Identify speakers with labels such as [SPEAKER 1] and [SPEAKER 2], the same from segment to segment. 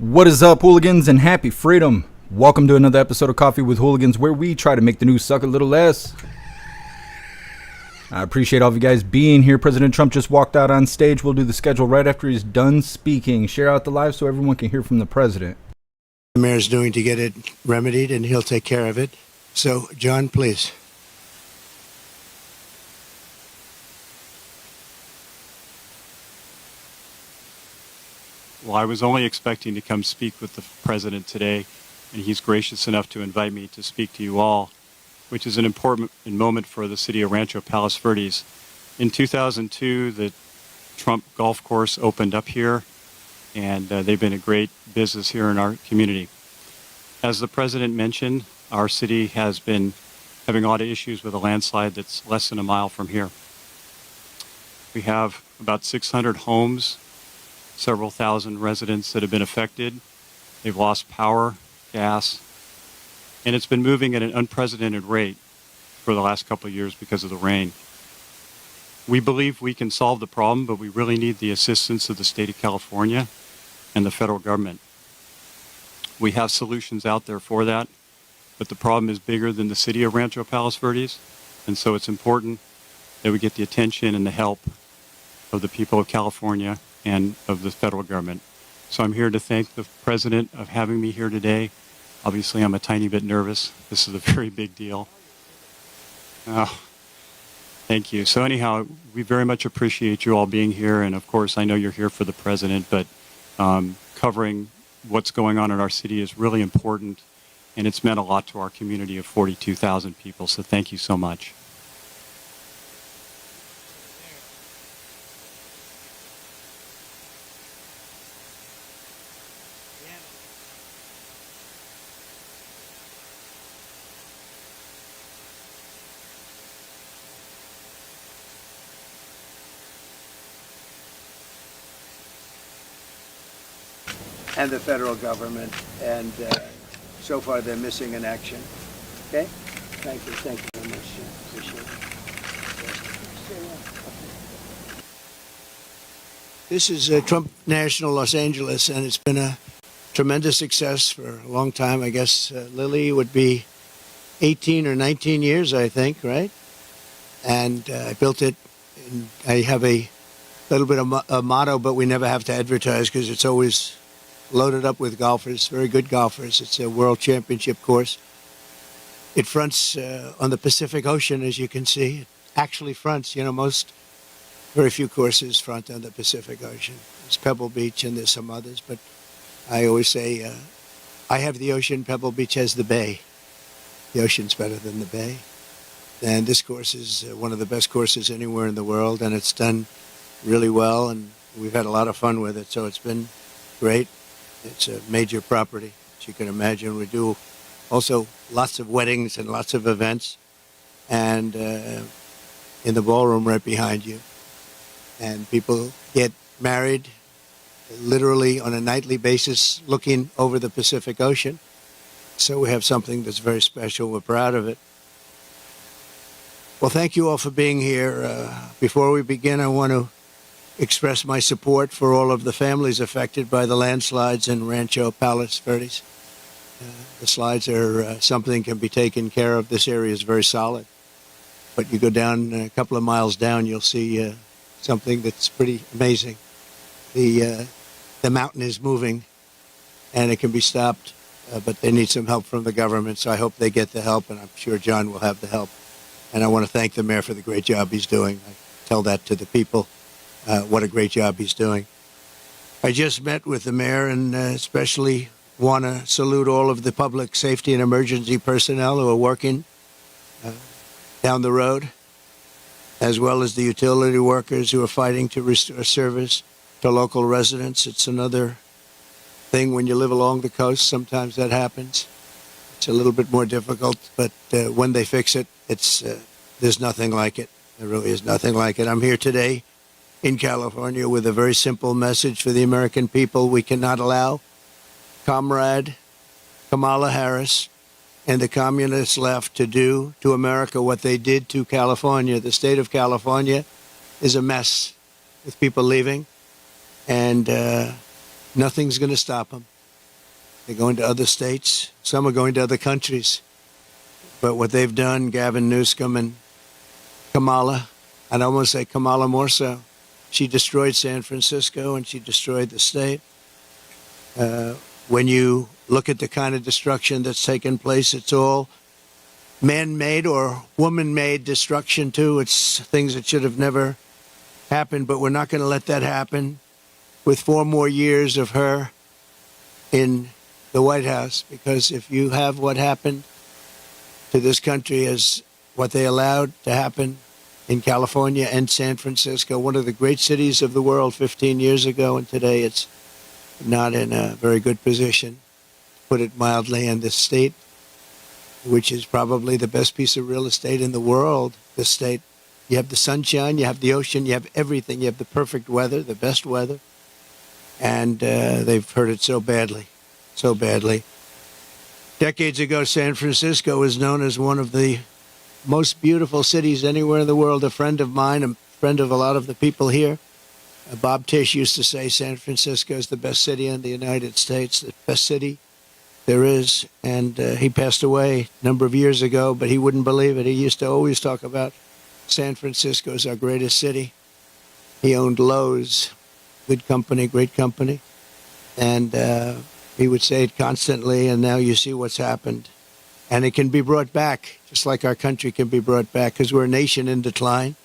[SPEAKER 1] What is up, hooligans, and happy freedom? Welcome to another episode of Coffee with Hooligans, where we try to make the news suck a little less. I appreciate all of you guys being here. President Trump just walked out on stage. We'll do the schedule right after he's done speaking. Share out the live so everyone can hear from the president.
[SPEAKER 2] The mayor's doing to get it remedied, and he'll take care of it. So, John, please.
[SPEAKER 3] Well, I was only expecting to come speak with the president today, and he's gracious enough to invite me to speak to you all, which is an important moment for the city of Rancho Palos Verdes. In 2002, the Trump golf course opened up here, and they've been a great business here in our community. As the president mentioned, our city has been having a lot of issues with a landslide that's less than a mile from here. We have about 600 homes, several thousand residents that have been affected. They've lost power, gas, and it's been moving at an unprecedented rate for the last couple of years because of the rain. We believe we can solve the problem, but we really need the assistance of the state of California and the federal government. We have solutions out there for that, but the problem is bigger than the city of Rancho Palos Verdes, and so it's important that we get the attention and the help of the people of California and of the federal government. So I'm here to thank the president of having me here today. Obviously, I'm a tiny bit nervous. This is a very big deal. Oh, thank you. So anyhow, we very much appreciate you all being here. And of course, I know you're here for the president, but covering what's going on in our city is really important. And it's meant a lot to our community of 42,000 people. So thank you so much.
[SPEAKER 2] And the federal government, and so far they're missing in action. Okay? Thank you very much. Appreciate it. This is Trump National Los Angeles, and it's been a tremendous success for a long time. I guess Lily would be 18 or 19 years, I think, right? And I built it, and I have a little bit of a motto, but we never have to advertise because it's always loaded up with golfers, very good golfers. It's a world championship course. It fronts on the Pacific Ocean, as you can see. It actually fronts, very few courses front on the Pacific Ocean. There's Pebble Beach and there's some others, but I always say, I have the ocean, Pebble Beach has the bay. The ocean's better than the bay. And this course is one of the best courses anywhere in the world, and it's done really well, and we've had a lot of fun with it, so it's been great. It's a major property, as you can imagine. We do also lots of weddings and lots of events, and in the ballroom right behind you. And people get married literally on a nightly basis looking over the Pacific Ocean. So we have something that's very special. We're proud of it. Well, thank you all for being here. Before we begin, I want to express my support for all of the families affected by the landslides in Rancho Palos Verdes. The slides are something can be taken care of. This area is very solid. But you go down a couple of miles down, you'll see something that's pretty amazing. The mountain is moving, and it can be stopped, but they need some help from the government, so I hope they get the help, and I'm sure John will have the help. And I want to thank the mayor for the great job he's doing. I tell that to the people. What a great job he's doing. I just met with the mayor and especially want to salute all of the public safety and emergency personnel who are working down the road, as well as the utility workers who are fighting to restore service to local residents. It's another thing when you live along the coast. Sometimes that happens. It's a little bit more difficult, but when they fix it, there's nothing like it. There really is nothing like it. I'm here today in California with a very simple message for the American people. We cannot allow Comrade Kamala Harris and the communist left to do to America what they did to California. The state of California is a mess with people leaving, and nothing's going to stop them. They're going to other states. Some are going to other countries. But what they've done, Gavin Newsom and Kamala, I'd almost say Kamala more so, she destroyed San Francisco and she destroyed the state. When you look at the kind of destruction that's taken place, it's all man-made or woman-made destruction, too. It's things that should have never happened, but we're not going to let that happen with 4 more years of her in the White House, because if you have what happened to this country as what they allowed to happen in California and San Francisco, one of the great cities of the world 15 years ago, and today it's not in a very good position, to put it mildly, in this state, which is probably the best piece of real estate in the world, this state. You have the sunshine, you have the ocean, you have everything. You have the perfect weather, the best weather, and they've hurt it so badly, so badly. Decades ago, San Francisco was known as one of the most beautiful cities anywhere in the world. A friend of mine, a friend of a lot of the people here, Bob Tisch, used to say San Francisco is the best city in the United States, the best city there is. And he passed away a number of years ago, but he wouldn't believe it. He used to always talk about San Francisco as our greatest city. He owned Lowe's, good company, great company. And he would say it constantly, and now you see what's happened. And it can be brought back, just like our country can be brought back, because we're a nation in decline.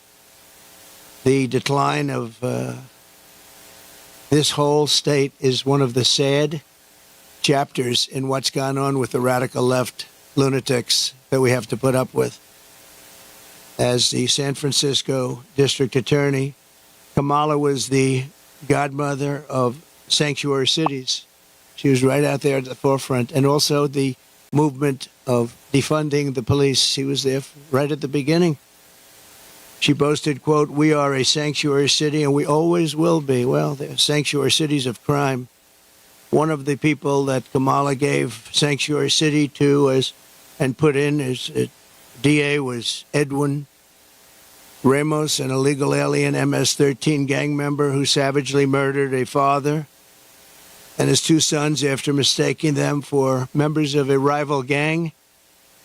[SPEAKER 2] The decline of this whole state is one of the sad chapters in what's gone on with the radical left lunatics that we have to put up with. As the San Francisco district attorney, Kamala was the godmother of sanctuary cities. She was right out there at the forefront. And also the movement of defunding the police. She was there right at the beginning. She boasted, quote, "We are a sanctuary city and we always will be." Well, they're sanctuary cities of crime. One of the people that Kamala gave sanctuary city to and put in as DA was Edwin Ramos, an illegal alien MS-13 gang member who savagely murdered a father and his 2 sons after mistaking them for members of a rival gang.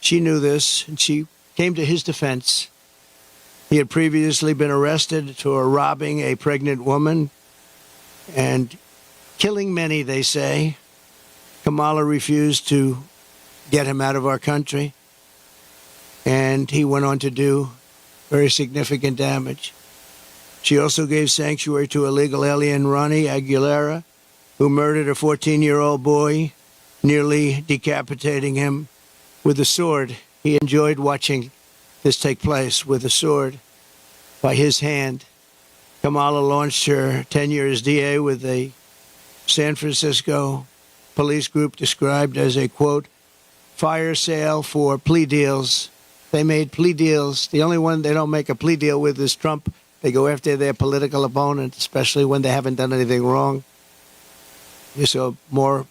[SPEAKER 2] She knew this, and she came to his defense. He had previously been arrested for robbing a pregnant woman and killing many, they say. Kamala refused to get him out of our country, and he went on to do very significant damage. She also gave sanctuary to illegal alien Ronnie Aguilera, who murdered a 14-year-old boy, nearly decapitating him with a sword. He enjoyed watching this take place with a sword by his hand. Kamala launched her tenure as DA with a San Francisco police group described as a, quote, fire sale for plea deals. They made plea deals. The only one they don't make a plea deal with is Trump. They go after their political opponent, especially when they haven't done anything wrong. You saw more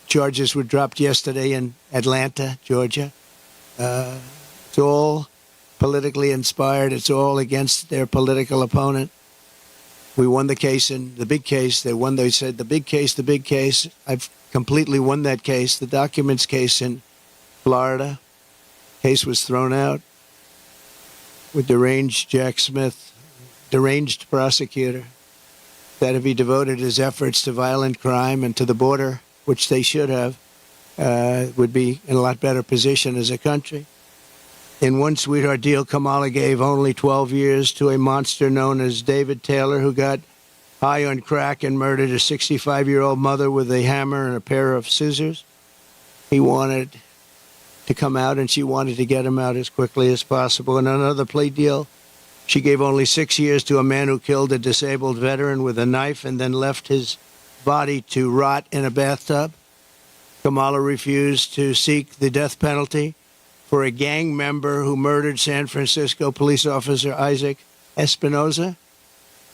[SPEAKER 2] charges were dropped yesterday in Atlanta, Georgia. It's all politically inspired. It's all against their political opponent. We won the case in the big case. They said the big case. I've completely won that case. The documents case in Florida. Case was thrown out with deranged Jack Smith, deranged prosecutor, that if he devoted his efforts to violent crime and to the border, which they should have, would be in a lot better position as a country. In one sweetheart deal, Kamala gave only 12 years to a monster known as David Taylor, who got high on crack and murdered a 65-year-old mother with a hammer and a pair of scissors. He wanted to come out, and she wanted to get him out as quickly as possible. In another plea deal, she gave only 6 years to a man who killed a disabled veteran with a knife and then left his body to rot in a bathtub. Kamala refused to seek the death penalty for a gang member who murdered San Francisco police officer Isaac Espinoza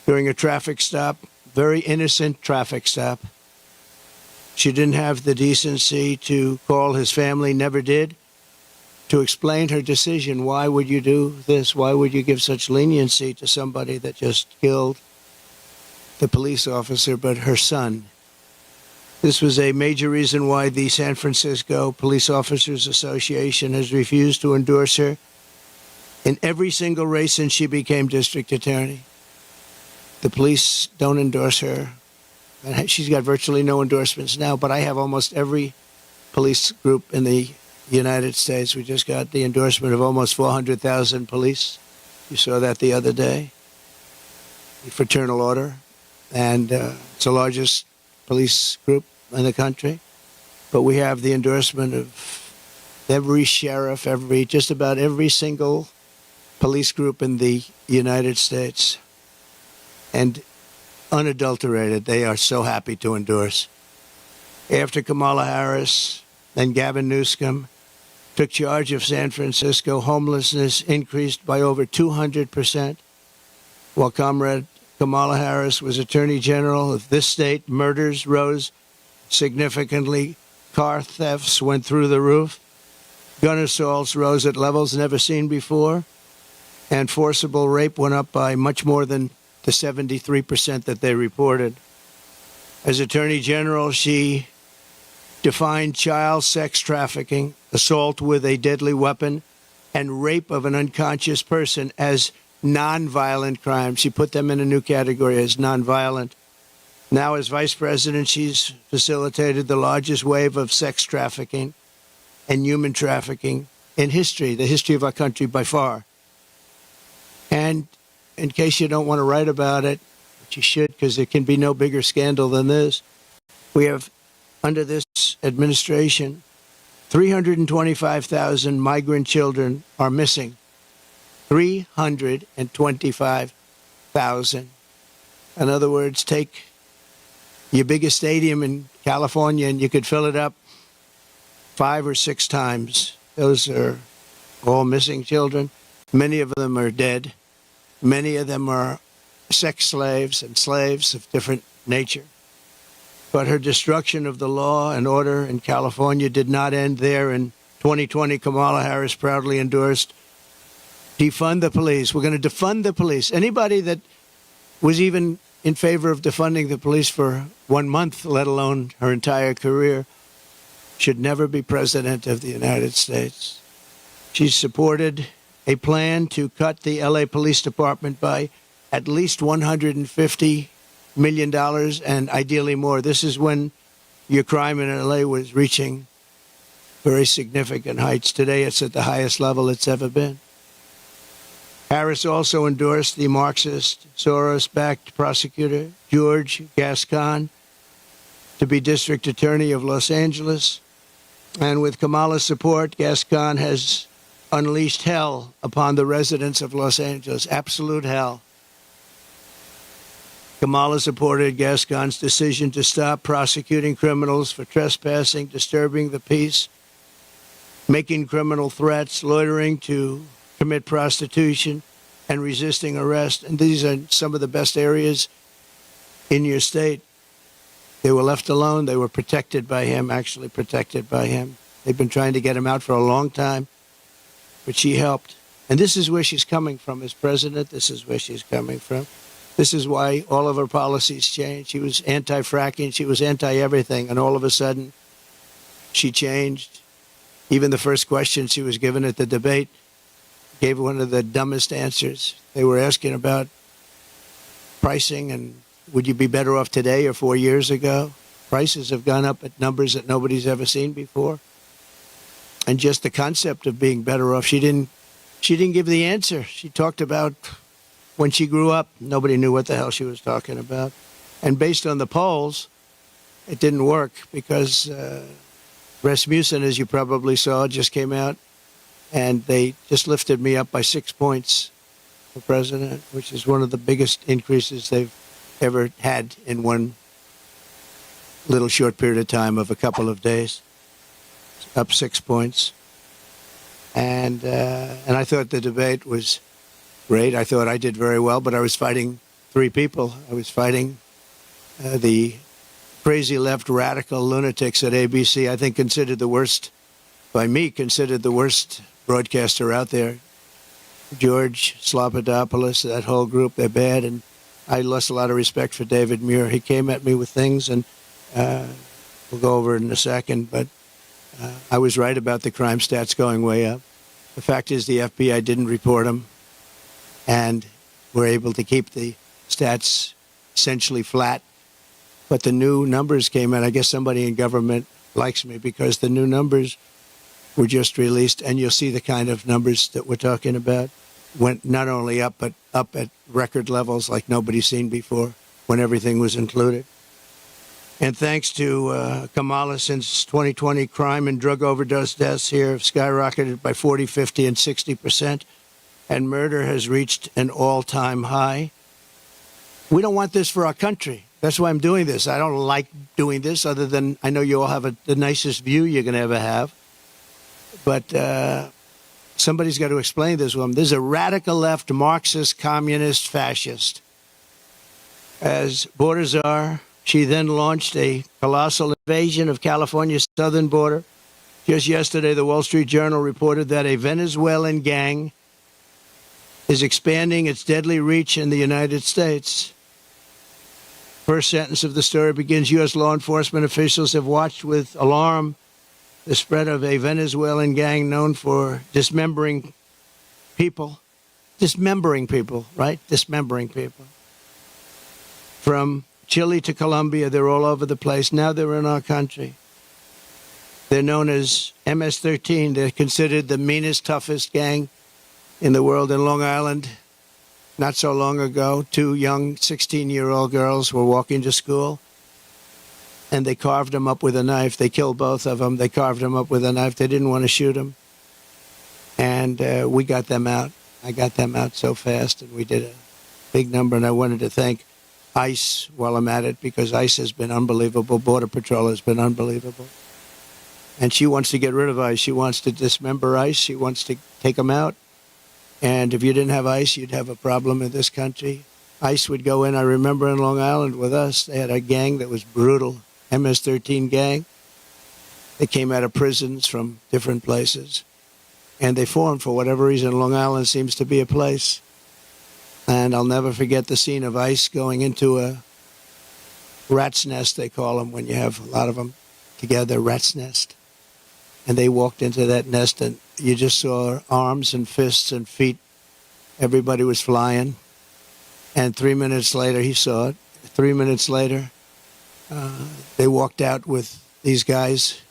[SPEAKER 2] during a traffic stop, very innocent traffic stop. She didn't have the decency to call his family, never did, to explain her decision. Why would you do this? Why would you give such leniency to somebody that just killed the police officer, but her son? This was a major reason why the San Francisco Police Officers Association has refused to endorse her in every single race since she became district attorney. The police don't endorse her. And she's got virtually no endorsements now, but I have almost every police group in the United States. We just got the endorsement of almost 400,000 police. You saw that the other day. The Fraternal Order. And it's the largest police group in the country. But we have the endorsement of every sheriff, just about every single police group in the United States. And unadulterated, they are so happy to endorse. After Kamala Harris and Gavin Newsom took charge of San Francisco, homelessness increased by over 200%. While Comrade Kamala Harris was Attorney General of this state, murders rose significantly. Car thefts went through the roof. Gun assaults rose at levels never seen before. And forcible rape went up by much more than the 73% that they reported. As Attorney General, she defined child sex trafficking, assault with a deadly weapon, and rape of an unconscious person as nonviolent crimes. She put them in a new category as nonviolent. Now, as Vice President, she's facilitated the largest wave of sex trafficking and human trafficking in history, the history of our country by far. And in case you don't want to write about it, but you should, because there can be no bigger scandal than this, we have, under this administration, 325,000 migrant children are missing. 325,000. In other words, take your biggest stadium in California and you could fill it up 5 or 6 times. Those are all missing children. Many of them are dead. Many of them are sex slaves and slaves of different nature. But her destruction of the law and order in California did not end there. In 2020, Kamala Harris proudly endorsed defund the police. We're going to defund the police. Anybody that was even in favor of defunding the police for 1 month, let alone her entire career, should never be president of the United States. She supported a plan to cut the LA Police Department by at least $150 million and ideally more. This is when your crime in LA was reaching very significant heights. Today, it's at the highest level it's ever been. Harris also endorsed the Marxist, Soros-backed prosecutor, George Gascon, to be district attorney of Los Angeles. And with Kamala's support, Gascon has unleashed hell upon the residents of Los Angeles, absolute hell. Kamala supported Gascon's decision to stop prosecuting criminals for trespassing, disturbing the peace, making criminal threats, loitering to commit prostitution, and resisting arrest. And these are some of the best areas in your state. They were left alone. They were protected by him, actually protected by him. They've been trying to get him out for a long time, but she helped. And this is where she's coming from as president. This is where she's coming from. This is why all of her policies changed. She was anti-fracking. She was anti-everything. And all of a sudden, she changed. Even the first question she was given at the debate gave one of the dumbest answers. They were asking about pricing and would you be better off today or 4 years ago? Prices have gone up at numbers that nobody's ever seen before. And just the concept of being better off, she didn't give the answer. She talked about when she grew up, nobody knew what the hell she was talking about. And based on the polls, it didn't work because Rasmussen, as you probably saw, just came out and they just lifted me up by 6 points for president, which is one of the biggest increases they've ever had in one little short period of time of a couple of days. Up 6 points. And I thought the debate was great. I thought I did very well, but I was fighting 3 people. I was fighting the crazy left radical lunatics at ABC, I think considered the worst broadcaster out there. George Slopadopoulos, that whole group, they're bad. And I lost a lot of respect for David Muir. He came at me with things, and we'll go over it in a second, but I was right about the crime stats going way up. The fact is the FBI didn't report them, and we're able to keep the stats essentially flat. But the new numbers came out. I guess somebody in government likes me because the new numbers were just released, and you'll see the kind of numbers that we're talking about went not only up, but up at record levels like nobody's seen before when everything was included. And thanks to Kamala, since 2020, crime and drug overdose deaths here have skyrocketed by 40, 50, and 60%, and murder has reached an all-time high. We don't want this for our country. That's why I'm doing this. I don't like doing this, other than I know you all have the nicest view you're going to ever have. But somebody's got to explain this one. There's a radical left, Marxist, communist, fascist. As border czar, she then launched a colossal invasion of California's southern border. Just yesterday, the Wall Street Journal reported that a Venezuelan gang is expanding its deadly reach in the United States. First sentence of the story begins, U.S. law enforcement officials have watched with alarm the spread of a Venezuelan gang known for dismembering people. Dismembering people, right? Dismembering people. From Chile to Colombia, they're all over the place. Now they're in our country. They're known as MS-13. They're considered the meanest, toughest gang in the world. In Long Island, not so long ago, two young 16-year-old girls were walking to school, and they carved them up with a knife. They killed both of them. They carved them up with a knife. They didn't want to shoot them. And we got them out. I got them out so fast, and we did a big number. And I wanted to thank ICE while I'm at it, because ICE has been unbelievable. Border Patrol has been unbelievable. And she wants to get rid of ICE. She wants to dismember ICE. She wants to take them out. And if you didn't have ICE, you'd have a problem in this country. ICE would go in. I remember in Long Island with us, they had a gang that was brutal, MS-13 gang. They came out of prisons from different places. And they formed, for whatever reason, Long Island seems to be a place. And I'll never forget the scene of ICE going into a rat's nest, they call them, when you have a lot of them together, rat's nest. And they walked into that nest, and you just saw arms and fists and feet. Everybody was flying. And 3 minutes later, he saw it. 3 minutes later, they walked out with these guys,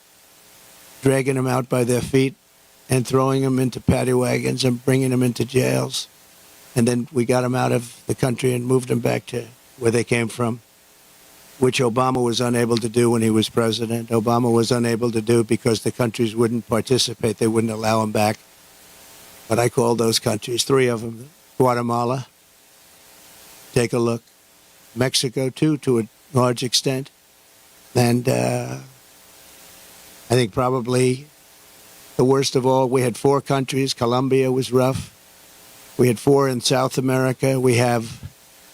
[SPEAKER 2] dragging them out by their feet and throwing them into paddy wagons and bringing them into jails. And then we got them out of the country and moved them back to where they came from, which Obama was unable to do when he was president. Obama was unable to do because the countries wouldn't participate. They wouldn't allow them back. But I called those countries, three of them. Guatemala, take a look. Mexico, too, to a large extent. And I think probably the worst of all, we had four countries. Colombia was rough. We had four in South America.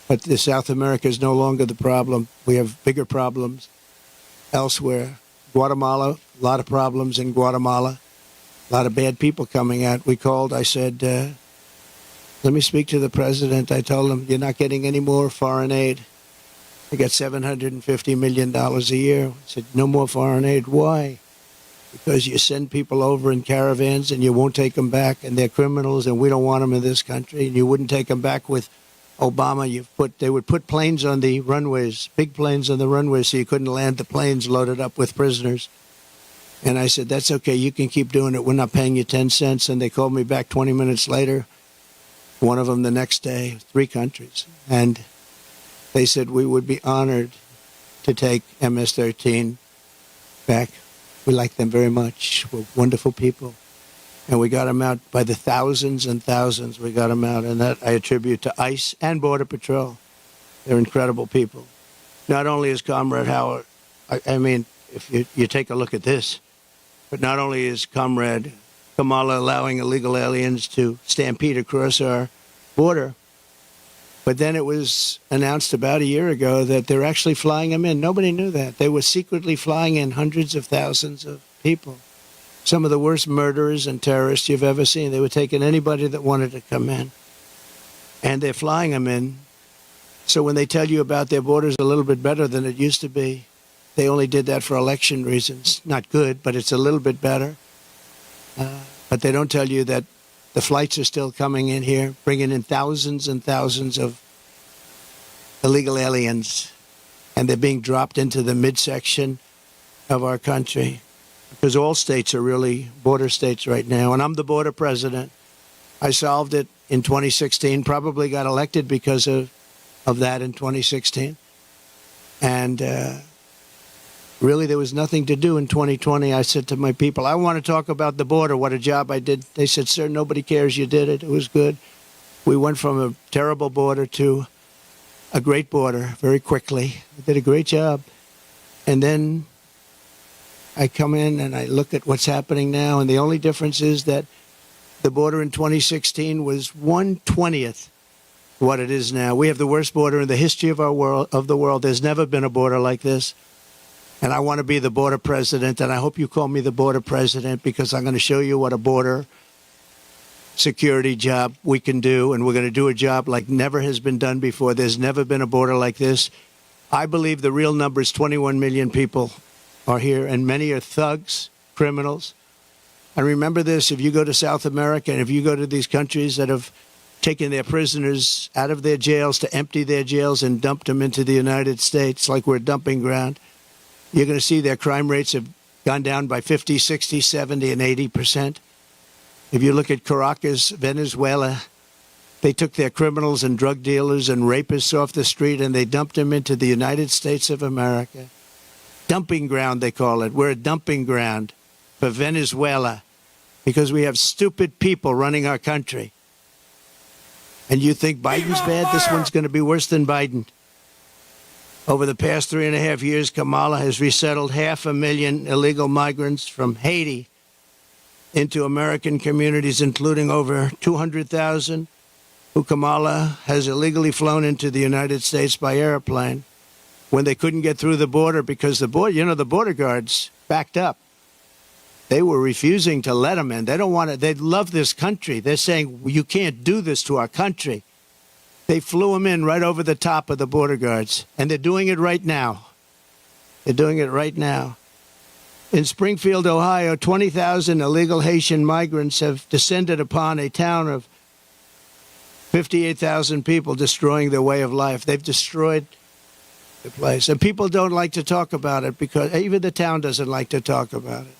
[SPEAKER 2] But the South America is no longer the problem. We have bigger problems elsewhere. Guatemala, a lot of problems in Guatemala. A lot of bad people coming out. We called, I said, let me speak to the president. I told him, you're not getting any more foreign aid. I got $750 million a year. I said, no more foreign aid. Why? Because you send people over in caravans and you won't take them back, and they're criminals, and we don't want them in this country. And you wouldn't take them back with Obama. They would put planes on the runways, big planes on the runways, so you couldn't land the planes loaded up with prisoners. And I said, that's okay. You can keep doing it. We're not paying you 10 cents. And they called me back 20 minutes later, one of them the next day, three countries. And they said we would be honored to take MS-13 back. We like them very much. We're wonderful people. And we got them out by the thousands and thousands. We got them out. And that I attribute to ICE and Border Patrol. They're incredible people. Not only is Comrade Howard, I mean, if you take a look at this, but not only is Comrade Kamala allowing illegal aliens to stampede across our border, but then it was announced about a year ago that they're actually flying them in. Nobody knew that. They were secretly flying in hundreds of thousands of people. Some of the worst murderers and terrorists you've ever seen. They were taking anybody that wanted to come in. And they're flying them in. So when they tell you about their borders a little bit better than it used to be, they only did that for election reasons. Not good, but it's a little bit better. But they don't tell you that the flights are still coming in here, bringing in thousands and thousands of illegal aliens, and they're being dropped into the midsection of our country, because all states are really border states right now. And I'm the border president. I solved it in 2016, probably got elected because of that in 2016. And really, there was nothing to do in 2020. I said to my people, I want to talk about the border, what a job I did. They said, sir, nobody cares you did it. It was good. We went from a terrible border to a great border very quickly. I did a great job. And then I come in and I look at what's happening now, and the only difference is that the border in 2016 was 1/20th what it is now. We have the worst border in the history of our world, of the world. There's never been a border like this. And I want to be the border president, and I hope you call me the border president, because I'm going to show you what a border security job we can do, and we're going to do a job like never has been done before. There's never been a border like this. I believe the real number is 21 million people are here, and many are thugs, criminals. And remember this, if you go to South America, and if you go to these countries that have taken their prisoners out of their jails to empty their jails and dumped them into the United States like we're a dumping ground, you're going to see their crime rates have gone down by 50, 60, 70, and 80%. If you look at Caracas, Venezuela, they took their criminals and drug dealers and rapists off the street and they dumped them into the United States of America. Dumping ground, they call it. We're a dumping ground for Venezuela because we have stupid people running our country. And you think Biden's bad? This one's going to be worse than Biden. Over the past 3.5 years, Kamala has resettled 500,000 illegal migrants from Haiti into American communities, including over 200,000 who Kamala has illegally flown into the United States by airplane when they couldn't get through the border because the border guards backed up. They were refusing to let them in. They don't want to. They love this country. They're saying, you can't do this to our country. They flew them in right over the top of the border guards, and they're doing it right now. They're doing it right now. In Springfield, Ohio, 20,000 illegal Haitian migrants have descended upon a town of 58,000 people, destroying their way of life. They've destroyed the place. And people don't like to talk about it because even the town doesn't like to talk about it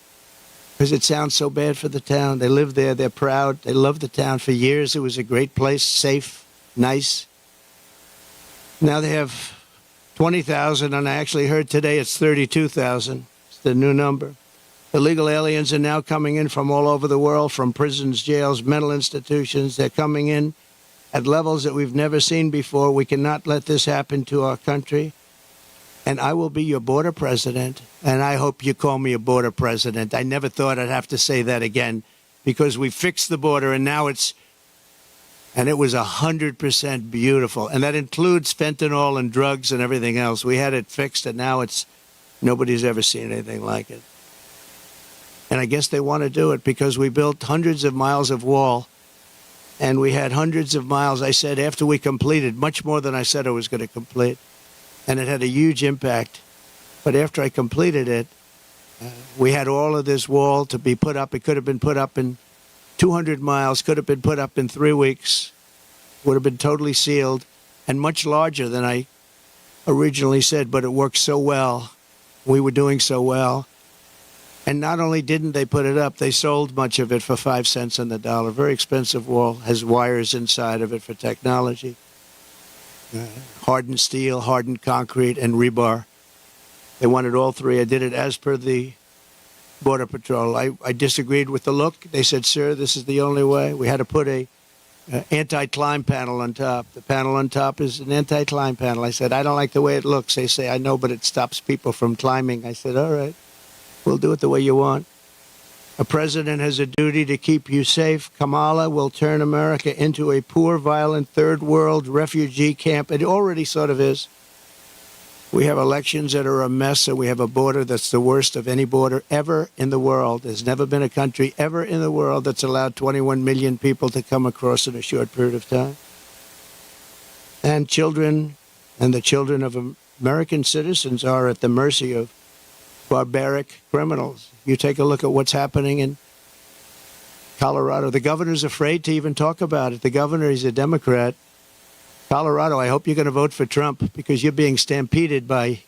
[SPEAKER 2] because it sounds so bad for the town. They live there. They're proud. They love the town. For years, it was a great place, safe, nice. Now they have 20,000, and I actually heard today it's 32,000. It's the new number. Illegal aliens are now coming in from all over the world, from prisons, jails, mental institutions. They're coming in at levels that we've never seen before. We cannot let this happen to our country. And I will be your border president, and I hope you call me a border president. I never thought I'd have to say that again because we fixed the border, and now it was 100% beautiful. And that includes fentanyl and drugs and everything else. We had it fixed, and now nobody's ever seen anything like it. And I guess they want to do it because we built hundreds of miles of wall, and we had hundreds of miles, I said, after we completed, much more than I said I was going to complete. And it had a huge impact. But after I completed it, we had all of this wall to be put up. It could have been put up in 200 miles, could have been put up in 3 weeks, would have been totally sealed, and much larger than I originally said, but it worked so well. We were doing so well. And not only didn't they put it up, they sold much of it for 5 cents on the dollar. Very expensive wall, has wires inside of it for technology. Hardened steel, hardened concrete, and rebar. They wanted all three. I did it as per the Border Patrol. I disagreed with the look. They said, sir, this is the only way. We had to put a anti-climb panel on top. The panel on top is an anti-climb panel. I said, I don't like the way it looks. They say, I know, but it stops people from climbing. I said, all right, we'll do it the way you want. A president has a duty to keep you safe. Kamala will turn America into a poor, violent, third world refugee camp. It already sort of is. We have elections that are a mess, and we have a border that's the worst of any border ever in the world. There's never been a country ever in the world that's allowed 21 million people to come across in a short period of time. And children and the children of American citizens are at the mercy of barbaric criminals. You take a look at what's happening in Colorado. The governor's afraid to even talk about it. The governor is a Democrat. Colorado, I hope you're going to vote for Trump because you're being stampeded by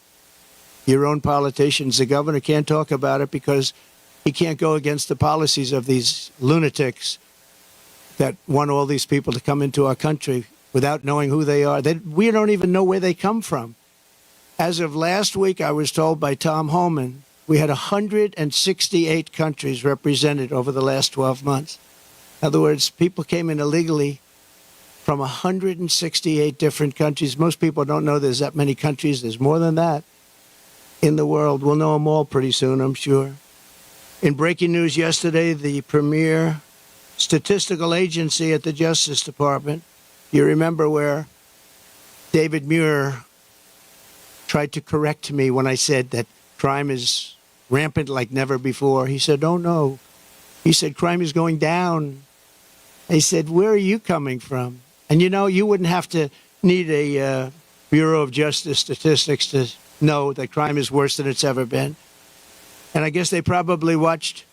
[SPEAKER 2] your own politicians. The governor can't talk about it because he can't go against the policies of these lunatics that want all these people to come into our country without knowing who they are. We don't even know where they come from. As of last week, I was told by Tom Homan, we had 168 countries represented over the last 12 months. In other words, people came in illegally from 168 different countries. Most people don't know there's that many countries. There's more than that in the world. We'll know them all pretty soon, I'm sure. In breaking news yesterday, the premier statistical agency at the Justice Department, you remember where David Muir tried to correct me when I said that crime is rampant like never before. He said, oh, no. He said, crime is going down. I said, where are you coming from? And, you know, you wouldn't have to need a Bureau of Justice statistics to know that crime is worse than it's ever been. And I guess they probably watched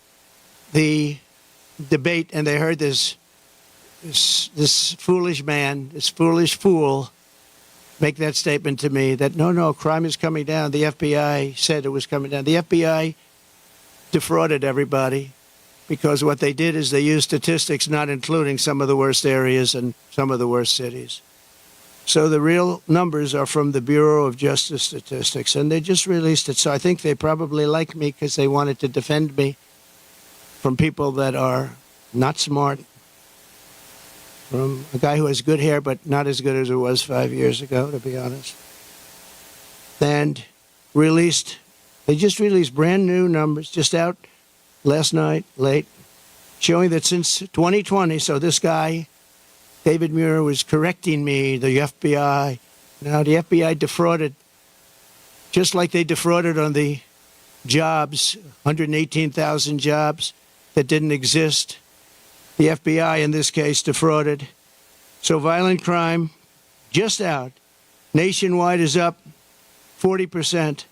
[SPEAKER 2] the debate and they heard this foolish man, this foolish fool, make that statement to me that, no, crime is coming down. The FBI said it was coming down. The FBI defrauded everybody because what they did is they used statistics not including some of the worst areas and some of the worst cities. So the real numbers are from the Bureau of Justice Statistics, and they just released it. So I think they probably like me because they wanted to defend me from people that are not smart, from a guy who has good hair, but not as good as it was 5 years ago, to be honest. And they just released brand new numbers, just out last night, late, showing that since 2020, so this guy, David Muir, was correcting me, the FBI. Now, the FBI defrauded, just like they defrauded on the jobs, 118,000 jobs that didn't exist. The FBI, in this case, defrauded. So violent crime, just out, nationwide is up 40%.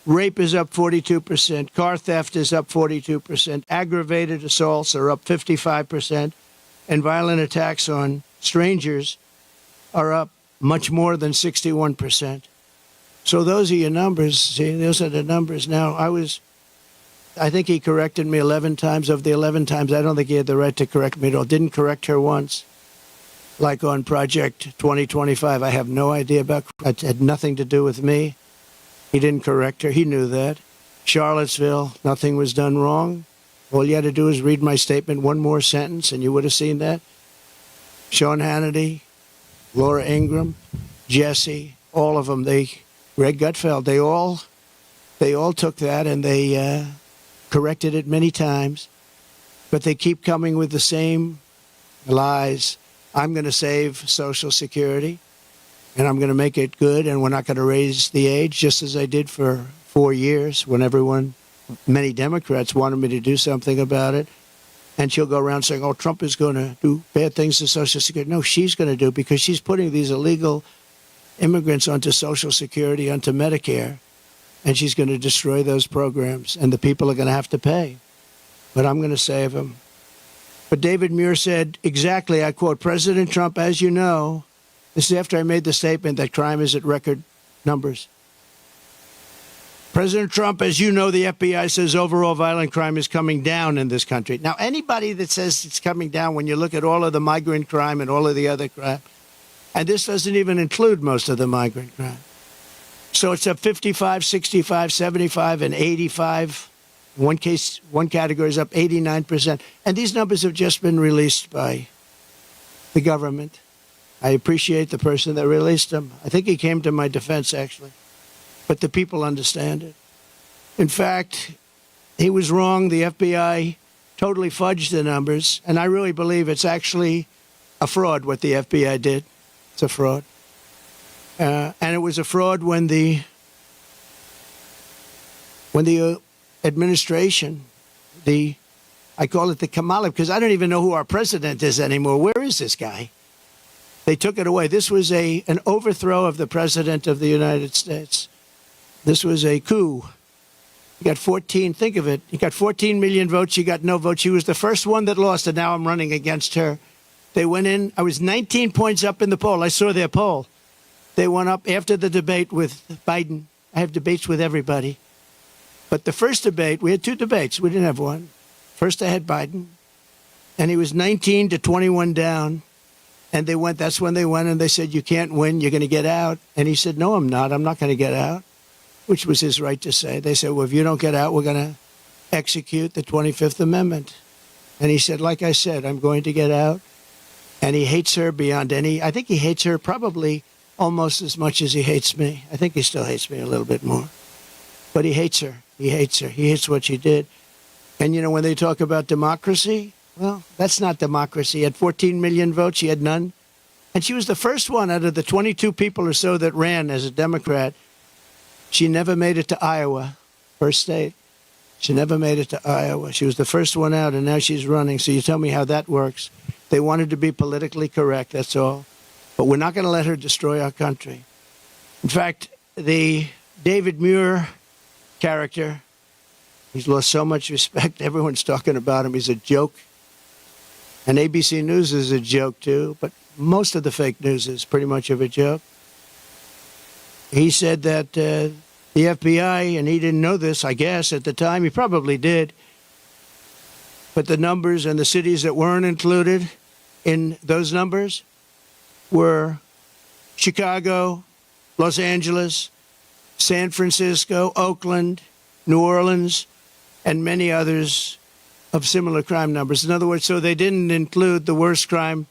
[SPEAKER 2] Rape is up 42%. Car theft is up 42%. Aggravated assaults are up 55%. And violent attacks on strangers are up much more than 61%. So those are your numbers. See, those are the numbers. Now, I think he corrected me 11 times. Of the 11 times, I don't think he had the right to correct me at all. Didn't correct her once. Like on Project 2025, I have no idea about. It had nothing to do with me. He didn't correct her. He knew that. Charlottesville, nothing was done wrong. All you had to do is read my statement one more sentence, and you would have seen that. Sean Hannity, Laura Ingraham, Jesse, all of them. Greg Gutfeld, they all took that and they corrected it many times, but they keep coming with the same lies. I'm going to save Social Security, and I'm going to make it good, and we're not going to raise the age, just as I did for 4 years when many Democrats wanted me to do something about it. And she'll go around saying, oh, Trump is going to do bad things to Social Security. No, she's going to do, because she's putting these illegal immigrants onto Social Security, onto Medicare, and she's going to destroy those programs, and the people are going to have to pay. But I'm going to save them. But David Muir said exactly, I quote, President Trump, as you know, this is after I made the statement that crime is at record numbers. President Trump, as you know, the FBI says overall violent crime is coming down in this country. Now, anybody that says it's coming down, when you look at all of the migrant crime and all of the other crime, and this doesn't even include most of the migrant crime. So it's up 55, 65, 75, and 85. In one category is up 89%. And these numbers have just been released by the government. I appreciate the person that released them. I think he came to my defense, actually. But the people understand it. In fact, he was wrong. The FBI totally fudged the numbers. And I really believe it's actually a fraud what the FBI did. It's a fraud. And it was a fraud when the administration, I call it the Kamala, because I don't even know who our president is anymore. Where is this guy? They took it away. This was an overthrow of the president of the United States. This was a coup. He got 14, think of it. He got 14 million votes. She got no votes. She was the first one that lost, and now I'm running against her. They went in. I was 19 points up in the poll. I saw their poll. They went up after the debate with Biden. I have debates with everybody. But the first debate, we had two debates. We didn't have one. First, I had Biden, and he was 19 to 21 down. And they went, that's when they went, and they said, you can't win. You're going to get out. And he said, no, I'm not. I'm not going to get out, which was his right to say. They said, well, if you don't get out, we're going to execute the 25th Amendment. And he said, like I said, I'm going to get out. And he hates her beyond any. I think he hates her probably almost as much as he hates me. I think he still hates me a little bit more. But he hates her. He hates her. He hates what she did. And, you know, when they talk about democracy, well, that's not democracy. He had 14 million votes. She had none. And she was the first one out of the 22 people or so that ran as a Democrat. She never made it to Iowa, first state. She never made it to Iowa. She was the first one out, and now she's running. So you tell me how that works. They wanted to be politically correct, that's all. But we're not going to let her destroy our country. In fact, the David Muir character, he's lost so much respect. Everyone's talking about him. He's a joke. And ABC News is a joke, too. But most of the fake news is pretty much of a joke. He said that the FBI, and he didn't know this, I guess, at the time. He probably did. But the numbers and the cities that weren't included in those numbers were Chicago, Los Angeles, San Francisco, Oakland, New Orleans, and many others of similar crime numbers. In other words, so they didn't include the worst crime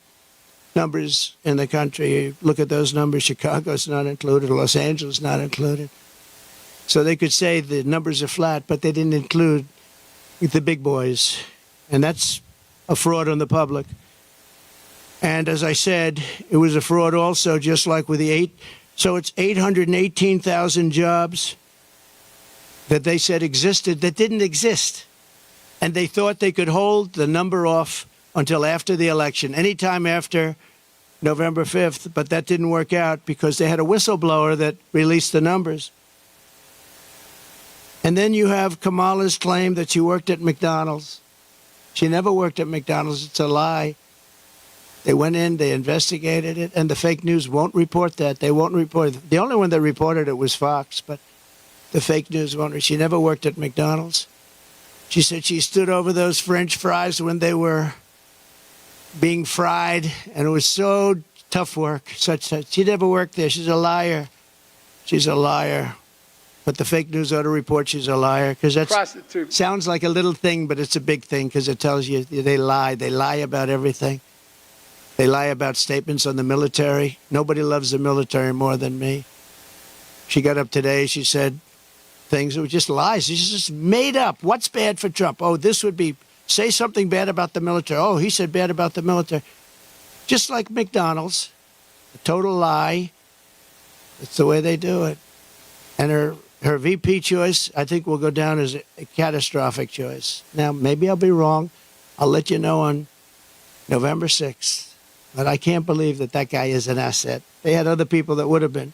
[SPEAKER 2] numbers in the country. Look at those numbers. Chicago's not included. Los Angeles not included. So they could say the numbers are flat, but they didn't include the big boys. And that's a fraud on the public. And as I said, it was a fraud also, just like with the so it's 818,000 jobs that they said existed that didn't exist. And they thought they could hold the number off until after the election, anytime after November 5th. But that didn't work out because they had a whistleblower that released the numbers. And then you have Kamala's claim that she worked at McDonald's. She never worked at McDonald's. It's a lie. They went in, they investigated it, and the fake news won't report that. They won't report it. The only one that reported it was Fox, but the fake news won't. She never worked at McDonald's. She said she stood over those French fries when they were being fried, and it was so tough work. She never worked there. She's a liar. She's a liar. But the fake news ought to report she's a liar, because that sounds like a little thing, but it's a big thing, because it tells you they lie. They lie about everything. They lie about statements on the military. Nobody loves the military more than me. She got up today. She said things that were just lies. She's just made up. What's bad for Trump? Oh, this would be, say something bad about the military. Oh, he said bad about the military. Just like McDonald's, a total lie. It's the way they do it. And her VP choice, I think, will go down as a catastrophic choice. Now, maybe I'll be wrong. I'll let you know on November 6th. But I can't believe that that guy is an asset. They had other people that would have been.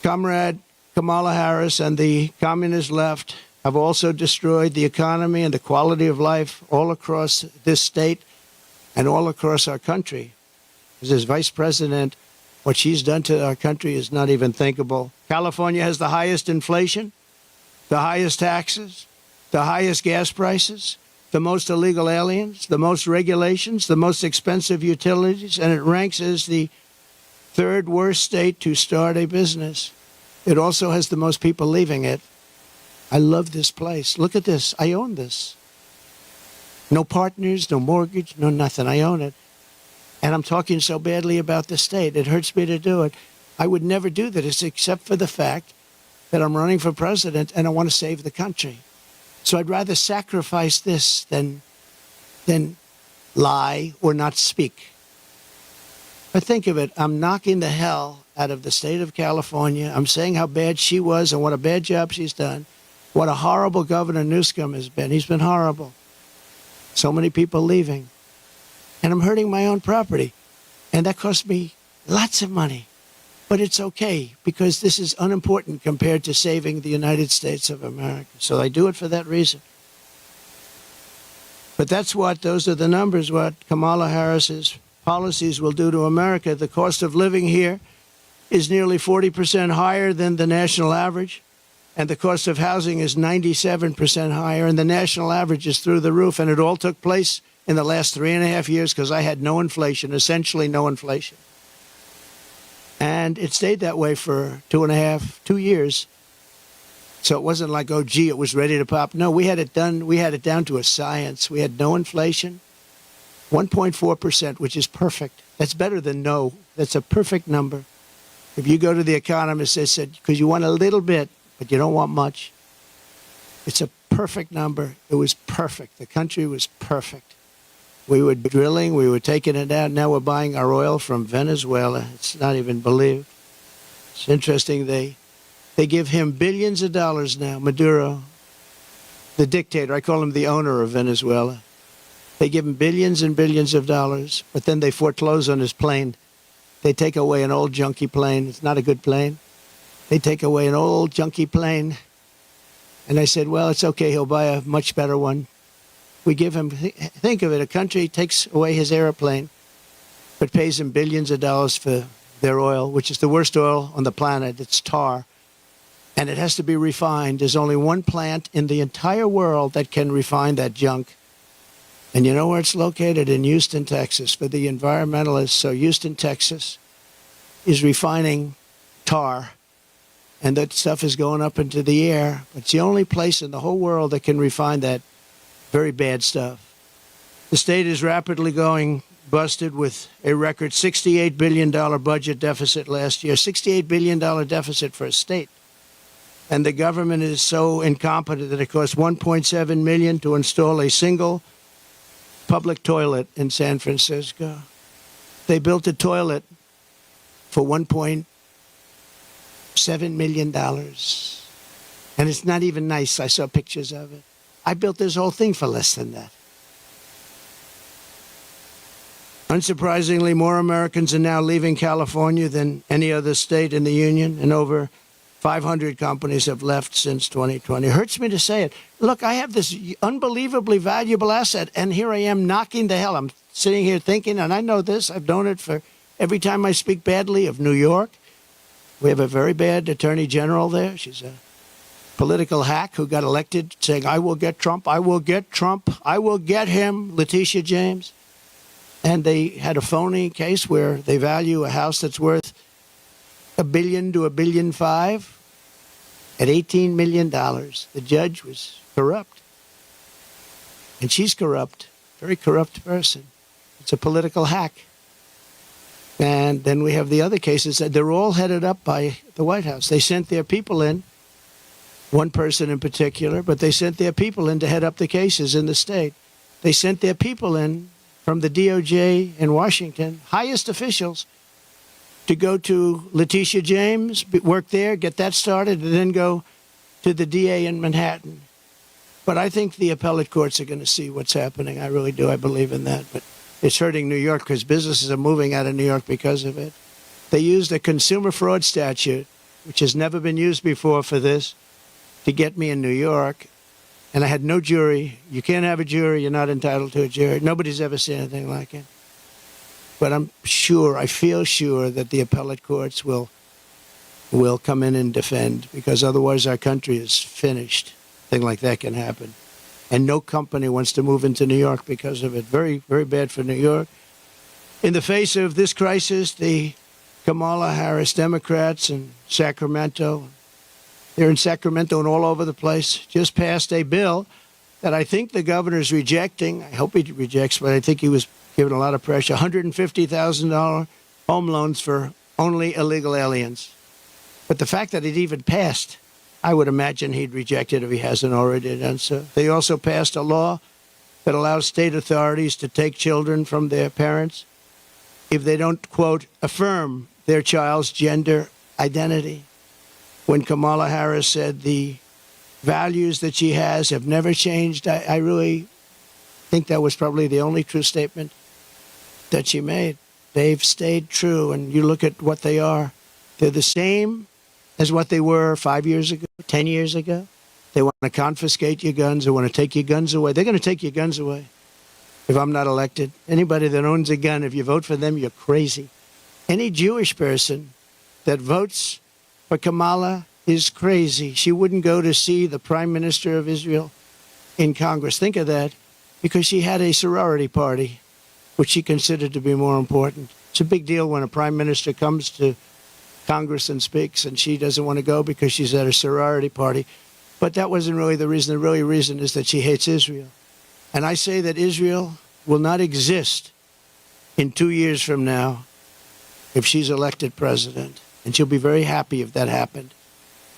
[SPEAKER 2] Comrade Kamala Harris and the communist left have also destroyed the economy and the quality of life all across this state and all across our country. As vice president, what she's done to our country is not even thinkable. California has the highest inflation, the highest taxes, the highest gas prices, the most illegal aliens, the most regulations, the most expensive utilities, and it ranks as the third worst state to start a business. It also has the most people leaving it. I love this place. Look at this. I own this. No partners, no mortgage, no nothing. I own it. And I'm talking so badly about the state. It hurts me to do it. I would never do this except for the fact that I'm running for president and I want to save the country. So I'd rather sacrifice this than lie or not speak. But think of it. I'm knocking the hell out of the state of California. I'm saying how bad she was and what a bad job she's done. What a horrible Governor Newsom has been. He's been horrible. So many people leaving. And I'm hurting my own property. And that cost me lots of money. But it's okay, because this is unimportant compared to saving the United States of America. So I do it for that reason. But those are the numbers, what Kamala Harris's policies will do to America. The cost of living here is nearly 40% higher than the national average, and the cost of housing is 97% higher, and the national average is through the roof. And it all took place in the last 3.5 years because I had no inflation, essentially no inflation. And it stayed that way for 2 years. So it wasn't like, oh, gee, it was ready to pop. No, we had it done. We had it down to a science. We had no inflation, 1.4%, which is perfect. That's better than no. That's a perfect number. If you go to the economist, they said, because you want a little bit, but you don't want much. It's a perfect number. It was perfect. The country was perfect. We were drilling. We were taking it out. Now we're buying our oil from Venezuela. It's not even believed. It's interesting. They give him billions of dollars now, Maduro, the dictator. I call him the owner of Venezuela. They give him billions and billions of dollars, but then they foreclose on his plane. They take away an old junky plane. It's not a good plane. They take away an old junky plane. And I said, well, it's okay. He'll buy a much better one. We give him, think of it, a country takes away his airplane, but pays him billions of dollars for their oil, which is the worst oil on the planet. It's tar. And it has to be refined. There's only one plant in the entire world that can refine that junk. And you know where it's located? In Houston, Texas, for the environmentalists. So Houston, Texas is refining tar, and that stuff is going up into the air. It's the only place in the whole world that can refine that very bad stuff. The state is rapidly going busted with a record $68 billion budget deficit last year, $68 billion deficit for a state. And the government is so incompetent that it costs $1.7 million to install a single public toilet in San Francisco. They built a toilet for $1.7 million. And it's not even nice. I saw pictures of it. I built this whole thing for less than that. Unsurprisingly, more Americans are now leaving California than any other state in the union, and over 500 companies have left since 2020. It hurts me to say it. Look, I have this unbelievably valuable asset, and here I am knocking the hell. I'm sitting here thinking, and I know this, I've known it for every time I speak badly of New York. We have a very bad attorney general there. She's a political hack who got elected saying, I will get Trump, I will get Trump, I will get him, Letitia James. And they had a phony case where they value a house that's worth $1 billion to $1.5 billion at $18 million. The judge was corrupt. And she's corrupt, very corrupt person. It's a political hack. And then we have the other cases that they're all headed up by the White House. They sent their people in, one person in particular, but they sent their people in to head up the cases in the state. They sent their people in from the DOJ in Washington, highest officials, to go to Letitia James, work there, get that started, and then go to the DA in Manhattan. But I think the appellate courts are going to see what's happening. I really do. I believe in that. But it's hurting New York because businesses are moving out of New York because of it. They used a consumer fraud statute, which has never been used before for this, to get me in New York. And I had no jury. You can't have a jury. You're not entitled to a jury. Nobody's ever seen anything like it. But I'm sure, I feel sure that the appellate courts will come in and defend, because otherwise our country is finished. Thing like that can happen. And no company wants to move into New York because of it. Very, very bad for New York. In the face of this crisis, the Kamala Harris Democrats in Sacramento, they're in Sacramento and all over the place, just passed a bill that I think the governor's rejecting. I hope he rejects, but I think he was given a lot of pressure. $150,000 home loans for only illegal aliens. But the fact that it even passed, I would imagine he'd reject it if he hasn't already done so. They also passed a law that allows state authorities to take children from their parents if they don't, quote, affirm their child's gender identity. When Kamala Harris said the values that she has have never changed, I really think that was probably the only true statement that she made. They've stayed true, and you look at what they are. They're the same as what they were 5 years ago, 10 years ago. They want to confiscate your guns. They want to take your guns away. They're going to take your guns away if I'm not elected. Anybody that owns a gun, if you vote for them, you're crazy. Any Jewish person that votes for Kamala is crazy. She wouldn't go to see the Prime Minister of Israel in Congress. Think of that, because she had a sorority party, which she considered to be more important. It's a big deal when a Prime Minister comes to Congress and speaks, and she doesn't want to go because she's at a sorority party. But that wasn't really the reason. The really reason is that she hates Israel. And I say that Israel will not exist in 2 years from now if she's elected president. And she'll be very happy if that happened.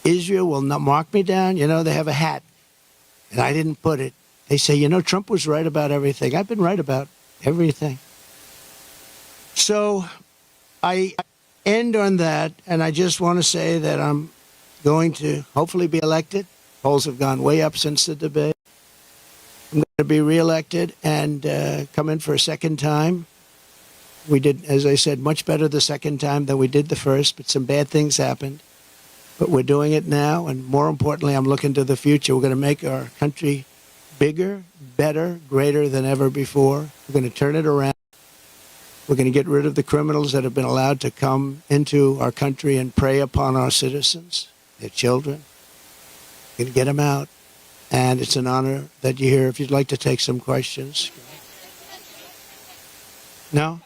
[SPEAKER 2] Israel will not mark me down. You know, they have a hat, and I didn't put it. They say, you know, Trump was right about everything. I've been right about everything. So I end on that, and I just want to say that I'm going to hopefully be elected. Polls have gone way up since the debate. I'm going to be reelected and come in for a second time. We did, as I said, much better the second time than we did the first, but some bad things happened. But we're doing it now, and more importantly, I'm looking to the future. We're going to make our country bigger, better, greater than ever before. We're going to turn it around. We're going to get rid of the criminals that have been allowed to come into our country and prey upon our citizens, their children. We're going to get them out. And it's an honor that you're here. If you'd like to take some questions. No?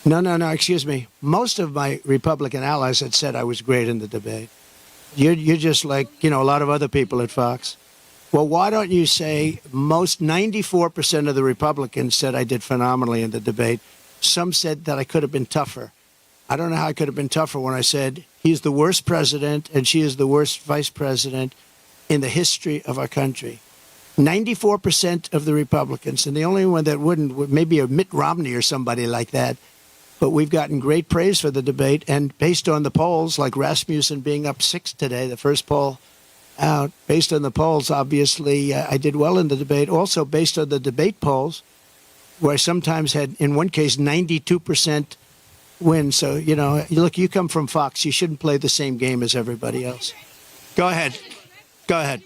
[SPEAKER 2] No, excuse me. Most of my Republican allies had said I was great in the debate. You're just like, you know, a lot of other people at Fox. Well, why don't you say 94% of the Republicans said I did phenomenally in the debate. Some said that I could have been tougher. I don't know how I could have been tougher when I said he's the worst president and she is the worst vice president in the history of our country. 94% of the Republicans, and the only one that wouldn't, maybe a Mitt Romney or somebody like that. But we've gotten great praise for the debate, and based on the polls, like Rasmussen being up 6 today, the first poll out, based on the polls, obviously, I did well in the debate. Also, based on the debate polls, where I sometimes had, in one case, 92% win. So, you know, look, you come from Fox. You shouldn't play the same game as everybody else. Go ahead. Go ahead.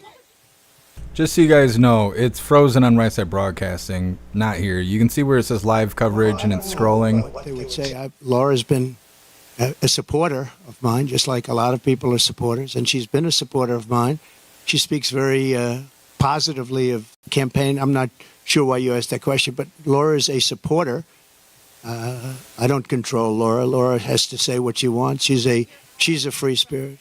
[SPEAKER 1] Just so you guys know, it's frozen on Right Side Broadcasting, not here. You can see where it says live coverage and it's scrolling.
[SPEAKER 2] What they would say, Laura's been a supporter of mine, just like a lot of people are supporters, and she's been a supporter of mine. She speaks very positively of campaign. I'm not sure why you asked that question, but Laura is a supporter. I don't control Laura. Laura has to say what she wants. She's a free spirit.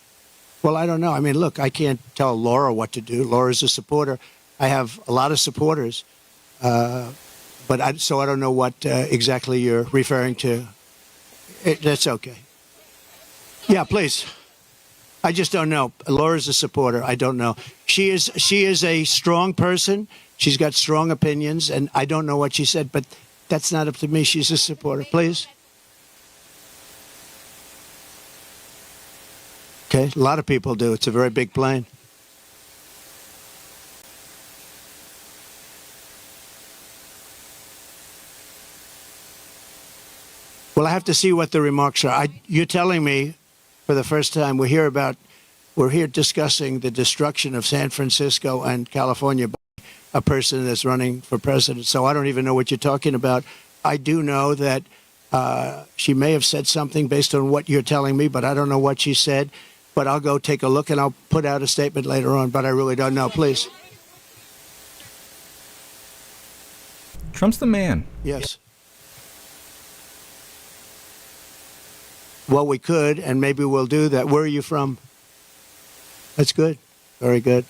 [SPEAKER 2] Well, I don't know. I mean, look, I can't tell Laura what to do. Laura's a supporter. I have a lot of supporters, but I don't know what exactly you're referring to. That's okay. Yeah, please. I just don't know. Laura's a supporter. I don't know. She is a strong person. She's got strong opinions, and I don't know what she said, but that's not up to me. She's a supporter. Please. Okay, a lot of people do. It's a very big plane. Well, I have to see what the remarks are. You're telling me for the first time we're here discussing the destruction of San Francisco and California by a person that's running for president. So I don't even know what you're talking about. I do know that she may have said something based on what you're telling me, but I don't know what she said. But I'll go take a look and I'll put out a statement later on, but I really don't know. Please.
[SPEAKER 1] Trump's the man.
[SPEAKER 2] Yes. Well, we could, and maybe we'll do that. Where are you from? That's good. Very good.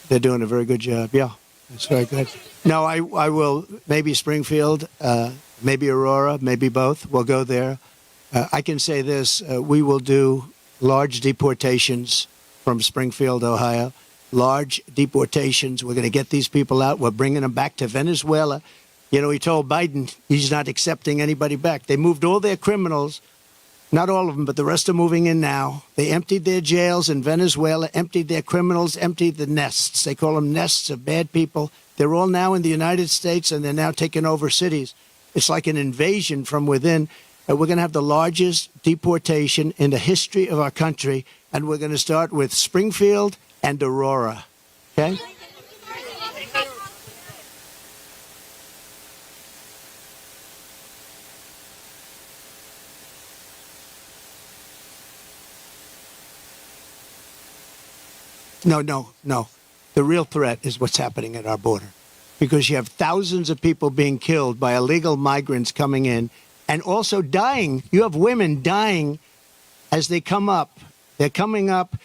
[SPEAKER 2] They're doing a very good job. Yeah, that's very good. No, I will, maybe Springfield, maybe Aurora, maybe both. We'll go there. I can say this, we will do large deportations from Springfield, Ohio. Large deportations. We're going to get these people out. We're bringing them back to Venezuela. You know, he told Biden he's not accepting anybody back. They moved all their criminals Not all of them, but the rest are moving in now. They emptied their jails in Venezuela, emptied their criminals, emptied the nests. They call them nests of bad people. They're all now in the United States, and they're now taking over cities. It's like an invasion from within. And we're going to have the largest deportation in the history of our country, and we're going to start with Springfield and Aurora. Okay? No. The real threat is what's happening at our border, because you have thousands of people being killed by illegal migrants coming in and also dying. You have women dying as they come up. They're coming up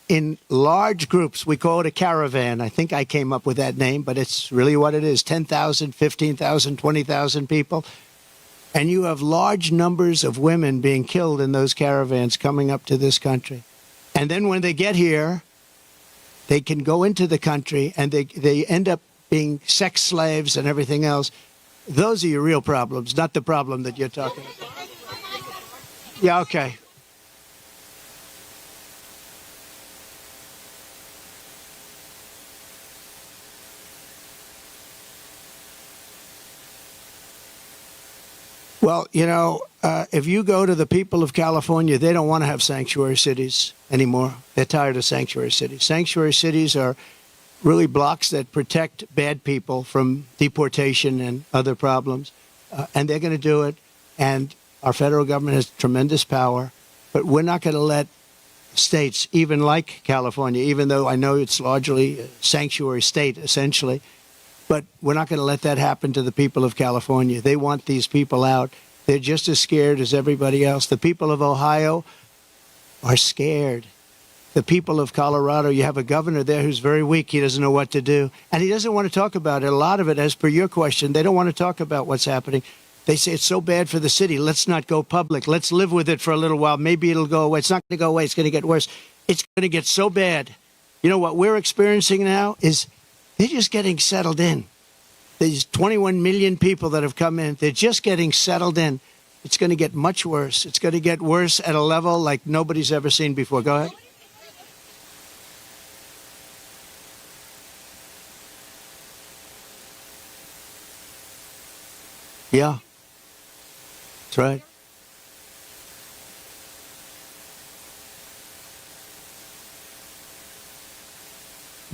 [SPEAKER 2] in large groups. We call it a caravan. I think I came up with that name, but it's really what it is. 10,000, 15,000, 20,000 people. And you have large numbers of women being killed in those caravans coming up to this country. And then when they get here, they can go into the country and they end up being sex slaves and everything else. Those are your real problems, not the problem that you're talking about. Yeah, okay. Well, if you go to the people of California, they don't want to have sanctuary cities anymore. They're tired of sanctuary cities. Sanctuary cities are really blocks that protect bad people from deportation and other problems. And they're going to do it. And our federal government has tremendous power. But we're not going to let states, even like California, even though I know it's largely a sanctuary state, essentially, but we're not going to let that happen to the people of California. They want these people out. They're just as scared as everybody else. The people of Ohio are scared. The people of Colorado, you have a governor there who's very weak. He doesn't know what to do. And he doesn't want to talk about it. A lot of it, as per your question, they don't want to talk about what's happening. They say it's so bad for the city. Let's not go public. Let's live with it for a little while. Maybe it'll go away. It's not going to go away. It's going to get worse. It's going to get so bad. You know what we're experiencing now is they're just getting settled in. These 21 million people that have come in, they're just getting settled in. It's going to get much worse. It's going to get worse at a level like nobody's ever seen before. Go ahead. Yeah. That's right.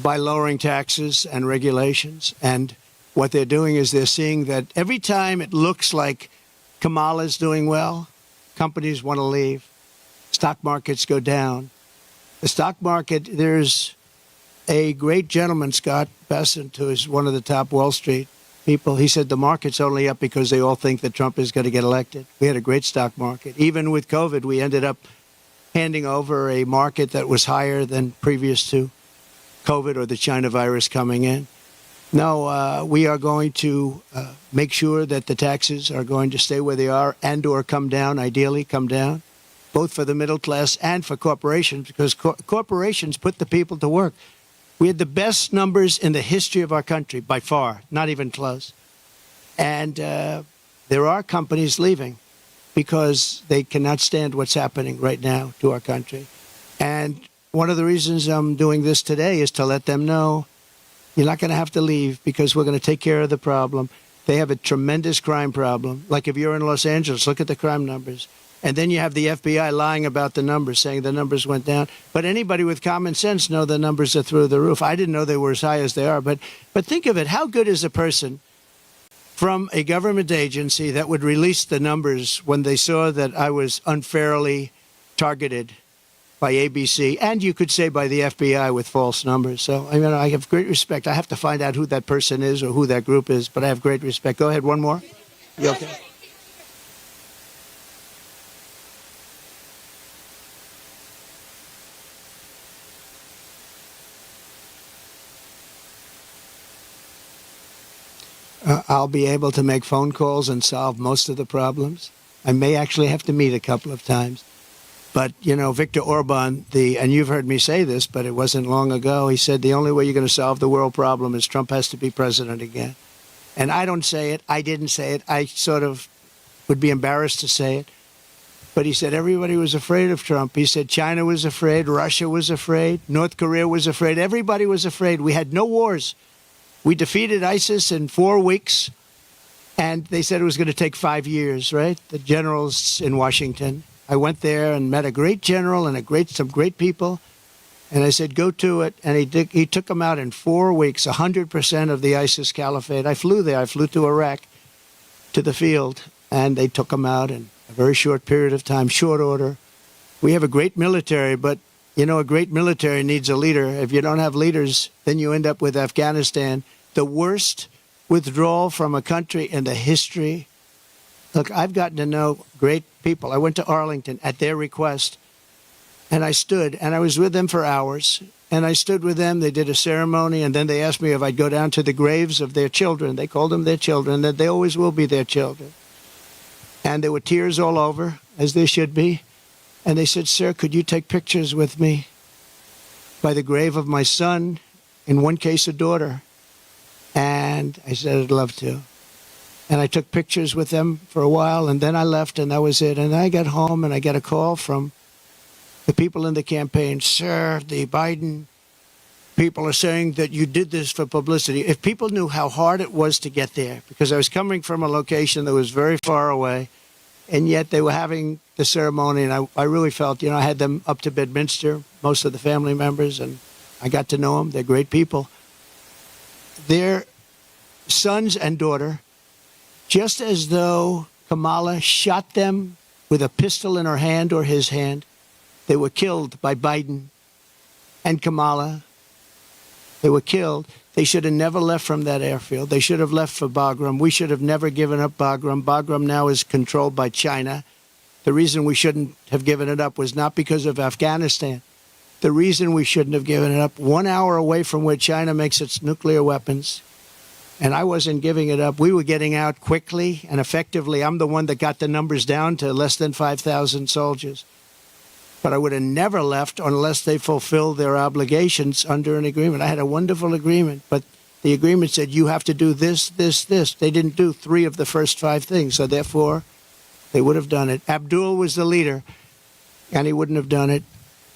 [SPEAKER 2] By lowering taxes and regulations. And what they're doing is they're seeing that every time it looks like Kamala's doing well, companies want to leave. Stock markets go down. The stock market, there's a great gentleman, Scott Bessent, who is one of the top Wall Street people. He said the market's only up because they all think that Trump is going to get elected. We had a great stock market. Even with COVID, we ended up handing over a market that was higher than previous to COVID or the China virus coming in. No, we are going to make sure that the taxes are going to stay where they are and or come down, ideally come down, both for the middle class and for corporations, because corporations put the people to work. We had the best numbers in the history of our country, by far, not even close. And there are companies leaving because they cannot stand what's happening right now to our country. And one of the reasons I'm doing this today is to let them know you're not going to have to leave because we're going to take care of the problem. They have a tremendous crime problem. Like if you're in Los Angeles, look at the crime numbers. And then you have the FBI lying about the numbers, saying the numbers went down. But anybody with common sense know the numbers are through the roof. I didn't know they were as high as they are. But think of it. How good is a person from a government agency that would release the numbers when they saw that I was unfairly targeted by ABC, and you could say by the FBI with false numbers? So, I mean, I have great respect. I have to find out who that person is or who that group is, but I have great respect. Go ahead, one more. You okay? I'll be able to make phone calls and solve most of the problems. I may actually have to meet a couple of times. But, you know, Viktor Orban, and you've heard me say this, but it wasn't long ago, he said the only way you're going to solve the world problem is Trump has to be president again. And I don't say it. I didn't say it. I sort of would be embarrassed to say it. But he said everybody was afraid of Trump. He said China was afraid, Russia was afraid, North Korea was afraid, everybody was afraid. We had no wars. We defeated ISIS in 4 weeks, and they said it was going to take 5 years, right? The generals in Washington. I went there and met a great general and some great people, and I said, go to it, and he took them out in 4 weeks, 100% of the ISIS caliphate. I flew there. I flew to Iraq, to the field, and they took them out in a very short period of time, short order. We have a great military, but, you know, a great military needs a leader. If you don't have leaders, then you end up with Afghanistan, the worst withdrawal from a country in the history. Look, I've gotten to know great people. I went to Arlington at their request, and I stood, and I was with them for hours, and I stood with them. They did a ceremony, and then they asked me if I'd go down to the graves of their children. They called them their children, that they always will be their children. And there were tears all over, as there should be. And they said, sir, could you take pictures with me by the grave of my son, in one case a daughter? And I said, I'd love to. And I took pictures with them for a while, and then I left, and that was it. And I got home, and I got a call from the people in the campaign. Sir, the Biden people are saying that you did this for publicity. If people knew how hard it was to get there, because I was coming from a location that was very far away, and yet they were having the ceremony, and I really felt, you know, I had them up to Bedminster, most of the family members, and I got to know them. They're great people. Their sons and daughter, just as though Kamala shot them with a pistol in her hand or his hand, they were killed by Biden and Kamala. They were killed. They should have never left from that airfield. They should have left for Bagram. We should have never given up Bagram. Bagram now is controlled by China. The reason we shouldn't have given it up was not because of Afghanistan. The reason we shouldn't have given it up, 1 hour away from where China makes its nuclear weapons, and I wasn't giving it up. We were getting out quickly and effectively. I'm the one that got the numbers down to less than 5,000 soldiers. But I would have never left unless they fulfilled their obligations under an agreement. I had a wonderful agreement, but the agreement said you have to do this, this, this. They didn't do 3 of the first 5 things, so therefore they would have done it. Abdul was the leader, and he wouldn't have done it,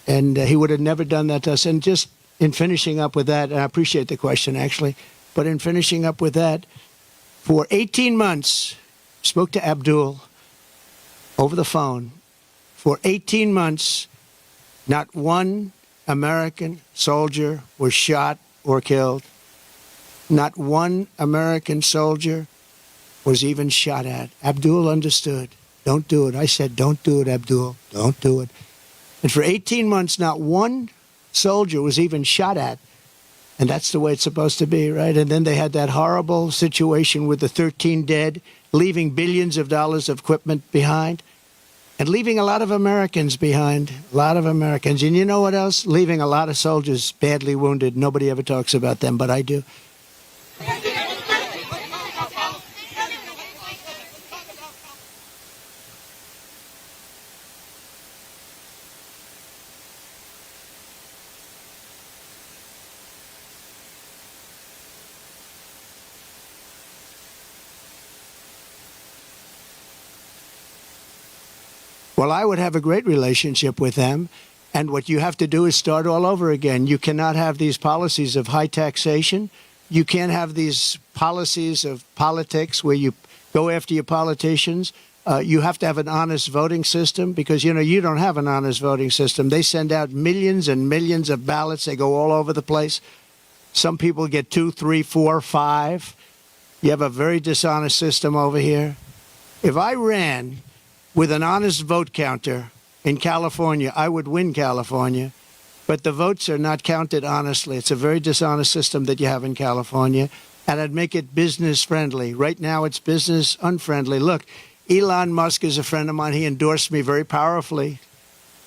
[SPEAKER 2] and he would have never done that to us. And just in finishing up with that, and I appreciate the question, actually, but in finishing up with that, for 18 months, spoke to Abdul over the phone. For 18 months, not one American soldier was shot or killed. Not one American soldier was even shot at. Abdul understood. Don't do it. I said, don't do it, Abdul. Don't do it. And for 18 months, not one soldier was even shot at. And that's the way it's supposed to be, right? And then they had that horrible situation with the 13 dead, leaving billions of dollars of equipment behind. And leaving a lot of Americans behind, a lot of Americans. And you know what else? Leaving a lot of soldiers badly wounded. Nobody ever talks about them, but I do. Well, I would have a great relationship with them. And what you have to do is start all over again. You cannot have these policies of high taxation. You can't have these policies of politics where you go after your politicians. You have to have an honest voting system because, you know, you don't have an honest voting system. They send out millions and millions of ballots. They go all over the place. Some people get 2, 3, 4, 5. You have a very dishonest system over here. If I ran with an honest vote counter in California, I would win California. But the votes are not counted honestly. It's a very dishonest system that you have in California. And I'd make it business friendly. Right now, it's business unfriendly. Look, Elon Musk is a friend of mine. He endorsed me very powerfully.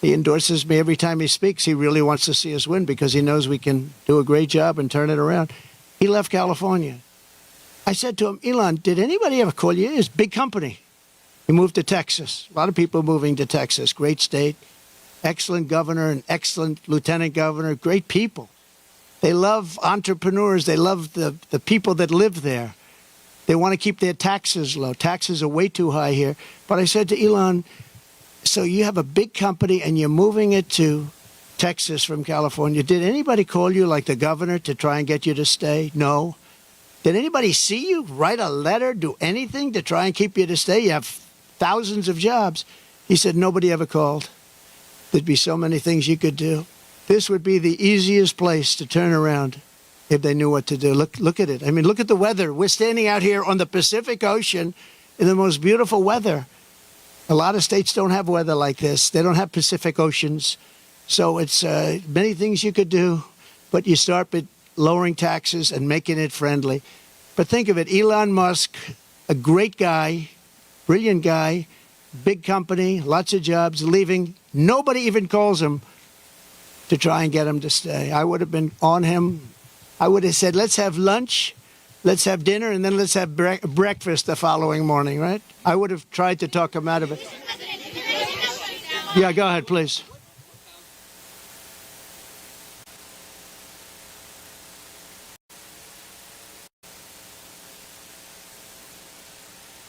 [SPEAKER 2] He endorses me every time he speaks. He really wants to see us win because he knows we can do a great job and turn it around. He left California. I said to him, Elon, did anybody ever call you? It's a big company. He moved to Texas. A lot of people moving to Texas. Great state. Excellent governor, an excellent lieutenant governor. Great people. They love entrepreneurs. They love the people that live there. They want to keep their taxes low. Taxes are way too high here. But I said to Elon, So you have a big company and you're moving it to Texas from California. Did anybody call you, like the governor, to try and get you to stay? No. Did anybody see you, write a letter, do anything to try and keep you to stay? You have thousands of jobs. He said nobody ever called. There'd be so many things you could do. This would be the easiest place to turn around if they knew what to do. Look at it. I mean, look at the weather. We're standing out here on the Pacific Ocean in the most beautiful weather. A lot of states don't have weather like this. They don't have Pacific Oceans. So it's many things you could do, but you start with lowering taxes and making it friendly. But think of it, Elon Musk, a great guy, brilliant guy, big company, lots of jobs, leaving. Nobody even calls him to try and get him to stay. I would have been on him. I would have said, let's have lunch, let's have dinner, and then let's have breakfast the following morning, right? I would have tried to talk him out of it. Yeah, go ahead, please.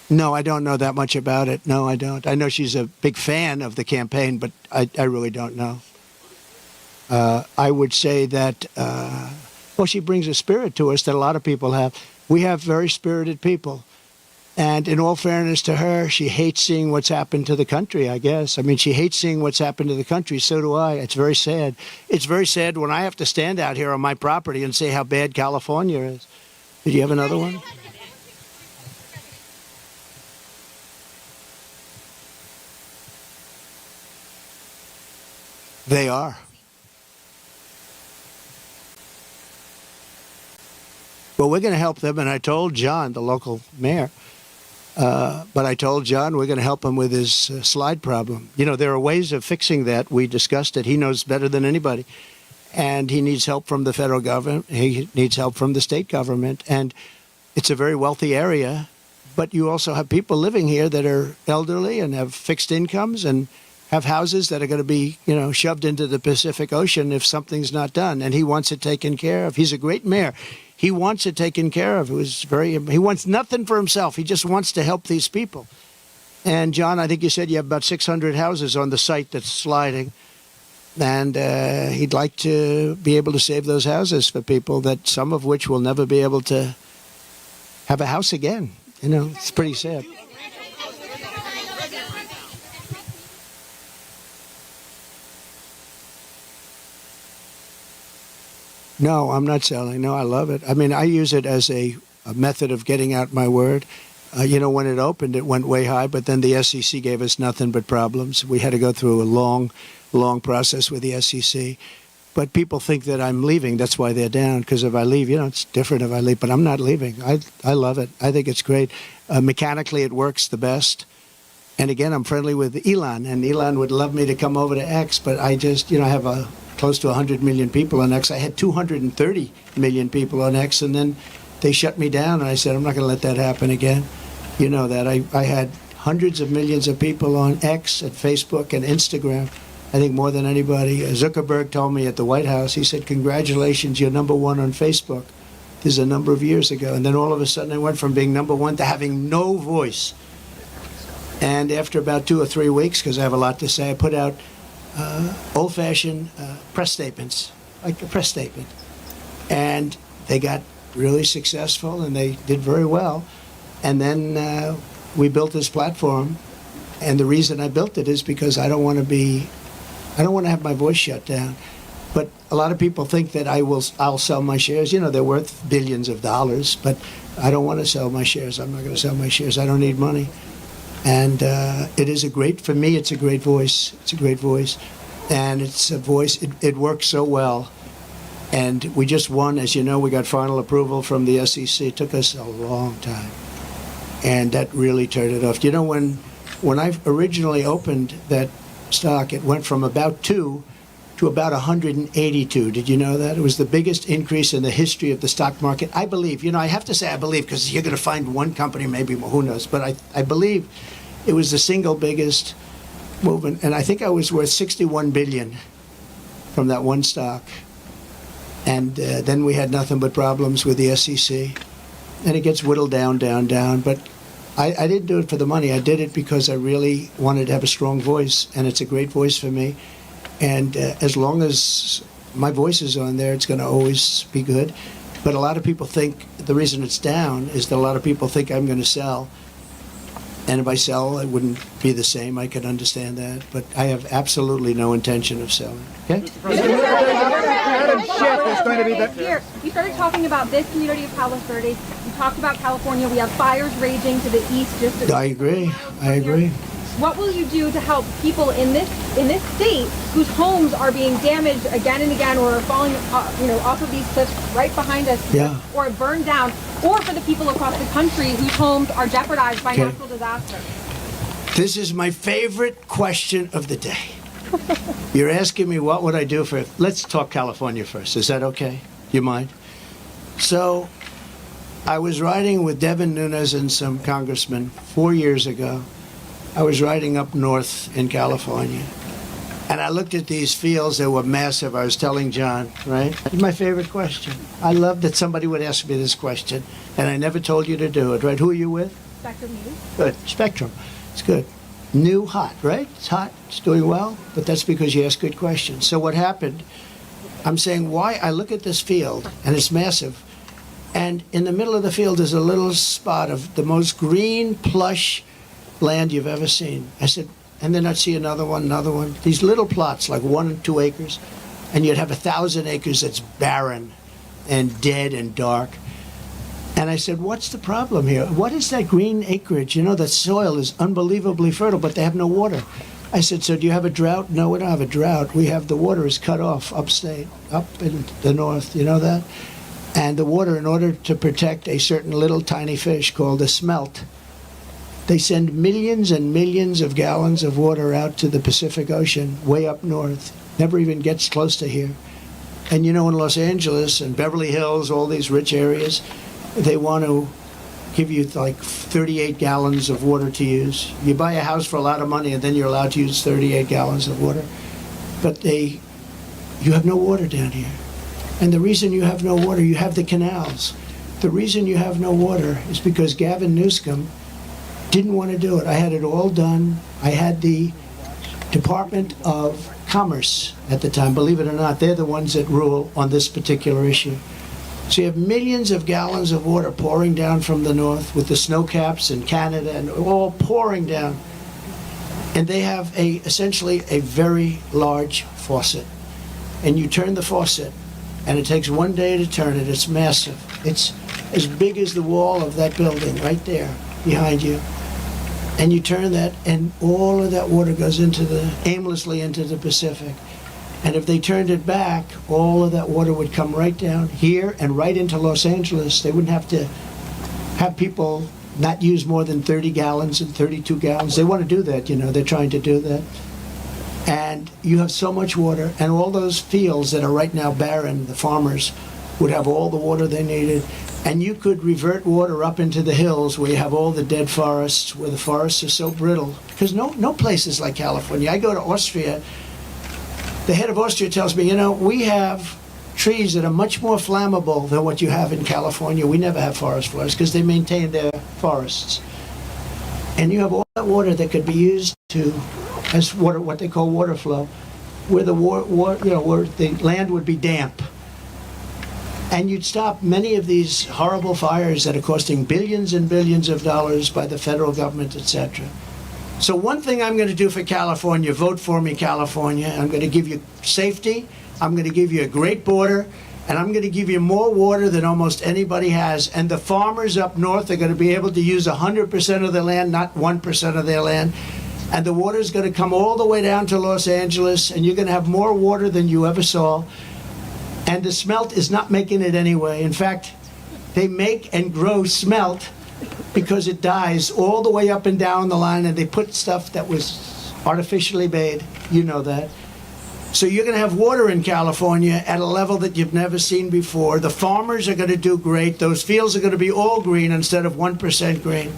[SPEAKER 2] No, I don't know that much about it. No, I don't. I know she's a big fan of the campaign, but I really don't know. I would say that, well, she brings a spirit to us that a lot of people have. We have very spirited people. And in all fairness to her, she hates seeing what's happened to the country, I guess. I mean, she hates seeing what's happened to the country. So do I. It's very sad. It's very sad when I have to stand out here on my property and say how bad California is. Did you have another one? They are. Well, we're going to help them, and I told John, the local mayor, but I told John we're going to help him with his slide problem. You know, there are ways of fixing that. We discussed it. He knows better than anybody, and he needs help from the federal government. He needs help from the state government, and it's a very wealthy area, but you also have people living here that are elderly and have fixed incomes and have houses that are going to be, you know, shoved into the Pacific Ocean if something's not done. And he wants it taken care of. He's a great mayor. He wants it taken care of. He wants nothing for himself. He just wants to help these people. And John, I think you said you have about 600 houses on the site that's sliding. And he'd like to be able to save those houses for people, that some of which will never be able to have a house again. You know, it's pretty sad. No, I'm not selling. No, I love it. I mean, I use it as a method of getting out my word. You know, when it opened, it went way high, but then the SEC gave us nothing but problems. We had to go through a long process with the SEC. But people think that I'm leaving. That's why they're down, because if I leave, you know, it's different if I leave. But I'm not leaving. I love it. I think it's great. Mechanically, it works the best. And again, I'm friendly with Elon, and Elon would love me to come over to X, but I just, you know, I have close to 100 million people on X. I had 230 million people on X, and then they shut me down, and I said, I'm not going to let that happen again. You know that. I had hundreds of millions of people on X, at Facebook, and Instagram. I think more than anybody. Zuckerberg told me at the White House, he said, congratulations, you're number one on Facebook. This is a number of years ago. And then all of a sudden I went from being number one to having no voice. And after about 2 or 3 weeks, because I have a lot to say, I put out old-fashioned press statements, like a press statement. And they got really successful, and they did very well. And then we built this platform. And the reason I built it is because I don't want to have my voice shut down. But a lot of people think that I'll sell my shares. You know, they're worth billions of dollars, but I don't want to sell my shares. I'm not going to sell my shares. I don't need money. And it is for me, it's a great voice. It's a great voice. And it's a voice, it works so well. And we just won, as you know, we got final approval from the SEC. It took us a long time. And that really turned it off. You know, when I originally opened that stock, it went from about 2 to about 182. Did you know that? It was the biggest increase in the history of the stock market. I believe, you know, I have to say I believe, because you're going to find one company, maybe more, who knows, but I believe it was the single biggest movement. And I think I was worth $61 billion from that one stock. And then we had nothing but problems with the SEC. And it gets whittled down, down, down. But I didn't do it for the money. I did it because I really wanted to have a strong voice, and it's a great voice for me. And as long as my voice is on there, it's going to always be good. But a lot of people think the reason it's down is that a lot of people think I'm going to sell. And if I sell, it wouldn't be the same. I could understand that. But I have absolutely no intention of selling. Okay?
[SPEAKER 4] Here, you started talking about this community of Palos Verdes. You talked about California. We have fires raging to the east.
[SPEAKER 2] I agree. I agree.
[SPEAKER 4] What will you do to help people in this state whose homes are being damaged again and again, or are falling, off of these cliffs right behind us,
[SPEAKER 2] yeah,
[SPEAKER 4] or burned down, or for the people across the country whose homes are jeopardized by natural disaster?
[SPEAKER 2] This is my favorite question of the day. You're asking me what would I do for. Let's talk California first. Is that okay? You mind? So, I was riding with Devin Nunes and some congressmen 4 years ago. I was riding up north in California, and I looked at these fields that were massive. I was telling John, right? It's my favorite question. I love that somebody would ask me this question, and I never told you to do it, right? Who are you with?
[SPEAKER 4] Spectrum News.
[SPEAKER 2] Good. Spectrum. It's good. New, hot, right? It's hot. It's doing well, but that's because you ask good questions. So what happened, I'm saying why I look at this field, and it's massive, and in the middle of the field is a little spot of the most green, plush land you've ever seen. I said, and then I'd see another one, these little plots like 1 and 2 acres, and you'd have 1,000 acres that's barren and dead and dark. And I said, what's the problem here? What is that green acreage? You know, the soil is unbelievably fertile, but they have no water. I said, so do you have a drought? No, we don't have a drought. We have the water is cut off upstate, up in the north, you know that? And the water, in order to protect a certain little tiny fish called a smelt, they send millions and millions of gallons of water out to the Pacific Ocean, way up north. Never even gets close to here. And you know, in Los Angeles and Beverly Hills, all these rich areas, they want to give you like 38 gallons of water to use. You buy a house for a lot of money, and then you're allowed to use 38 gallons of water. But you have no water down here. And the reason you have no water, you have the canals. The reason you have no water is because Gavin Newsom didn't want to do it. I had it all done. I had the Department of Commerce at the time. Believe it or not, they're the ones that rule on this particular issue. So you have millions of gallons of water pouring down from the north with the snow caps in Canada and all pouring down. And they have essentially a very large faucet. And you turn the faucet, and it takes 1 day to turn it. It's massive. It's as big as the wall of that building right there behind you. And you turn that, and all of that water goes aimlessly into the Pacific. And if they turned it back, all of that water would come right down here and right into Los Angeles. They wouldn't have to have people not use more than 30 gallons and 32 gallons. They want to do that, you know, they're trying to do that. And you have so much water, and all those fields that are right now barren, the farmers would have all the water they needed. And you could revert water up into the hills where you have all the dead forests, where the forests are so brittle. Because no place is like California. I go to Austria. The head of Austria tells me, you know, we have trees that are much more flammable than what you have in California. We never have forest fires because they maintain their forests. And you have all that water that could be used as water, what they call water flow, where where the land would be damp. And you'd stop many of these horrible fires that are costing billions and billions of dollars by the federal government, etc. So one thing I'm going to do for California, vote for me, California. I'm going to give you safety. I'm going to give you a great border. And I'm going to give you more water than almost anybody has. And the farmers up north are going to be able to use 100% of their land, not 1% of their land. And the water is going to come all the way down to Los Angeles. And you're going to have more water than you ever saw. And the smelt is not making it anyway. In fact, they make and grow smelt because it dies all the way up and down the line, and they put stuff that was artificially made. You know that. So you're going to have water in California at a level that you've never seen before. The farmers are going to do great. Those fields are going to be all green instead of 1% green.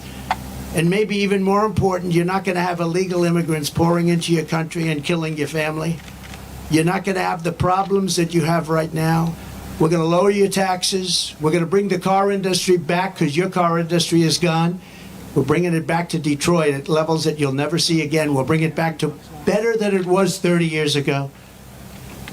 [SPEAKER 2] And maybe even more important, you're not going to have illegal immigrants pouring into your country and killing your family. You're not going to have the problems that you have right now. We're going to lower your taxes. We're going to bring the car industry back because your car industry is gone. We're bringing it back to Detroit at levels that you'll never see again. We'll bring it back to better than it was 30 years ago.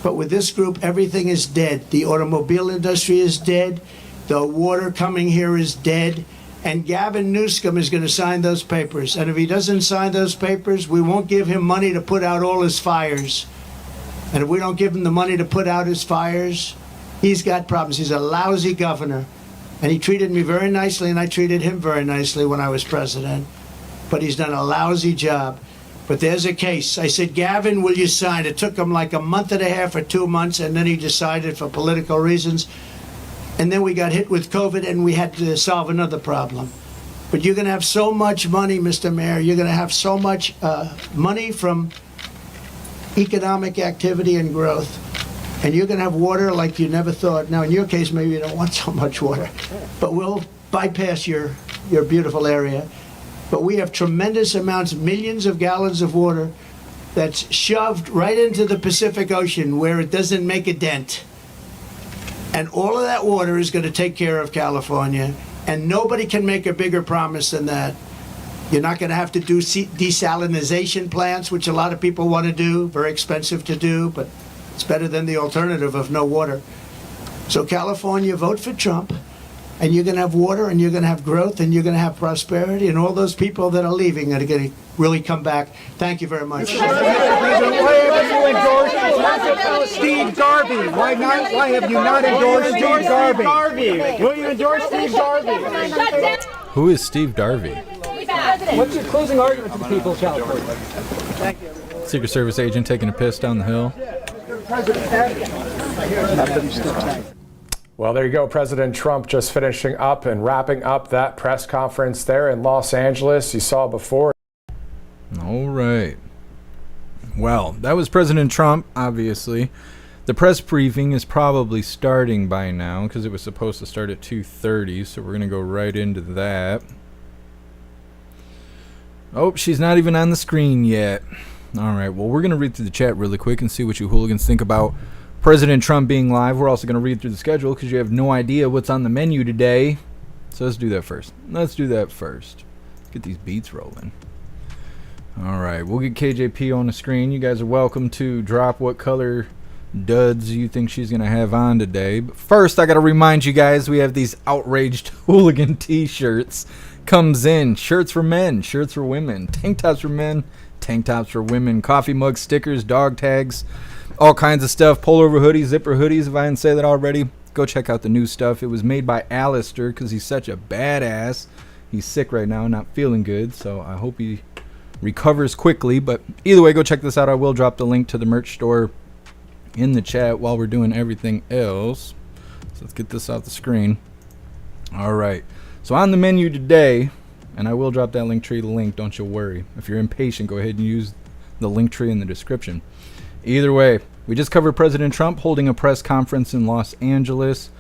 [SPEAKER 2] But with this group, everything is dead. The automobile industry is dead. The water coming here is dead. And Gavin Newsom is going to sign those papers. And if he doesn't sign those papers, we won't give him money to put out all his fires. And if we don't give him the money to put out his fires, he's got problems. He's a lousy governor. And he treated me very nicely, and I treated him very nicely when I was president. But he's done a lousy job. But there's a case. I said, Gavin, will you sign? It took him like a month and a half or 2 months, and then he decided for political reasons. And then we got hit with COVID, and we had to solve another problem. But you're going to have so much money, Mr. Mayor. You're going to have so much money from economic activity and growth. And you're going to have water like you never thought. Now, in your case, maybe you don't want so much water. But we'll bypass your beautiful area. But we have tremendous amounts, millions of gallons of water that's shoved right into the Pacific Ocean where it doesn't make a dent. And all of that water is going to take care of California. And nobody can make a bigger promise than that. You're not going to have to do desalinization plants, which a lot of people want to do. Very expensive to do, but it's better than the alternative of no water. So California, vote for Trump, and you're going to have water, and you're going to have growth, and you're going to have prosperity, and all those people that are leaving are going to really come back. Thank you very much.
[SPEAKER 5] Mr. President, why haven't you endorsed Steve Garvey? Why have you not endorsed Steve Garvey? Will you endorse Steve Garvey?
[SPEAKER 1] Who is Steve Garvey?
[SPEAKER 5] What's your closing argument to the people of California? Thank you.
[SPEAKER 1] Secret Service agent taking a piss down the hill.
[SPEAKER 6] Well, there you go. President Trump just finishing up and wrapping up that press conference there in Los Angeles. You saw before.
[SPEAKER 1] All right. Well, that was President Trump, obviously. The press briefing is probably starting by now because it was supposed to start at 2:30, so we're going to go right into that. Oh, she's not even on the screen yet. All right, well, we're going to read through the chat really quick and see what you hooligans think about President Trump being live. We're also going to read through the schedule because you have no idea what's on the menu today. So let's do that first. Let's get these beats rolling. All right, we'll get KJP on the screen. You guys are welcome to drop what color duds you think she's going to have on today. But first, I got to remind you guys we have these outraged hooligan t-shirts. Comes in shirts for men, shirts for women, tank tops for men, tank tops for women, coffee mugs, stickers, dog tags, all kinds of stuff, pullover hoodies, zipper hoodies, if I didn't say that already. Go check out the new stuff. It was made by Alistair because he's such a badass. He's sick right now, not feeling good, so I hope he recovers quickly. But either way, go check this out. I will drop the link to the merch store in the chat while we're doing everything else. So let's get this off the screen. All right. So on the menu today, and I will drop that link tree link, don't you worry. If you're impatient, go ahead and use the link tree in the description. Either way, we just covered President Trump holding a press conference in Los Angeles.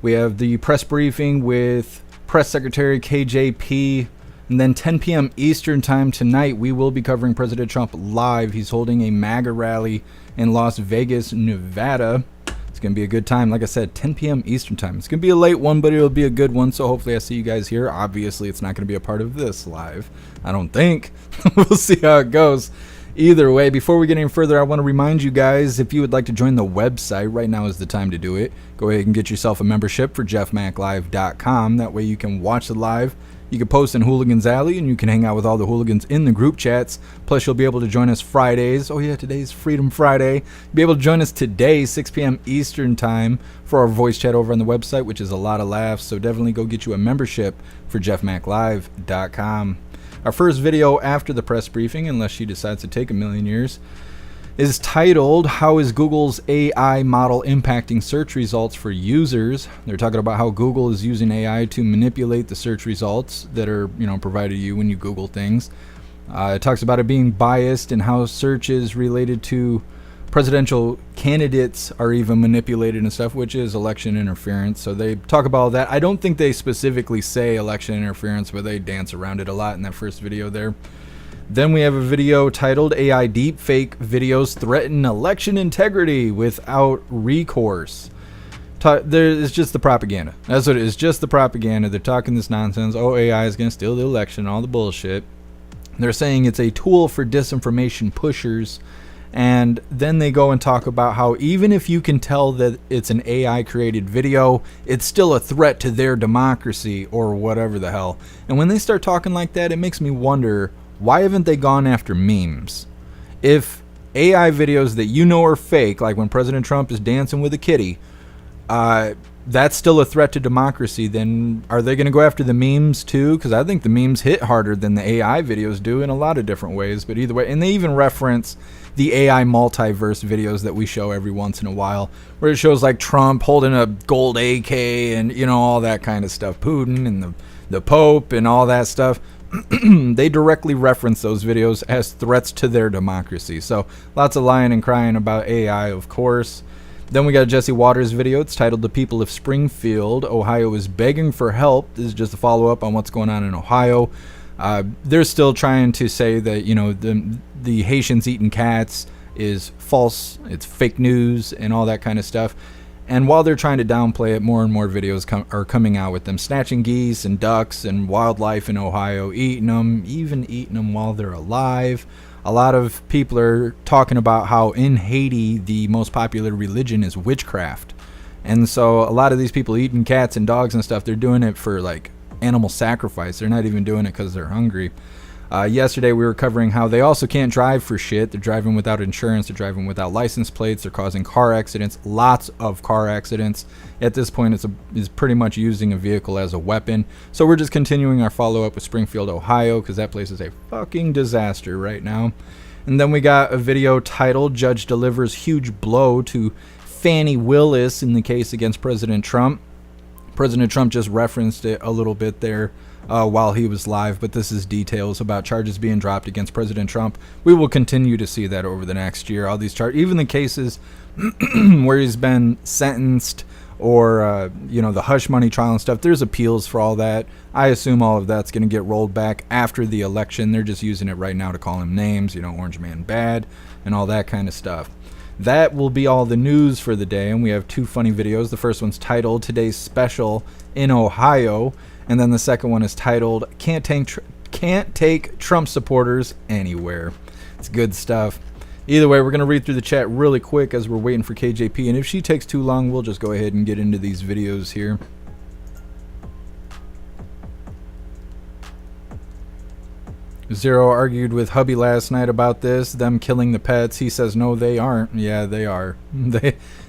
[SPEAKER 1] We have the press briefing with Press Secretary KJP. And then 10 p.m. Eastern time tonight, we will be covering President Trump live. He's holding a MAGA rally in Las Vegas, Nevada. It's going to be a good time. Like I said, 10 p.m. Eastern time. It's going to be a late one, but it'll be a good one. So hopefully I see you guys here. Obviously, it's not going to be a part of this live. I don't think. We'll see how it goes. Either way, before we get any further, I want to remind you guys, if you would like to join the website, right now is the time to do it. Go ahead and get yourself a membership for jeffmaclive.com. That way you can watch the live. You can post in Hooligans Alley, and you can hang out with all the hooligans in the group chats. Plus, you'll be able to join us Fridays. Oh, yeah, today's Freedom Friday. You'll be able to join us today, 6 p.m. Eastern time, for our voice chat over on the website, which is a lot of laughs. So definitely go get you a membership for jeffmaclive.com. Our first video after the press briefing, unless she decides to take a million years, is titled, How is Google's AI Model Impacting Search Results for Users? They're talking about how Google is using AI to manipulate the search results that are, provided to you when you Google things. It talks about it being biased and how searches related to presidential candidates are even manipulated and stuff, which is election interference. So they talk about that. I don't think they specifically say election interference, but they dance around it a lot in that first video there. Then we have a video titled AI Deepfake Videos Threaten Election Integrity Without Recourse. It's just the propaganda. That's what it is. Just the propaganda. They're talking this nonsense. Oh, AI is going to steal the election. All the bullshit. They're saying it's a tool for disinformation pushers. And then they go and talk about how even if you can tell that it's an AI created video, it's still a threat to their democracy or whatever the hell. And when they start talking like that, it makes me wonder, why haven't they gone after memes? If AI videos that you know are fake, like when President Trump is dancing with a kitty, that's still a threat to democracy, then are they going to go after the memes too? Because I think the memes hit harder than the AI videos do in a lot of different ways. But either way, and they even reference the AI multiverse videos that we show every once in a while, where it shows like Trump holding a gold AK and, you know, all that kind of stuff, Putin and the Pope and all that stuff. They directly reference those videos as threats to their democracy. So lots of lying and crying about AI, of course. Then we got a Jesse Waters video. It's titled "The People of Springfield, Ohio is Begging for Help." This is just a follow-up on what's going on in Ohio. They're still trying to say that, you know, the Haitians eating cats is false, it's fake news and all that kind of stuff. And while they're trying to downplay it, more and more videos are coming out with them snatching geese and ducks and wildlife in Ohio, eating them, even eating them while they're alive. A lot of people are talking about how in Haiti, the most popular religion is witchcraft. And so a lot of these people eating cats and dogs and stuff, they're doing it for like animal sacrifice. They're not even doing it because they're hungry. Yesterday we were covering how they also can't drive for shit. They're driving without insurance. They're driving without license plates. They're causing car accidents. Lots of car accidents. At this point, it's pretty much using a vehicle as a weapon. So we're just continuing our follow-up with Springfield, Ohio, because that place is a fucking disaster right now. And then we got a video titled "Judge Delivers Huge Blow to Fannie Willis in the Case Against President Trump." President Trump just referenced it a little bit there while he was live, but this is details about charges being dropped against President Trump. We will continue to see that over the next year. All these charges, even the cases where he's been sentenced, or you know, the hush money trial and stuff, there's appeals for all that. I assume all of that's going to get rolled back after the election. They're just using it right now to call him names, you know, Orange Man bad and all that kind of stuff. That will be all the news for the day, and we have two funny videos. The first one's titled "Today's Special in Ohio," and then the second one is titled Can't Take Trump Supporters Anywhere." It's good stuff. Either way, we're going to read through the chat really quick as we're waiting for KJP, and if she takes too long, we'll just go ahead and get into these videos here. Zero argued with hubby last night about this, them killing the pets. He says no, they aren't. Yeah, they are.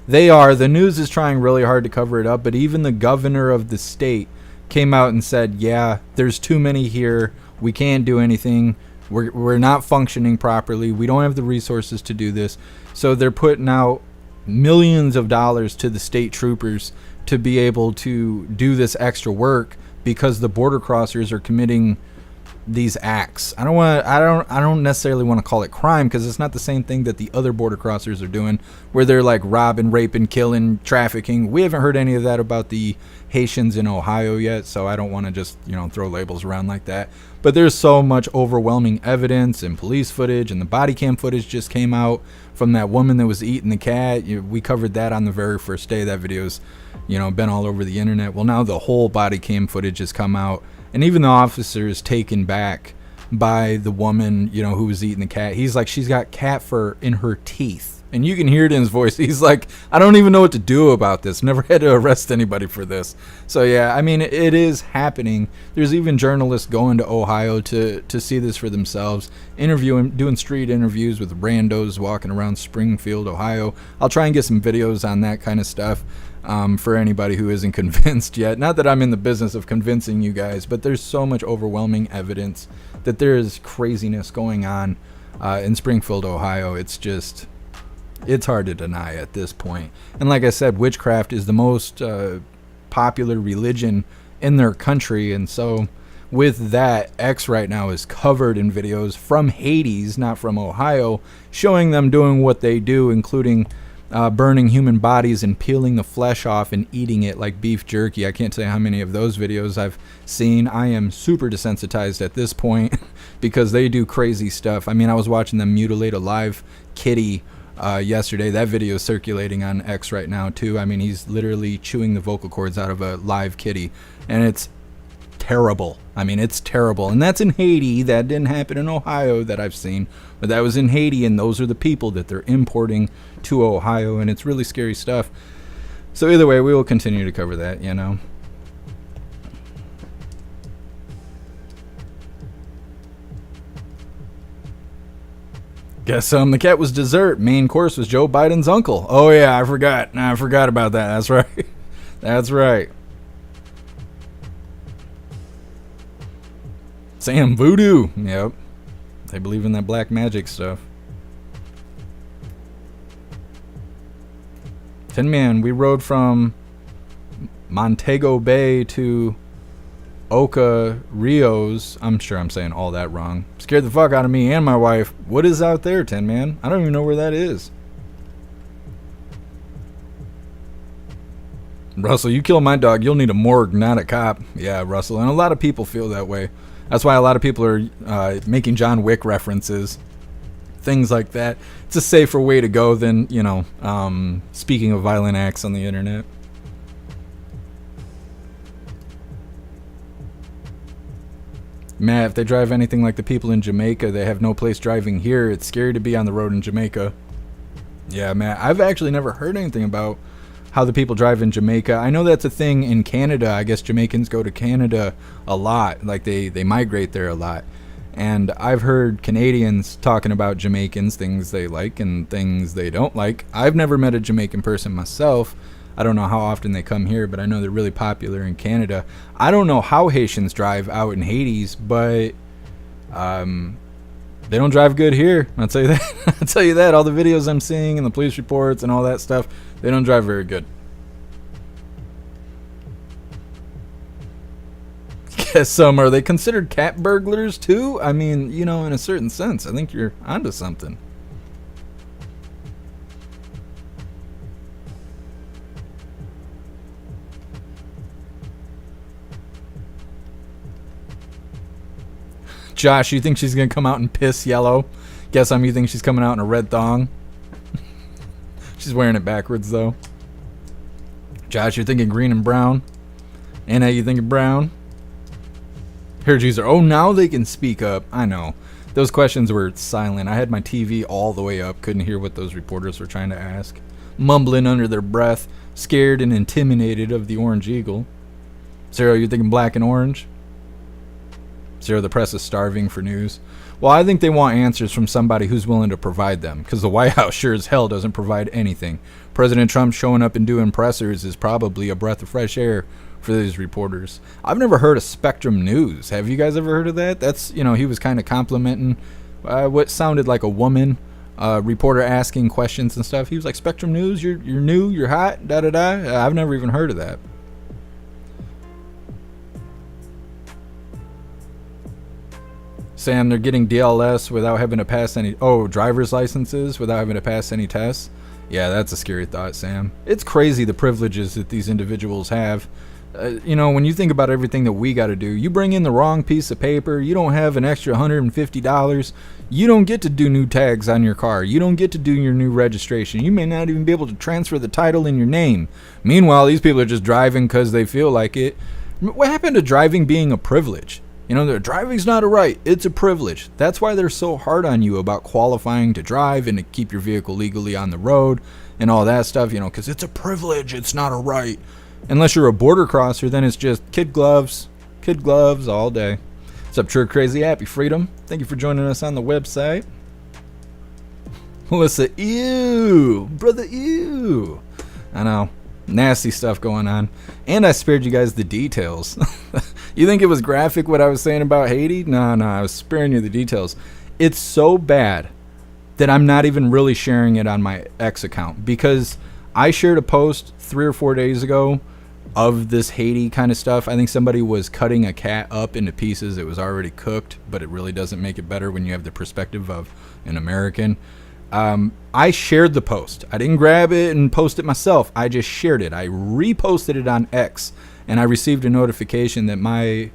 [SPEAKER 1] They are. The news is trying really hard to cover it up, but even the governor of the state came out and said, yeah, there's too many here. We can't do anything. We're not functioning properly. We don't have the resources to do this. So they're putting out millions of dollars to the state troopers to be able to do this extra work because the border crossers are committing these acts. I don't necessarily want to call it crime, because it's not the same thing that the other border crossers are doing, where they're like robbing, raping, killing, trafficking. We haven't heard any of that about the Haitians in Ohio yet, so I don't want to just, you know, throw labels around like that. But there's so much overwhelming evidence and police footage, and the body cam footage just came out from that woman that was eating the cat. We covered that on the very first day. That video's, you know, been all over the internet. Well, now the whole body cam footage has come out. And even the officer is taken back by the woman, you know, who was eating the cat. He's like, she's got cat fur in her teeth. And you can hear it in his voice. He's like, I don't even know what to do about this. Never had to arrest anybody for this. So, yeah, I mean, it is happening. There's even journalists going to Ohio to see this for themselves, doing street interviews with randos walking around Springfield, Ohio. I'll try and get some videos on that kind of stuff. For anybody who isn't convinced yet. Not that I'm in the business of convincing you guys, but there's so much overwhelming evidence that there is craziness going on in Springfield, Ohio. It's hard to deny at this point. And like I said, witchcraft is the most popular religion in their country. And so with that, X right now is covered in videos from Hades, not from Ohio, showing them doing what they do, including burning human bodies and peeling the flesh off and eating it like beef jerky. I can't say how many of those videos I've seen. I am super desensitized at this point because they do crazy stuff. I mean, I was watching them mutilate a live kitty yesterday. That video is circulating on X right now too. I mean, he's literally chewing the vocal cords out of a live kitty, and it's terrible. I mean, it's terrible. And that's in Haiti. That didn't happen in Ohio that I've seen, but that was in Haiti, and those are the people that they're importing to Ohio, and it's really scary stuff. So either way, we will continue to cover that, you know. Guess the cat was dessert. Main course was Joe Biden's uncle. Oh yeah, I forgot about that. That's right. That's right. Sam, voodoo. Yep. They believe in that black magic stuff. Tin Man, we rode from Montego Bay to Oca Rios. I'm sure I'm saying all that wrong. Scared the fuck out of me and my wife. What is out there, Tin Man? I don't even know where that is. Russell, you kill my dog, you'll need a morgue, not a cop. Yeah, Russell, and a lot of people feel that way. That's why a lot of people are making John Wick references, things like that. It's a safer way to go than, you know, speaking of violent acts on the internet. Matt, if they drive anything like the people in Jamaica, they have no place driving here. It's scary to be on the road in Jamaica. Yeah, Matt, I've actually never heard anything about how the people drive in Jamaica. I know that's a thing in Canada. I guess Jamaicans go to Canada a lot. Like they migrate there a lot. And I've heard Canadians talking about Jamaicans, things they like and things they don't like. I've never met a Jamaican person myself. I don't know how often they come here, but I know they're really popular in Canada. I don't know how Haitians drive out in Hades, but they don't drive good here. I'll tell you that. I'll tell you that. All the videos I'm seeing and the police reports and all that stuff, they don't drive very good. Guess some. Are they considered cat burglars too? I mean, you know, in a certain sense, I think you're onto something. Josh, you think she's gonna come out in piss yellow? Guess you think she's coming out in a red thong? She's wearing it backwards though. Josh, you're thinking green and brown. Anna, you thinking brown? Here, Jeezer. Oh, now they can speak up. I know. Those questions were silent. I had my TV all the way up. Couldn't hear what those reporters were trying to ask. Mumbling under their breath. Scared and intimidated of the Orange Eagle. Zero, you thinking black and orange? Zero, the press is starving for news. Well, I think they want answers from somebody who's willing to provide them, because the White House sure as hell doesn't provide anything. President Trump showing up and doing pressers is probably a breath of fresh air for these reporters. I've never heard of Spectrum News. Have you guys ever heard of that? That's, you know, he was kind of complimenting what sounded like a woman reporter asking questions and stuff. He was like, Spectrum News, you're new, you're hot, da-da-da. I've never even heard of that. Sam, they're getting DLS without having to pass any... Oh, driver's licenses without having to pass any tests? Yeah, that's a scary thought, Sam. It's crazy the privileges that these individuals have. You know, when you think about everything that we got to do, you bring in the wrong piece of paper, you don't have an extra $150, you don't get to do new tags on your car, you don't get to do your new registration, you may not even be able to transfer the title in your name. Meanwhile, these people are just driving because they feel like it. What happened to driving being a privilege? You know, driving's not a right, it's a privilege. That's why they're so hard on you about qualifying to drive and to keep your vehicle legally on the road and all that stuff, you know, because it's a privilege, it's not a right. Unless you're a border crosser, then it's just kid gloves all day. What's up, True Crazy Happy Freedom? Thank you for joining us on the website. Melissa, ew, brother, ew. I know. Nasty stuff going on. And I spared you guys the details. You think it was graphic what I was saying about Haiti? No, I was sparing you the details. It's so bad that I'm not even really sharing it on my X account, because I shared a post 3 or 4 days ago of this Haiti kind of stuff. I think somebody was cutting a cat up into pieces. It was already cooked, but it really doesn't make it better when you have the perspective of an American. I shared the post. I didn't grab it and post it myself. I just shared it. I reposted it on X, and I received a notification that my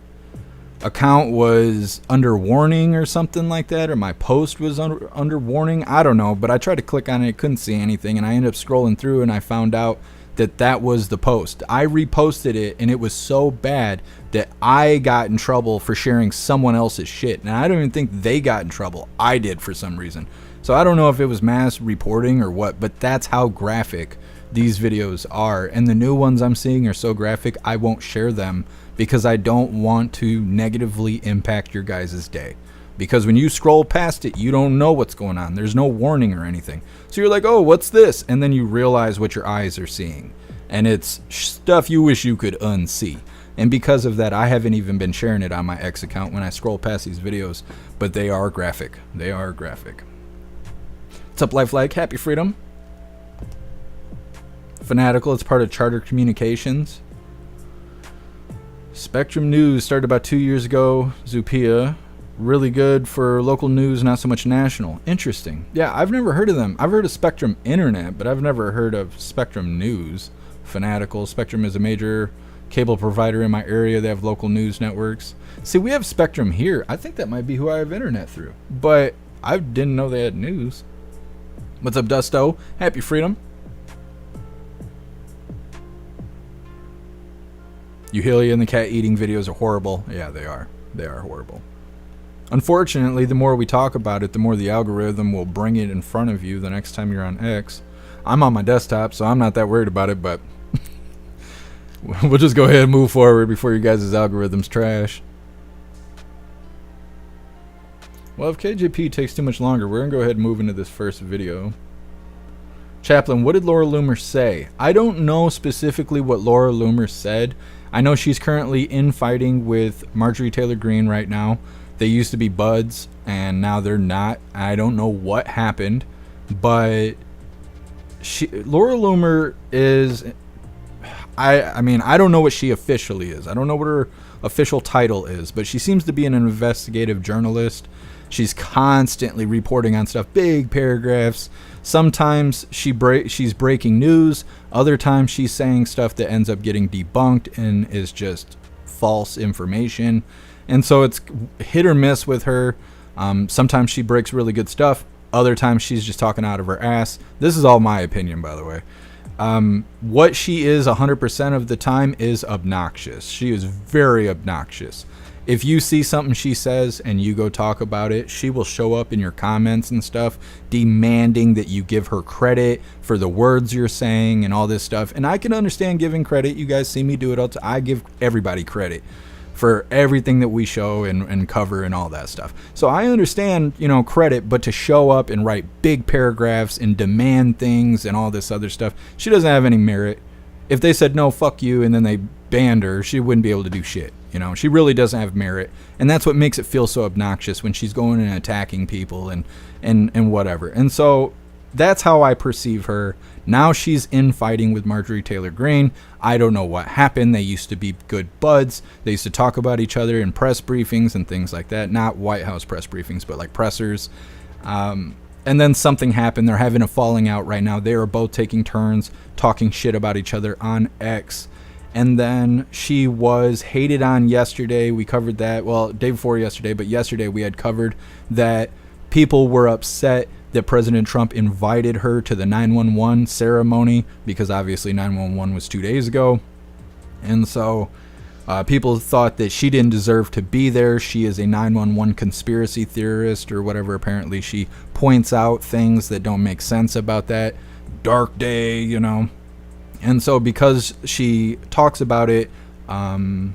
[SPEAKER 1] account was under warning or something like that, or my post was under warning. I don't know, but I tried to click on it, couldn't see anything, and I ended up scrolling through and I found out that was the post. I reposted it, and it was so bad that I got in trouble for sharing someone else's shit. And I don't even think they got in trouble. I did for some reason. So I don't know if it was mass reporting or what, but that's how graphic these videos are. And the new ones I'm seeing are so graphic, I won't share them because I don't want to negatively impact your guys' day. Because when you scroll past it, you don't know what's going on. There's no warning or anything. So you're like, oh, what's this? And then you realize what your eyes are seeing. And it's stuff you wish you could unsee. And because of that, I haven't even been sharing it on my X account when I scroll past these videos. But they are graphic. They are graphic. What's up, Lifelike? Happy Freedom. Fanatical, it's part of Charter Communications. Spectrum News started about 2 years ago. Zupia. Really good for local news, not so much national. Interesting. Yeah, I've never heard of them. I've heard of Spectrum Internet, but I've never heard of Spectrum News. Fanatical. Spectrum is a major cable provider in my area. They have local news networks. See, we have Spectrum here. I think that might be who I have internet through. But I didn't know they had news. What's up, Dusto? Happy Freedom. Euhelia and the cat eating videos are horrible. Yeah, they are. They are horrible. Unfortunately, the more we talk about it, the more the algorithm will bring it in front of you the next time you're on X. I'm on my desktop, so I'm not that worried about it, but we'll just go ahead and move forward before you guys' algorithm's trash. Well, if KJP takes too much longer, we're going to go ahead and move into this first video. Chaplain, what did Laura Loomer say? I don't know specifically what Laura Loomer said. I know she's currently infighting with Marjorie Taylor Greene right now. They used to be buds, and now they're not. I don't know what happened, but Laura Loomer is... I mean, I don't know what she officially is. I don't know what her official title is, but she seems to be an investigative journalist. She's constantly reporting on stuff, big paragraphs. Sometimes she's breaking news. Other times she's saying stuff that ends up getting debunked and is just false information. And so it's hit or miss with her. Sometimes she breaks really good stuff. Other times she's just talking out of her ass. This is all my opinion, by the way. What she is 100% of the time is obnoxious. She is very obnoxious. If you see something she says and you go talk about it, she will show up in your comments and stuff demanding that you give her credit for the words you're saying and all this stuff. And I can understand giving credit. You guys see me do it all the time. I give everybody credit for everything that we show and cover and all that stuff. So I understand, you know, credit, but to show up and write big paragraphs and demand things and all this other stuff, she doesn't have any merit. If they said, no, fuck you, and then they banned her, she wouldn't be able to do shit. You know, she really doesn't have merit. And that's what makes it feel so obnoxious when she's going and attacking people and whatever. And so that's how I perceive her. Now she's infighting with Marjorie Taylor Greene. I don't know what happened. They used to be good buds. They used to talk about each other in press briefings and things like that. Not White House press briefings, but like pressers. And then something happened. They're having a falling out right now. They are both taking turns talking shit about each other on X. And then she was hated on yesterday. We covered that. Well, day before yesterday, but yesterday we had covered that people were upset that President Trump invited her to the 911 ceremony because obviously 911 was 2 days ago. And so people thought that she didn't deserve to be there. She is a 911 conspiracy theorist or whatever. Apparently she points out things that don't make sense about that dark day, you know. And so because she talks about it in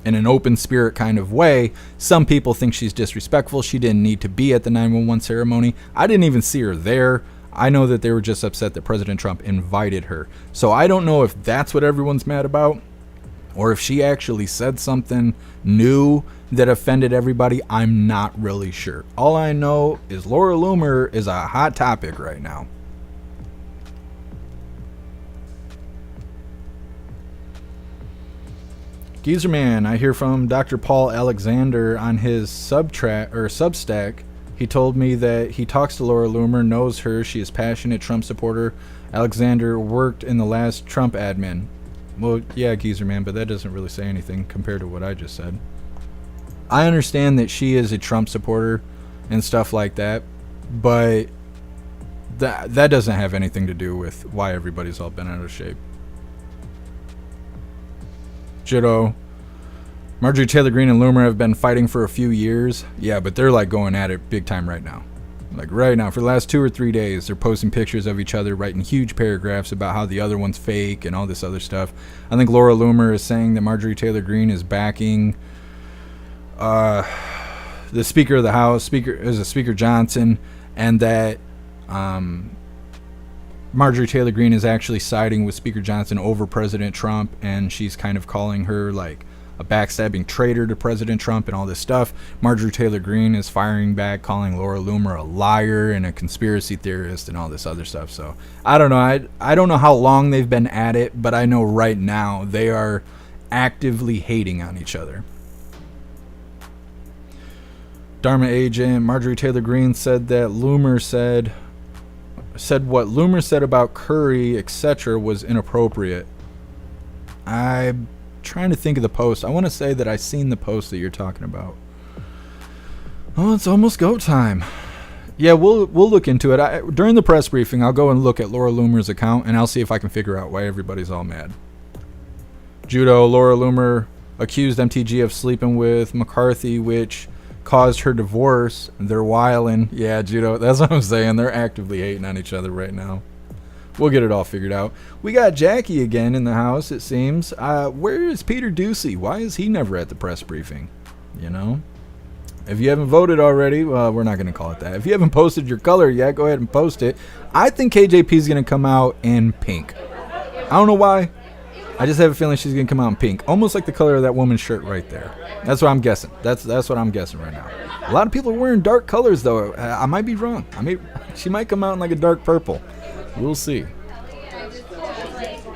[SPEAKER 1] an open spirit kind of way, some people think she's disrespectful. She didn't need to be at the 911 ceremony. I didn't even see her there. I know that they were just upset that President Trump invited her. So I don't know if that's what everyone's mad about or if she actually said something new that offended everybody. I'm not really sure. All I know is Laura Loomer is a hot topic right now. Geezerman, I hear from Dr. Paul Alexander on his Substack. He told me that he talks to Laura Loomer, knows her, she is a passionate Trump supporter. Alexander worked in the last Trump admin. Well, yeah, Geezerman, but that doesn't really say anything compared to what I just said. I understand that she is a Trump supporter and stuff like that, but that doesn't have anything to do with why everybody's all been out of shape. Jitto. Marjorie Taylor Greene and Loomer have been fighting for a few years. Yeah, but they're like going at it big time right now. Like right now, for the last 2 or 3 days, they're posting pictures of each other, writing huge paragraphs about how the other one's fake and all this other stuff. I think Laura Loomer is saying that Marjorie Taylor Greene is backing the Speaker of the House, Speaker Johnson, and that Marjorie Taylor Greene is actually siding with Speaker Johnson over President Trump, and she's kind of calling her like a backstabbing traitor to President Trump and all this stuff. Marjorie Taylor Greene is firing back, calling Laura Loomer a liar and a conspiracy theorist and all this other stuff. So I don't know. I don't know how long they've been at it, but I know right now they are actively hating on each other. Dharma Agent Marjorie Taylor Greene said that Loomer said what Loomer said about Curry, etc., was inappropriate. I'm trying to think of the post. I want to say that I seen the post that you're talking about. Oh, it's almost go time. Yeah, we'll look into it. During the press briefing, I'll go and look at Laura Loomer's account, and I'll see if I can figure out why everybody's all mad. Judo, Laura Loomer accused MTG of sleeping with McCarthy, which caused her divorce. They're wildin'. Yeah, Judo, that's what I'm saying. They're actively hating on each other right now. We'll get it all figured out. We got Jackie again in the house, it seems. Where is Peter Ducey? Why is he never at the press briefing? You know? If you haven't voted already, well, we're not going to call it that. If you haven't posted your color yet, go ahead and post it. I think KJP is going to come out in pink. I don't know why. I just have a feeling she's going to come out in pink. Almost like the color of that woman's shirt right there. That's what I'm guessing. That's what I'm guessing right now. A lot of people are wearing dark colors, though. I might be wrong. She might come out in like a dark purple. We'll see.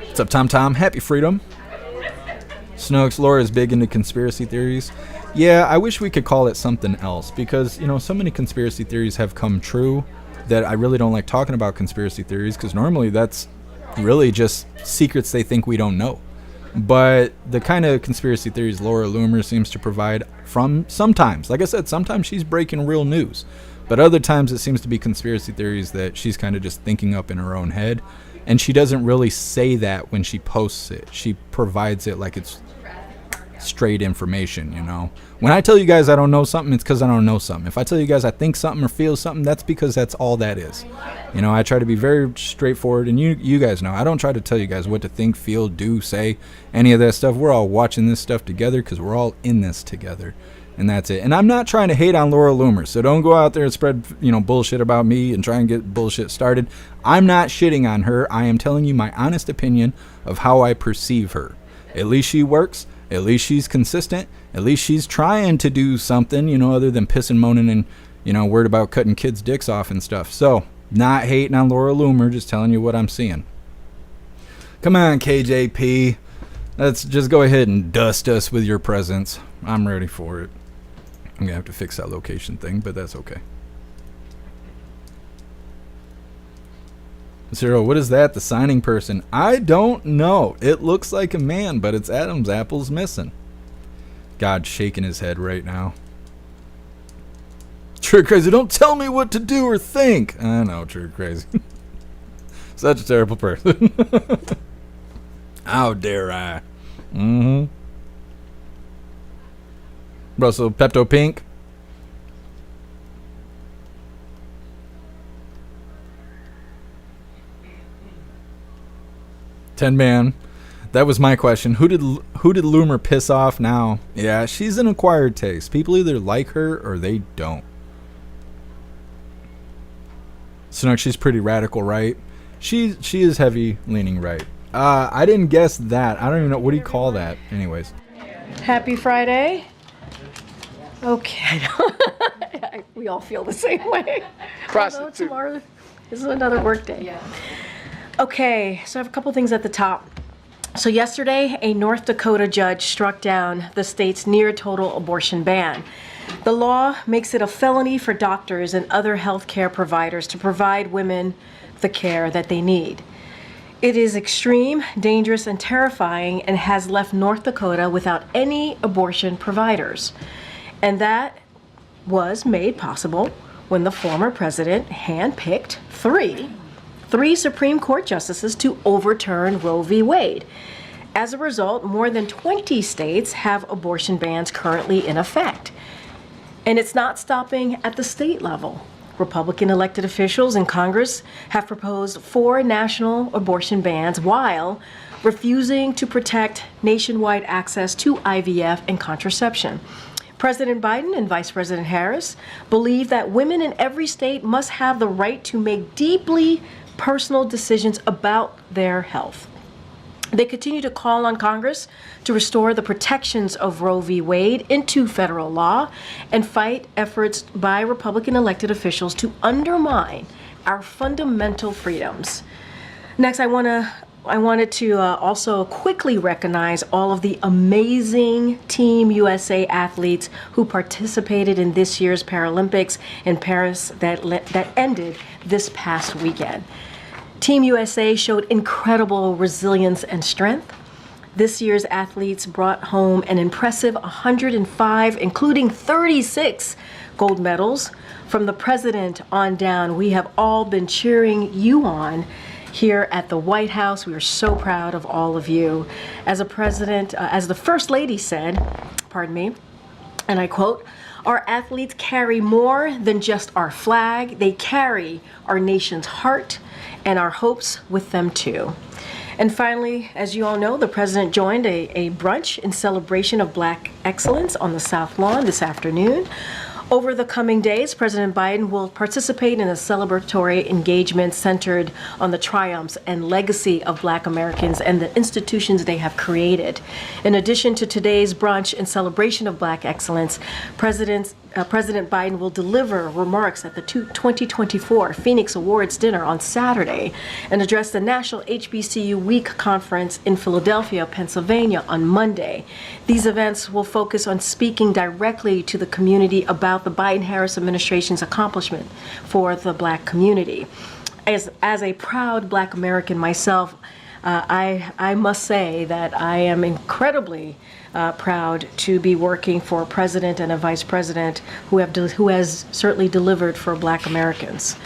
[SPEAKER 1] What's up, Tom Tom? Happy freedom. Snooks, Laura is big into conspiracy theories. Yeah, I wish we could call it something else because, you know, so many conspiracy theories have come true that I really don't like talking about conspiracy theories because normally that's really just secrets they think we don't know. But the kind of conspiracy theories Laura Loomer seems to provide from sometimes, like I said, sometimes she's breaking real news. But other times it seems to be conspiracy theories that she's kind of just thinking up in her own head. And she doesn't really say that when she posts it. She provides it like it's straight information, you know. When I tell you guys I don't know something, it's because I don't know something. If I tell you guys I think something or feel something, that's because that's all that is. You know, I try to be very straightforward. And you guys know, I don't try to tell you guys what to think, feel, do, say, any of that stuff. We're all watching this stuff together because we're all in this together. And that's it. And I'm not trying to hate on Laura Loomer, so don't go out there and spread, you know, bullshit about me and try and get bullshit started. I'm not shitting on her. I am telling you my honest opinion of how I perceive her. At least she works. At least she's consistent. At least she's trying to do something, you know, other than pissing, moaning, and, you know, worried about cutting kids' dicks off and stuff. So, not hating on Laura Loomer, just telling you what I'm seeing. Come on, KJP. Let's just go ahead and dust us with your presence. I'm ready for it. I'm going to have to fix that location thing, but that's okay. Zero, what is that? The signing person? I don't know. It looks like a man, but it's Adam's apple's missing. God's shaking his head right now. True Crazy, don't tell me what to do or think. I know, True Crazy. Such a terrible person. How dare I? Mm-hmm. Russell, Pepto Pink. Man. That was my question. Who did Loomer piss off now? Yeah, she's an acquired taste. People either like her or they don't. So no, she's pretty radical, right? She is heavy leaning right. I didn't guess that. I don't even know. What do you call that? Anyways.
[SPEAKER 7] Happy Friday. Okay. We all feel the same way. Although tomorrow is another work day. Yeah. Okay, so I have a couple things at the top. So yesterday, a North Dakota judge struck down the state's near total abortion ban. The law makes it a felony for doctors and other healthcare providers to provide women the care that they need. It is extreme, dangerous, and terrifying, and has left North Dakota without any abortion providers. And that was made possible when the former president handpicked three Supreme Court justices to overturn Roe v. Wade. As a result, more than 20 states have abortion bans currently in effect. And it's not stopping at the state level. Republican elected officials in Congress have proposed 4 national abortion bans while refusing to protect nationwide access to IVF and contraception. President Biden and Vice President Harris believe that women in every state must have the right to make deeply personal decisions about their health. They continue to call on Congress to restore the protections of Roe v. Wade into federal law and fight efforts by Republican elected officials to undermine our fundamental freedoms. Next, I wanted to also quickly recognize all of the amazing Team USA athletes who participated in this year's Paralympics in Paris that ended this past weekend. Team USA showed incredible resilience and strength. This year's athletes brought home an impressive 105, including 36 gold medals. From the president on down, we have all been cheering you on here at the White House. We are so proud of all of you. As the First Lady said, and I quote, "Our athletes carry more than just our flag. They carry our nation's heart and our hopes with them too." And finally, as you all know, the president joined a brunch in celebration of Black excellence on the South Lawn this afternoon. Over the coming days, President Biden will participate in a celebratory engagement centered on the triumphs and legacy of Black Americans and the institutions they have created. In addition to today's brunch in celebration of Black excellence, President Biden will deliver remarks at the 2024 Phoenix Awards dinner on Saturday and address the National HBCU Week Conference in Philadelphia, Pennsylvania on Monday. These events will focus on speaking directly to the community about the Biden-Harris administration's accomplishment for the Black community. As a proud Black American myself, I must say that I am incredibly proud to be working for a president and a vice president who has certainly delivered for Black Americans.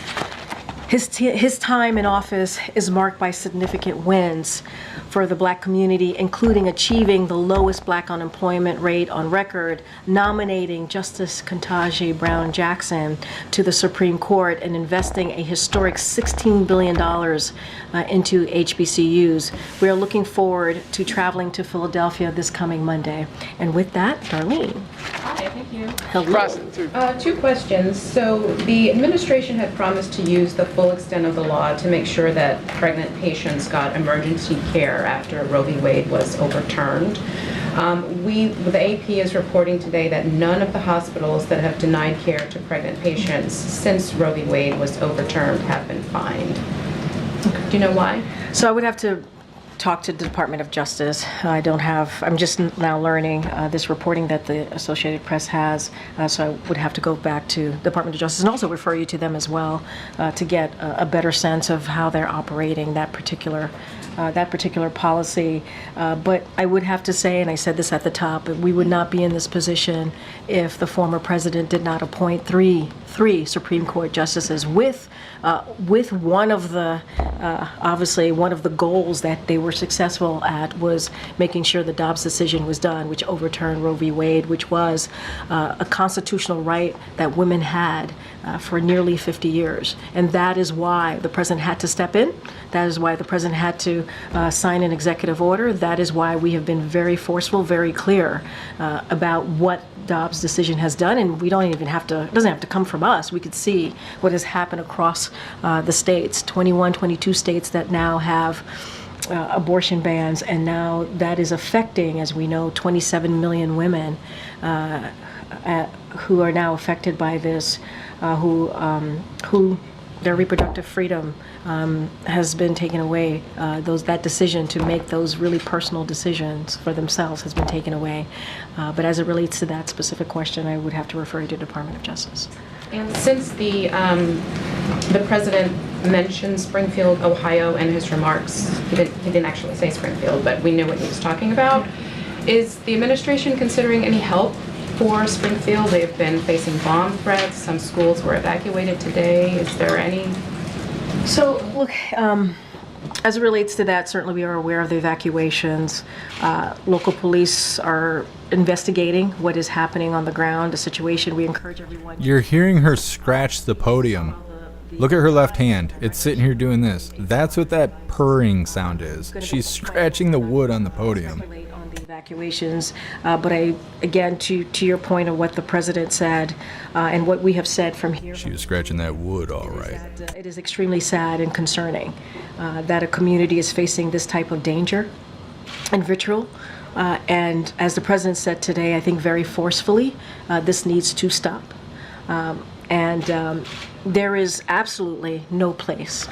[SPEAKER 7] His time in office is marked by significant wins for the Black community, including achieving the lowest Black unemployment rate on record, nominating Justice Ketanji Brown Jackson to the Supreme Court, and investing a historic $16 billion into HBCUs. We are looking forward to traveling to Philadelphia this coming Monday. And with that, Darlene.
[SPEAKER 8] Hi, thank you.
[SPEAKER 7] Hello.
[SPEAKER 8] 2 questions. So the administration had promised to use the full extent of the law to make sure that pregnant patients got emergency care after Roe v. Wade was overturned. The AP is reporting today that none of the hospitals that have denied care to pregnant patients since Roe v. Wade was overturned have been fined. Do you know why?
[SPEAKER 7] So I would have to talk to the Department of Justice. I'm just now learning this reporting that the Associated Press has, so I would have to go back to the Department of Justice and also refer you to them as well to get a better sense of how they're operating that particular policy. But I would have to say, and I said this at the top, we would not be in this position if the former president did not appoint three Supreme Court justices with one of the obviously one of the goals that they were successful at was making sure the Dobbs decision was done, which overturned Roe v. Wade, which was a constitutional right that women had for nearly 50 years. And that is why the president had to step in. That is why the president had to sign an executive order. That is why we have been very forceful, very clear about what Dobbs' decision has done, and we don't even have to, it doesn't have to come from us. We could see what has happened across the states, 22 states that now have abortion bans, and now that is affecting, as we know, 27 million women who are now affected by this, who their reproductive freedom has been taken away. That decision to make those really personal decisions for themselves has been taken away. But as it relates to that specific question, I would have to refer you to the Department of Justice.
[SPEAKER 8] And since the president mentioned Springfield, Ohio, in his remarks, he didn't actually say Springfield, but we knew what he was talking about. Is the administration considering any help for Springfield. They've been facing bomb threats. Some schools were evacuated today. Is there any?
[SPEAKER 7] So, look, as it relates to that, certainly we are aware of the evacuations. Local police are investigating what is happening on the ground, the situation. We encourage everyone.
[SPEAKER 1] You're hearing her scratch the podium. Look at her left hand. It's sitting here doing this. That's what that purring sound is. She's scratching the wood on the podium.
[SPEAKER 7] On the evacuations, but again, to your point of what the president said and what we have said from here.
[SPEAKER 1] She was scratching that wood, all right.
[SPEAKER 7] It is extremely sad and concerning that a community is facing this type of danger and vitriol. And as the president said today, I think very forcefully, this needs to stop. There is absolutely no place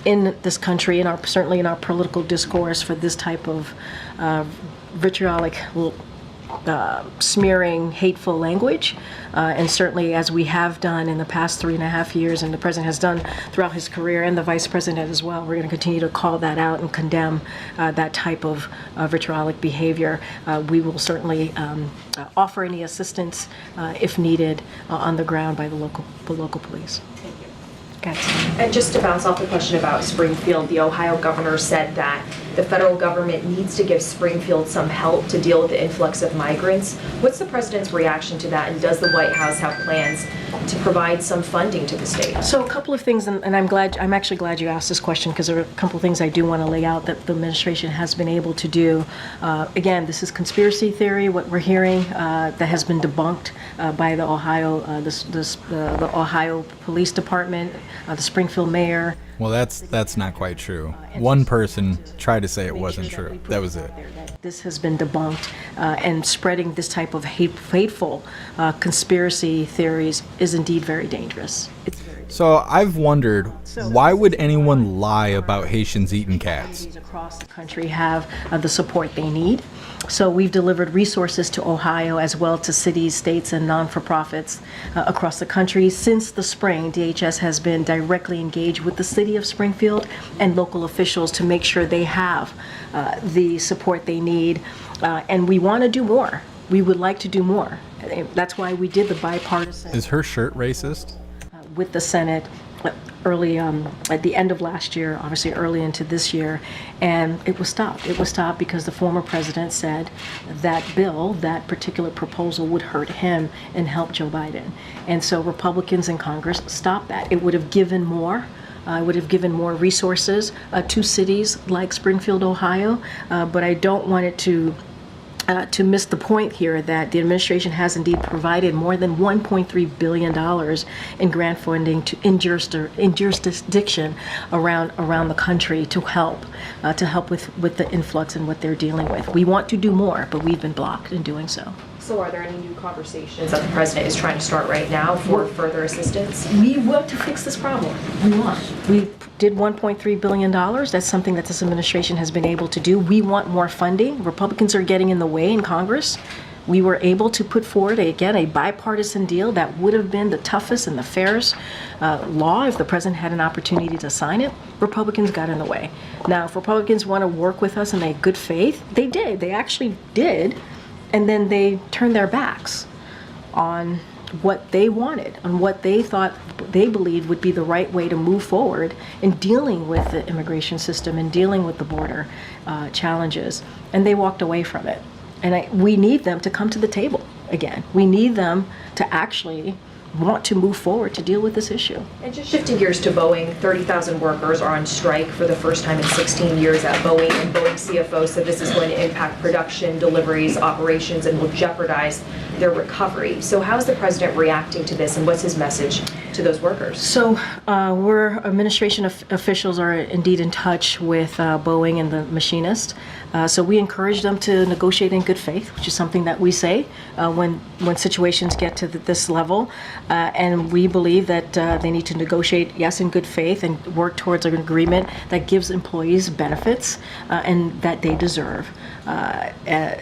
[SPEAKER 7] in this country, certainly in our political discourse, for this type of vitriolic, smearing, hateful language. And certainly, as we have done in the past 3.5 years, and the president has done throughout his career, and the vice president as well, we're going to continue to call that out and condemn that type of vitriolic behavior. We will certainly offer any assistance if needed on the ground by the local police.
[SPEAKER 9] And just to bounce off the question about Springfield, the Ohio governor said that the federal government needs to give Springfield some help to deal with the influx of migrants. What's the president's reaction to that, and does the White House have plans to provide some funding to the state?
[SPEAKER 7] So a couple of things, and I'm actually glad you asked this question, because there are a couple of things I do want to lay out that the administration has been able to do. Again, this is conspiracy theory, what we're hearing, that has been debunked by the Ohio, the Ohio Police Department, the Springfield mayor.
[SPEAKER 1] Well, that's not quite true. One person tried to say it wasn't true. That was it.
[SPEAKER 7] This has been debunked, and spreading this type of hateful conspiracy theories is indeed very dangerous.
[SPEAKER 1] So I've wondered, why would anyone lie about Haitians eating cats?
[SPEAKER 7] Across the country have the support they need. So we've delivered resources to Ohio as well to cities, states, and non-for-profits across the country. Since the spring, DHS has been directly engaged with the city of Springfield and local officials to make sure they have the support they need. And we want to do more. We would like to do more. That's why we did the bipartisan.
[SPEAKER 1] Is her shirt racist?
[SPEAKER 7] With the Senate early at the end of last year, obviously early into this year, and it was stopped. It was stopped because the former president said that bill, that particular proposal, would hurt him and help Joe Biden. And so Republicans in Congress stopped that. It would have given more. Would have given more resources to cities like Springfield, Ohio, but I don't want it to miss the point here that the administration has indeed provided more than $1.3 billion in grant funding in jurisdiction around the country to help with the influx and what they're dealing with. We want to do more, but we've been blocked in doing so.
[SPEAKER 9] So are there any new conversations that the president is trying to start right now for further assistance?
[SPEAKER 7] We want to fix this problem. We did $1.3 billion. That's something that this administration has been able to do. We want more funding. Republicans are getting in the way in Congress. We were able to put forward, a bipartisan deal that would have been the toughest and the fairest law if the president had an opportunity to sign it. Republicans got in the way. Now, if Republicans want to work with us in a good faith, they did. They actually did. And then they turned their backs on what they wanted, on what they thought they believed would be the right way to move forward in dealing with the immigration system and dealing with the border challenges. And they walked away from it. And we need them to come to the table again. We need them to actually want to move forward to deal with this issue.
[SPEAKER 9] And just shifting gears to Boeing, 30,000 workers are on strike for the first time in 16 years at Boeing, and Boeing CFO said this is going to impact production, deliveries, operations, and will jeopardize their recovery. So how is the president reacting to this, and what's his message to those workers?
[SPEAKER 7] So we're administration officials are indeed in touch with Boeing and the machinist. So we encourage them to negotiate in good faith, which is something that we say when situations get to this level. And we believe that they need to negotiate, yes, in good faith, and work towards an agreement that gives employees benefits and that they deserve. And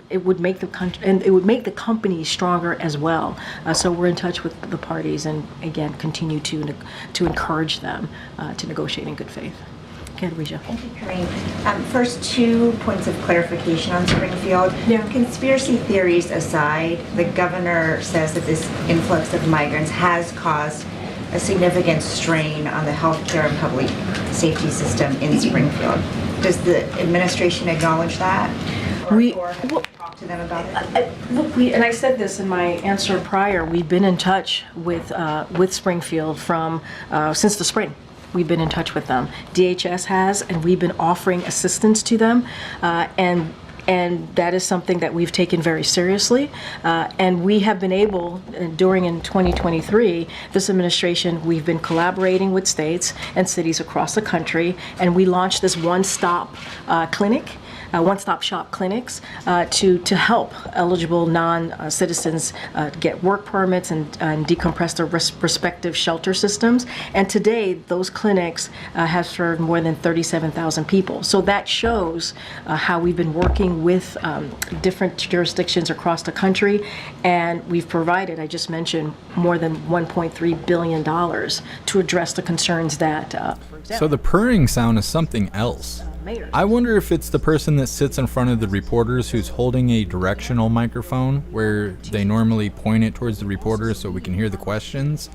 [SPEAKER 7] it would make the country, and it would make the company stronger as well. So we're in touch with the parties, and again, continue to encourage them to negotiate in good faith. ahead, Risha.
[SPEAKER 10] Thank you, Kareem. First, 2 points of clarification on Springfield.
[SPEAKER 7] Yeah.
[SPEAKER 10] Conspiracy theories aside, the governor says that this influx of migrants has caused a significant strain on the healthcare and public safety system in Springfield. Does the administration acknowledge that? Or have you talked to them about it?
[SPEAKER 7] Look, and I said this in my answer prior, we've been in touch with Springfield since the spring. We've been in touch with them. DHS has, and we've been offering assistance to them, and that is something that we've taken very seriously. And we have been able, during in 2023, this administration, we've been collaborating with states and cities across the country, and we launched this one-stop one-stop shop clinics to help eligible non-citizens get work permits and decompress their respective shelter systems. And today, those clinics have served more than 37,000 people. So that shows how we've been working with different jurisdictions across the country, and we've provided, I just mentioned, more than $1.3 billion to address the concerns that, for example.
[SPEAKER 1] So the purring sound is something else. I wonder if it's the person that sits in front of the reporters who's holding a directional microphone where they normally point it towards the reporters so we can hear the questions.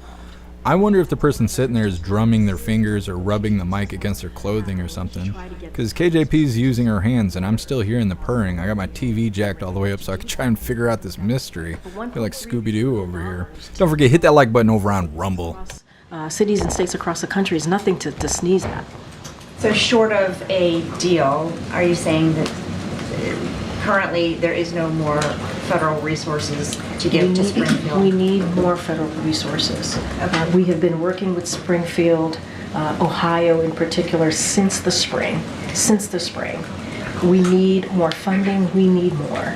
[SPEAKER 1] I wonder if the person sitting there is drumming their fingers or rubbing the mic against their clothing or something. Because KJP's using her hands and I'm still hearing the purring. I got my TV jacked all the way up so I can try and figure out this mystery. I feel like Scooby-Doo over here. Don't forget, hit that like button over on Rumble.
[SPEAKER 7] Cities and states across the country is nothing to sneeze at.
[SPEAKER 10] So short of a deal, are you saying that currently there is no more federal resources to give to Springfield?
[SPEAKER 7] We need more federal resources.
[SPEAKER 10] Okay.
[SPEAKER 7] We have been working with Springfield, Ohio in particular, since the spring. We need more funding, we need more.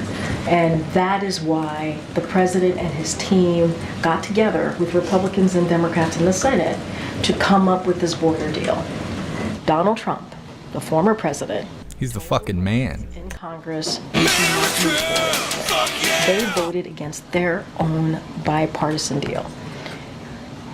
[SPEAKER 7] And that is why the president and his team got together with Republicans and Democrats in the Senate to come up with this border deal. Donald Trump, the former president,
[SPEAKER 1] he's the fucking man.
[SPEAKER 7] in Congress, they voted against their own bipartisan deal.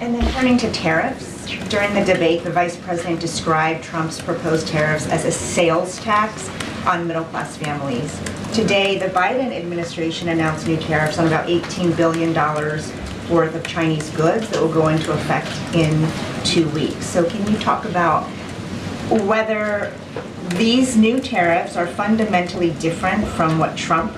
[SPEAKER 10] And then turning to tariffs, during the debate, the vice president described Trump's proposed tariffs as a sales tax on middle-class families. Today, the Biden administration announced new tariffs on about $18 billion worth of Chinese goods that will go into effect in 2 weeks. So can you talk about whether these new tariffs are fundamentally different from what Trump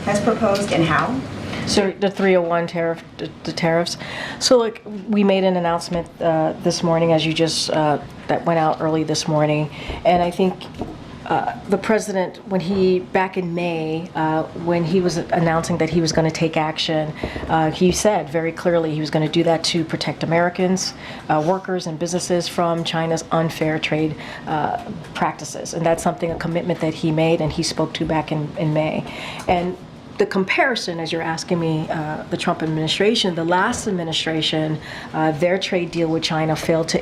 [SPEAKER 10] has proposed and how?
[SPEAKER 7] So the 301 tariff, the tariffs. So look, we made an announcement this morning, as you just, that went out early this morning. And I think the president, back in May, when he was announcing that he was going to take action, he said very clearly he was going to do that to protect Americans, workers and businesses from China's unfair trade practices. And that's a commitment that he made and he spoke to back in May. And the comparison, as you're asking me, the Trump administration, the last administration, their trade deal with China failed to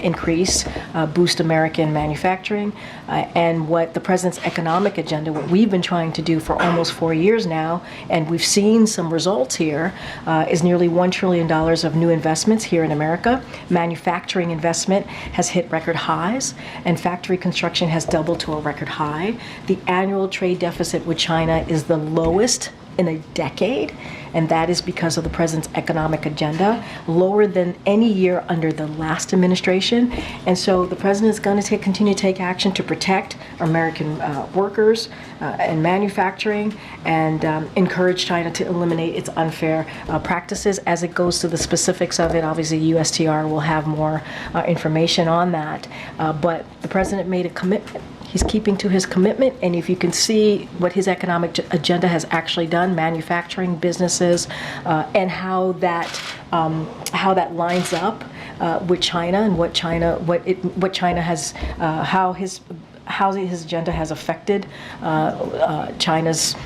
[SPEAKER 7] boost American manufacturing. And what the president's economic agenda, what we've been trying to do for almost 4 years now, and we've seen some results here, is nearly $1 trillion of new investments here in America. Manufacturing investment has hit record highs, and factory construction has doubled to a record high. The annual trade deficit with China is the lowest in a decade, and that is because of the president's economic agenda, lower than any year under the last administration. And so the president is going to continue to take action to protect American workers and manufacturing, and encourage China to eliminate its unfair practices. As it goes to the specifics of it, obviously USTR will have more information on that. But the president made a commitment. He's keeping to his commitment, and if you can see what his economic agenda has actually done, manufacturing, businesses, and how that lines up with China and what China has, how his agenda has affected China's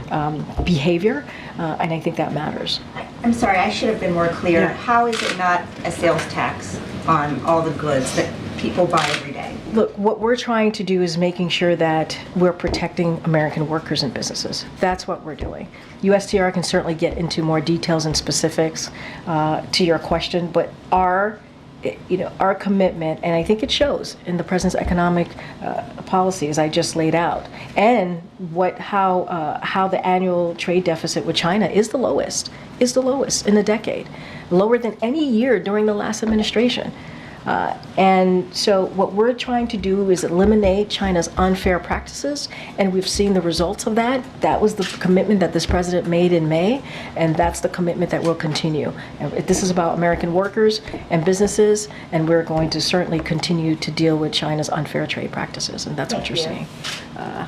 [SPEAKER 7] behavior, and I think that matters.
[SPEAKER 10] I'm sorry, I should have been more clear.
[SPEAKER 7] Yeah.
[SPEAKER 10] How is it not a sales tax on all the goods that people buy every day?
[SPEAKER 7] Look, what we're trying to do is making sure that we're protecting American workers and businesses. That's what we're doing. USTR can certainly get into more details and specifics to your question, but our our commitment, and I think it shows in the president's economic policy, as I just laid out, and how the annual trade deficit with China is the lowest in a decade, lower than any year during the last administration. And so what we're trying to do is eliminate China's unfair practices, and we've seen the results of that. That was the commitment that this president made in May, and that's the commitment that will continue. And this is about American workers and businesses, and we're going to certainly continue to deal with China's unfair trade practices, and that's what you're seeing.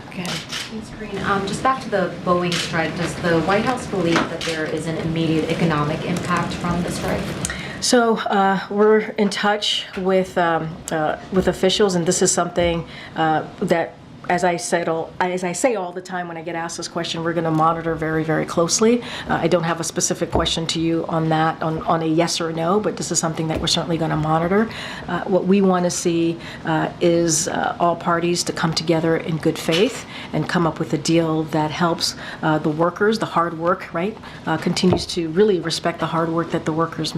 [SPEAKER 7] Okay.
[SPEAKER 11] Ms. Green, just back to the Boeing strike, does the White House believe that there is an immediate economic impact from the strike?
[SPEAKER 7] So we're in touch with officials, and this is something that, as I say all the time when I get asked this question, we're going to monitor very, very closely. I don't have a specific question to you on that, on a yes or no, but this is something that we're certainly going to monitor. What we want to see is all parties to come together in good faith and come up with a deal that helps the workers, the hard work, right? Continues to really respect the hard work that the workers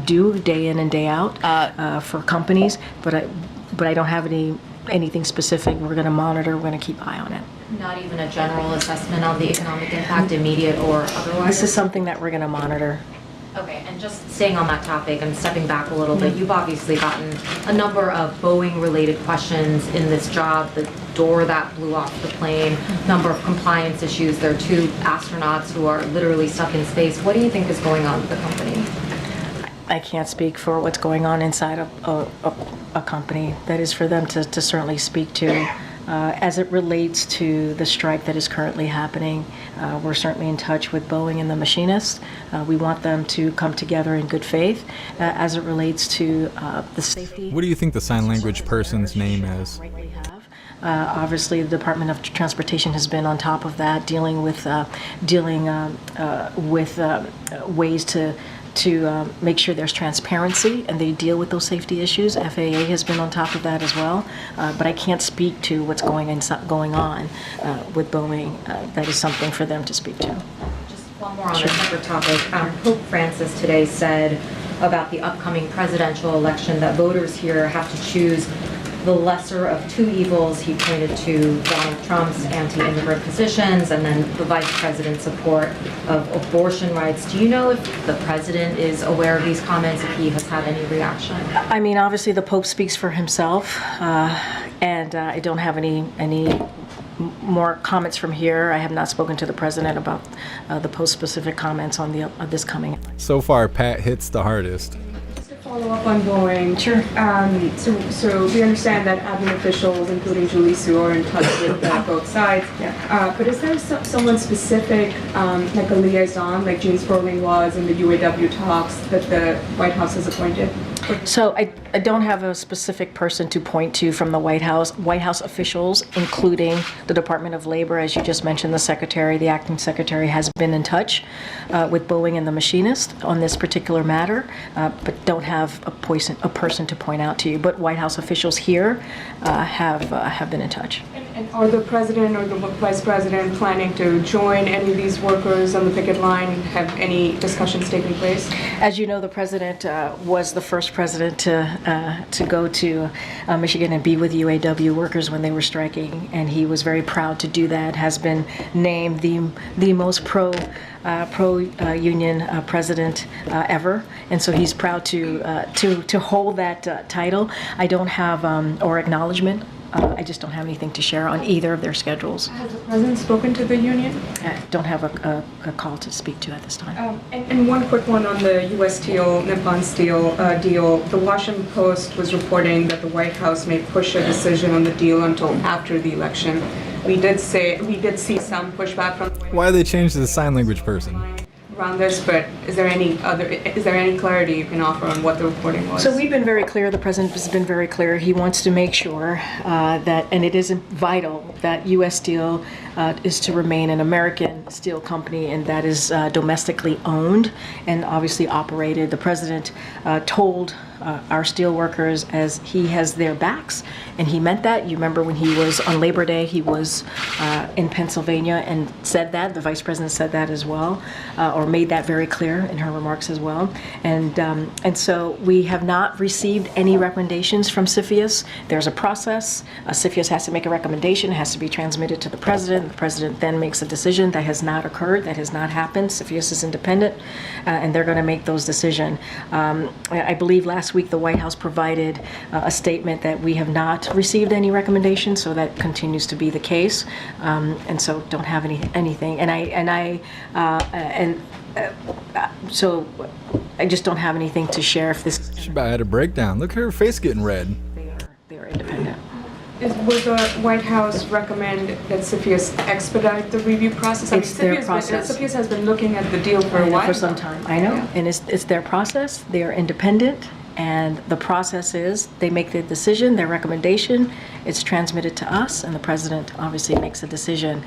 [SPEAKER 7] do day in and day out for companies, but I don't have anything specific. We're going to monitor. We're going to keep an eye on it.
[SPEAKER 11] Not even a general assessment on the economic impact, immediate or otherwise?
[SPEAKER 7] This is something that we're going to monitor.
[SPEAKER 11] Okay, and just staying on that topic, I'm stepping back a little bit. You've obviously gotten a number of Boeing-related questions in this job, the door that blew off the plane, number of compliance issues. There are 2 astronauts who are literally stuck in space. What do you think is going on with the company?
[SPEAKER 7] I can't speak for what's going on inside a company. That is for them to certainly speak to. As it relates to the strike that is currently happening, we're certainly in touch with Boeing and the machinists. We want them to come together in good faith as it relates to the safety.
[SPEAKER 1] What do you think the sign language person's name is?
[SPEAKER 7] Obviously, the Department of Transportation has been on top of that, dealing with ways to make sure there's transparency and they deal with those safety issues. FAA has been on top of that as well, but I can't speak to what's going on with Boeing. That is something for them to speak to.
[SPEAKER 11] Just one more on a separate topic. Pope Francis today said about the upcoming presidential election that voters here have to choose the lesser of 2 evils. He pointed to Donald Trump's anti-immigrant positions and then the vice president's support of abortion rights. Do you know if the president is aware of these comments, if he has had any reaction?
[SPEAKER 7] I mean, obviously the Pope speaks for himself, and I don't have any more comments from here. I have not spoken to the president about the Pope's specific comments on this coming.
[SPEAKER 1] So far, Pat hits the hardest.
[SPEAKER 12] Follow up on Boeing.
[SPEAKER 7] Sure.
[SPEAKER 12] So we understand that admin officials, including Julie Su, are in touch with both sides.
[SPEAKER 7] Yeah.
[SPEAKER 12] But is there someone specific, like a liaison, like Gene Sperling was in the UAW talks, that the White House has appointed?
[SPEAKER 7] So I don't have a specific person to point to from the White House. White House officials, including the Department of Labor, as you just mentioned, the acting secretary has been in touch with Boeing and the machinist on this particular matter, but don't have a person to point out to you. But White House officials here have been in touch.
[SPEAKER 12] And are the president or the vice president planning to join any of these workers on the picket line? Have any discussions taken place?
[SPEAKER 7] As you know, the president was the first president to go to Michigan and be with UAW workers when they were striking, and he was very proud to do that. Has been named the most pro union president ever, and so he's proud to hold that title. I don't have or acknowledgement. I just don't have anything to share on either of their schedules.
[SPEAKER 12] Has the president spoken to the union?
[SPEAKER 7] I don't have a call to speak to at this time.
[SPEAKER 12] And one quick one on the U.S. Steel, Nippon Steel deal. The Washington Post was reporting that the White House may push a decision on the deal until after the election. We did see some pushback from the White House.
[SPEAKER 1] Why they changed to the sign language person?
[SPEAKER 12] Around this, but is there any clarity you can offer on what the reporting was?
[SPEAKER 7] So we've been very clear, the president has been very clear, he wants to make sure that, and it is vital, that U.S. Steel is to remain an American steel company, and that is domestically owned and obviously operated. The president told our steel workers as he has their backs, and he meant that. You remember when he was on Labor Day, he was in Pennsylvania and said that. The vice president said that as well, or made that very clear in her remarks as well. And so we have not received any recommendations from CFIUS. There's a process. CFIUS has to make a recommendation, it has to be transmitted to the president. The president then makes a decision. That has not occurred. That has not happened. CFIUS is independent, and they're going to make those decisions. I believe last week the White House provided a statement that we have not received any recommendations, so that continues to be the case, and so don't have anything. So I just don't have anything to share. If this
[SPEAKER 1] She about had a breakdown. Look at her face getting red.
[SPEAKER 7] they are independent.
[SPEAKER 12] Will the White House recommend that CFIUS expedite the review process?
[SPEAKER 7] It's their process.
[SPEAKER 12] CFIUS has been looking at the deal for a while.
[SPEAKER 7] For some time, I know.
[SPEAKER 12] Yeah.
[SPEAKER 7] And it's their process. They are independent. And the process is they make their decision, their recommendation, it's transmitted to us, and the president obviously makes a decision.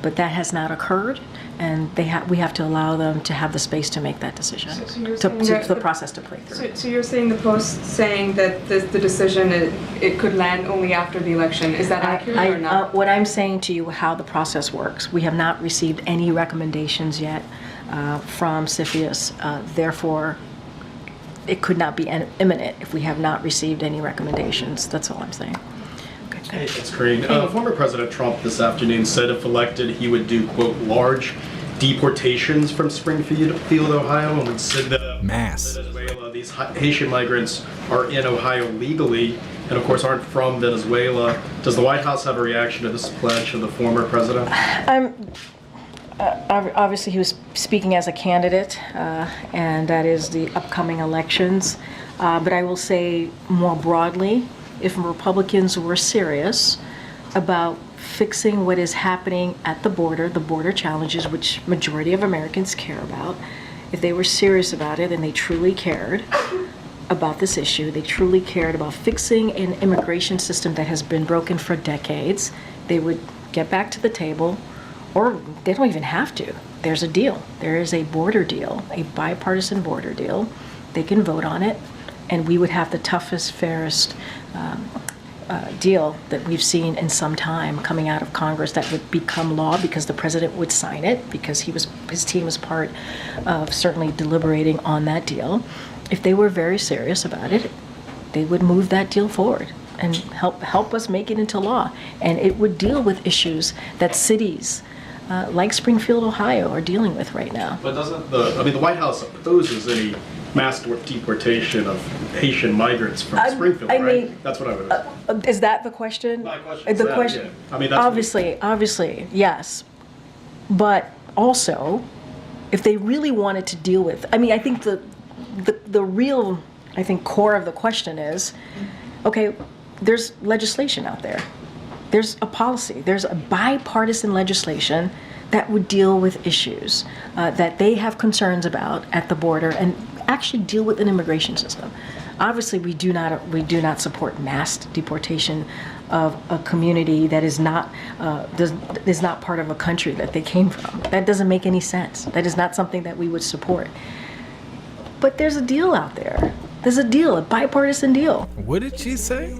[SPEAKER 7] But that has not occurred, and we have to allow them to have the space to make that decision, for the process to play through.
[SPEAKER 12] So you're saying the Post saying that the decision, it could land only after the election. Is that accurate or not?
[SPEAKER 7] What I'm saying to you, how the process works, we have not received any recommendations yet from CFIUS. Therefore, it could not be imminent if we have not received any recommendations. That's all I'm saying.
[SPEAKER 13] Hey, it's Green. Former President Trump this afternoon said if elected, he would do, quote, large deportations from Springfield, Ohio, and would send them
[SPEAKER 1] Mass.
[SPEAKER 13] to Venezuela. These Haitian migrants are in Ohio legally and, of course, aren't from Venezuela. Does the White House have a reaction to this pledge of the former president?
[SPEAKER 7] Obviously, he was speaking as a candidate, and that is the upcoming elections. But I will say more broadly, if Republicans were serious about fixing what is happening at the border challenges, which majority of Americans care about, if they were serious about it and they truly cared about this issue, they truly cared about fixing an immigration system that has been broken for decades, they would get back to the table. Or they don't even have to. There's a deal. There is a border deal, a bipartisan border deal. They can vote on it, and we would have the toughest, fairest deal that we've seen in some time coming out of Congress that would become law because the president would sign it because his team was part of certainly deliberating on that deal. If they were very serious about it, they would move that deal forward and help us make it into law. And it would deal with issues that cities like Springfield, Ohio, are dealing with right now.
[SPEAKER 13] But doesn't the White House opposes any mass deportation of Haitian migrants from Springfield, right? That's what I would.
[SPEAKER 7] Is that the question?
[SPEAKER 13] My question is that, yeah. I mean, that's
[SPEAKER 7] obviously, yes. But also, if they really wanted to deal with, I think the real, core of the question is, okay, there's legislation out there. There's a policy. There's a bipartisan legislation that would deal with issues that they have concerns about at the border and actually deal with an immigration system. Obviously, we do not support mass deportation of a community that is not part of a country that they came from. That doesn't make any sense. That is not something that we would support. But there's a deal out there. There's a deal, a bipartisan deal.
[SPEAKER 1] What did she say?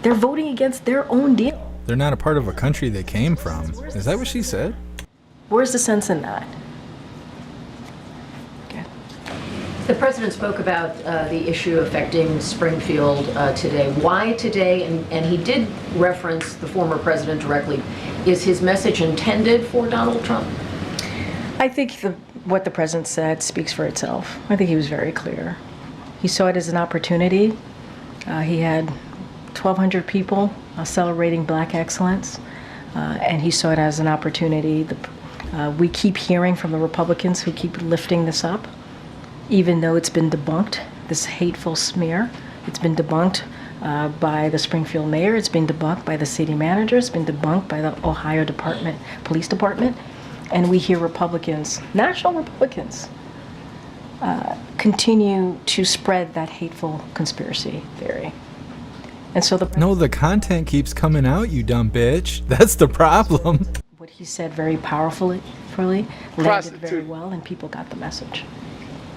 [SPEAKER 7] They're voting against their own deal.
[SPEAKER 1] They're not a part of a country they came from. Is that what she said?
[SPEAKER 7] Where's the sense in that?
[SPEAKER 14] Okay. The president spoke about the issue affecting Springfield today. Why today? And he did reference the former president directly. Is his message intended for Donald Trump?
[SPEAKER 7] I think what the president said speaks for itself. I think he was very clear. He saw it as an opportunity. He had 1,200 people celebrating Black excellence, and he saw it as an opportunity. We keep hearing from the Republicans who keep lifting this up, even though it's been debunked, this hateful smear. It's been debunked by the Springfield mayor. It's been debunked by the city manager. It's been debunked by the Ohio Police Department. And we hear Republicans, national Republicans, continue to spread that hateful conspiracy theory. And so
[SPEAKER 1] No, the content keeps coming out, you dumb bitch. That's the problem.
[SPEAKER 7] what he said very powerfully, landed very well, and people got the message.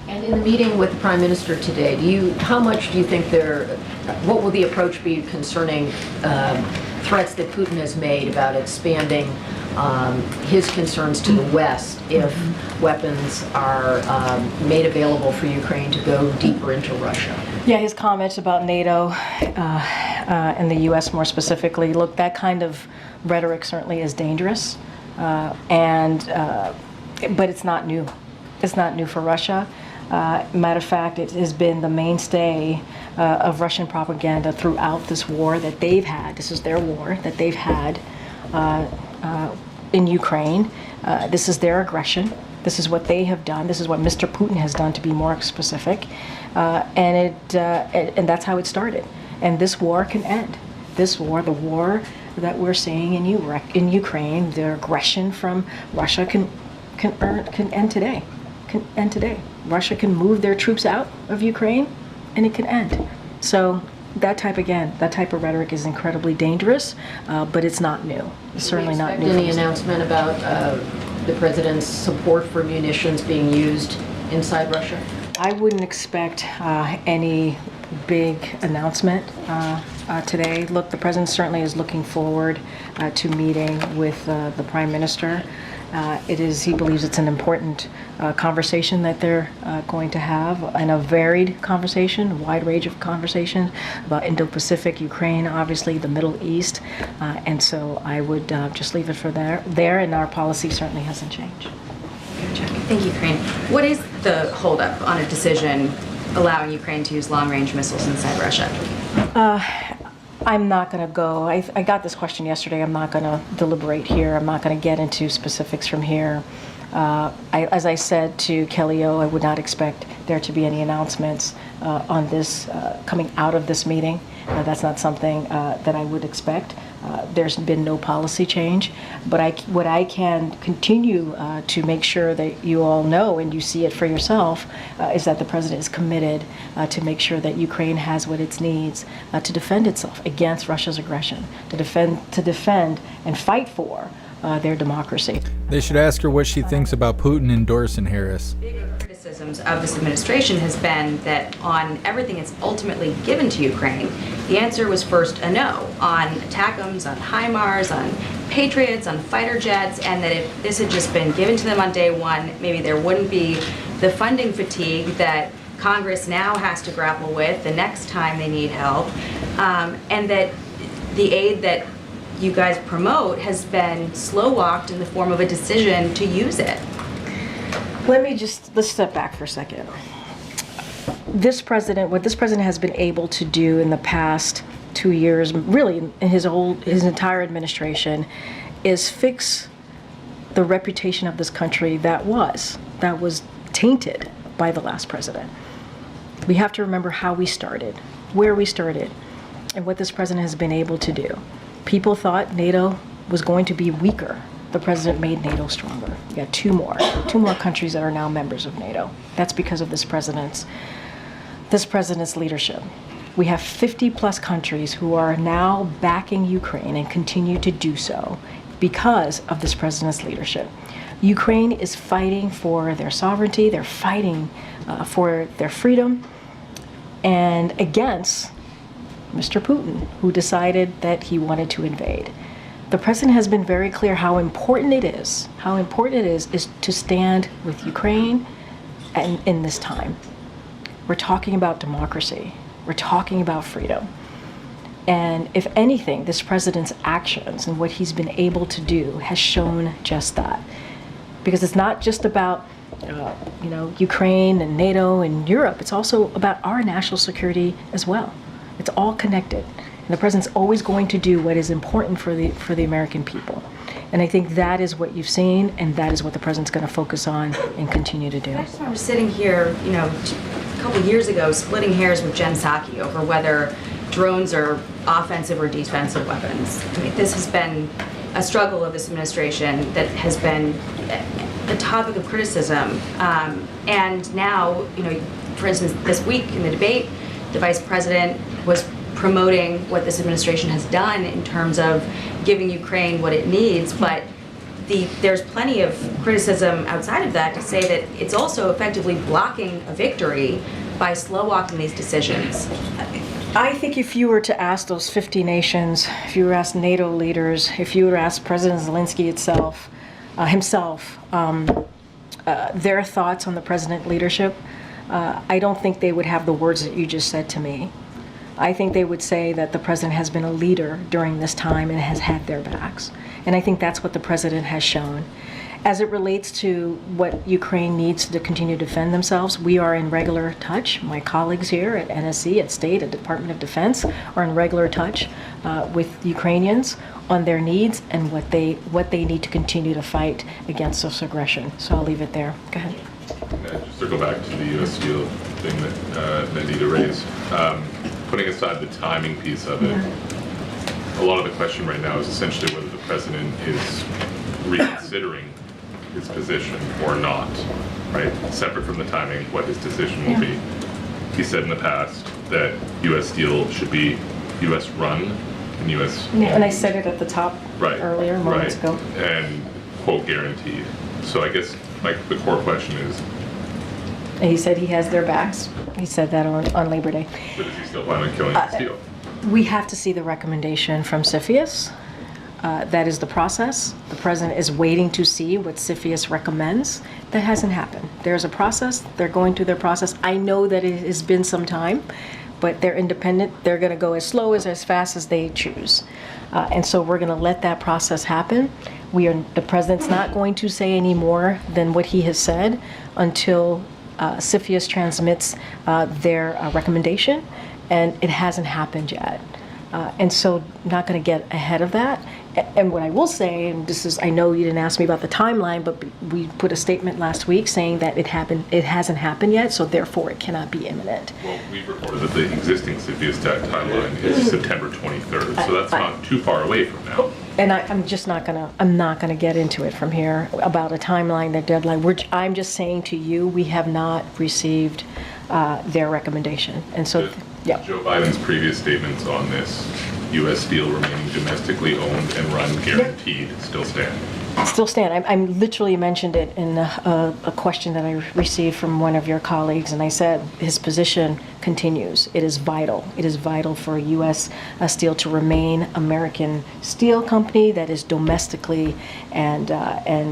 [SPEAKER 14] And in the meeting with the Prime Minister today, how much do you think what will the approach be concerning threats that Putin has made about expanding his concerns to the West if weapons are made available for Ukraine to go deeper into Russia?
[SPEAKER 7] Yeah, his comments about NATO and the U.S. more specifically, look, that kind of rhetoric certainly is dangerous, but it's not new. It's not new for Russia. Matter of fact, it has been the mainstay of Russian propaganda throughout this war that they've had. This is their war that they've had in Ukraine. This is their aggression. This is what they have done. This is what Mr. Putin has done, to be more specific. And that's how it started. And this war can end. This war, the war that we're seeing in Ukraine, the aggression from Russia can end today. Can end today. Russia can move their troops out of Ukraine, and it can end. So that type of rhetoric is incredibly dangerous, but it's not new. It's certainly not new.
[SPEAKER 14] Any announcement about the president's support for munitions being used inside Russia?
[SPEAKER 7] I wouldn't expect any big announcement today. Look, the president certainly is looking forward to meeting with the Prime Minister. He believes it's an important conversation that they're going to have, and a varied conversation, a wide range of conversations about Indo-Pacific, Ukraine, obviously the Middle East, and so I would just leave it for there, and our policy certainly hasn't changed.
[SPEAKER 15] Thank you, Ukraine. What is the holdup on a decision allowing Ukraine to use long-range missiles inside Russia?
[SPEAKER 7] I'm not going to go. I got this question yesterday. I'm not going to deliberate here. I'm not going to get into specifics from here. As I said to Kelly O, I would not expect there to be any announcements on this coming out of this meeting. That's not something that I would expect. There's been no policy change, but what I can continue to make sure that you all know and you see it for yourself is that the president is committed to make sure that Ukraine has what it needs to defend itself against Russia's aggression, to defend and fight for their democracy.
[SPEAKER 1] They should ask her what she thinks about Putin endorsing Harris.
[SPEAKER 15] Criticisms of this administration has been that on everything it's ultimately given to Ukraine, the answer was first a no on ATACMS, on HIMARS, on Patriots, on fighter jets, and that if this had just been given to them on day one, maybe there wouldn't be the funding fatigue that Congress now has to grapple with the next time they need help, and that the aid that you guys promote has been slow-walked in the form of a decision to use it.
[SPEAKER 7] Let's step back for a second. What this president has been able to do in the past 2 years, really in his entire administration, is fix the reputation of this country that was tainted by the last president. We have to remember how we started, where we started, and what this president has been able to do. People thought NATO was going to be weaker. The president made NATO stronger. We got two more countries that are now members of NATO. That's because of this president's leadership. We have 50 plus countries who are now backing Ukraine and continue to do so because of this president's leadership. Ukraine is fighting for their sovereignty, they're fighting for their freedom, and against Mr. Putin, who decided that he wanted to invade. The president has been very clear how important it is to stand with Ukraine and in this time. We're talking about democracy. We're talking about freedom. And if anything, this president's actions and what he's been able to do has shown just that. Because it's not just about Ukraine and NATO and Europe. It's also about our national security as well. It's all connected. And the president's always going to do what is important for the American people. And I think that is what you've seen, and that is what the president's going to focus on and continue to do.
[SPEAKER 15] I just remember sitting here, a couple years ago, splitting hairs with Jen Psaki over whether drones are offensive or defensive weapons. I mean, this has been a struggle of this administration that has been a topic of criticism. And now, for instance, this week in the debate, the vice president was promoting what this administration has done in terms of giving Ukraine what it needs, but there's plenty of criticism outside of that to say that it's also effectively blocking a victory by slow-walking these decisions.
[SPEAKER 7] I think if you were to ask those 50 nations, if you were to ask NATO leaders, if you were to ask President Zelensky himself, their thoughts on the president leadership, I don't think they would have the words that you just said to me. I think they would say that the president has been a leader during this time and has had their backs. And I think that's what the president has shown. As it relates to what Ukraine needs to continue to defend themselves, we are in regular touch. My colleagues here at NSC, at State, at Department of Defense are in regular touch with Ukrainians on their needs and what they need to continue to fight against this aggression. So I'll leave it there. Go ahead.
[SPEAKER 16] Just to go back to the U.S. Steel thing that Nandita raised, putting aside the timing piece of it, a lot of the question right now is essentially whether the president is reconsidering his position or not, right? Separate from the timing, what his decision will be. He said in the past that U.S. Steel should be U.S. run and U.S.
[SPEAKER 7] And I said it at the top earlier, moments ago.
[SPEAKER 16] And quote guaranteed. So I guess the core question is,
[SPEAKER 7] And he said he has their backs. He said that on Labor Day.
[SPEAKER 16] but is he still planning on killing Steel?
[SPEAKER 7] We have to see the recommendation from CFIUS. That is the process. The president is waiting to see what CFIUS recommends. That hasn't happened. There's a process. They're going through their process. I know that it has been some time, but they're independent. They're going to go as slow as fast as they choose. And so we're going to let that process happen. The president's not going to say any more than what he has said until CFIUS transmits their recommendation, and it hasn't happened yet. And so not going to get ahead of that. And what I will say, and this is, I know you didn't ask me about the timeline, but we put a statement last week saying that it hasn't happened yet, so therefore it cannot be imminent.
[SPEAKER 16] Well, we've reported that the existing CFIUS timeline is September 23rd, so that's not too far away from now.
[SPEAKER 7] And I'm not gonna get into it from here about a timeline, their deadline. I'm just saying to you, we have not received their recommendation. And so, yeah.
[SPEAKER 16] Joe Biden's previous statements on this, U.S. Steel remaining domestically owned and run guaranteed, still stand.
[SPEAKER 7] Still stand. I literally mentioned it in a question that I received from one of your colleagues, and I said his position continues. It is vital. It is vital for U.S. Steel to remain American steel company that is domestically and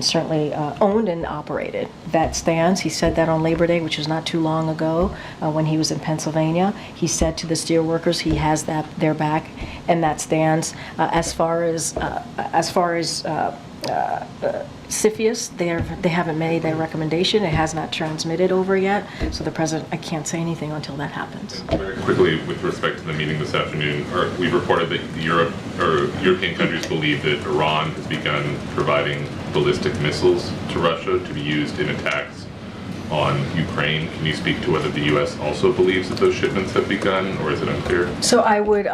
[SPEAKER 7] certainly owned and operated. That stands. He said that on Labor Day, which was not too long ago, when he was in Pennsylvania. He said to the steel workers he has their back, and that stands. As far as CFIUS, they haven't made their recommendation. It has not transmitted over yet. So the president, I can't say anything until that happens.
[SPEAKER 16] Very quickly, with respect to the meeting this afternoon, we've reported that European countries believe that Iran has begun providing ballistic missiles to Russia to be used in attacks on Ukraine. Can you speak to whether the U.S. also believes that those shipments have begun, or is it unclear?
[SPEAKER 7] So I would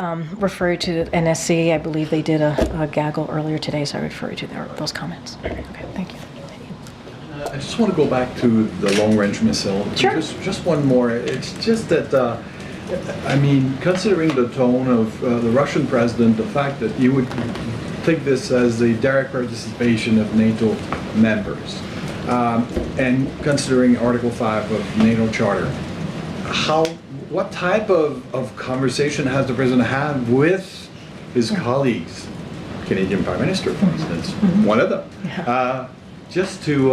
[SPEAKER 7] refer you to NSC. I believe they did a gaggle earlier today, so I would refer you to those comments. Okay, thank you.
[SPEAKER 17] I just want to go back to the long-range missile.
[SPEAKER 7] Sure.
[SPEAKER 17] Just one more. It's just that, I mean, considering the tone of the Russian president, the fact that you would take this as a direct participation of NATO members, and considering Article 5 of NATO Charter, what type of conversation has the president had with his colleagues, Canadian Prime Minister, for instance, one of them, just to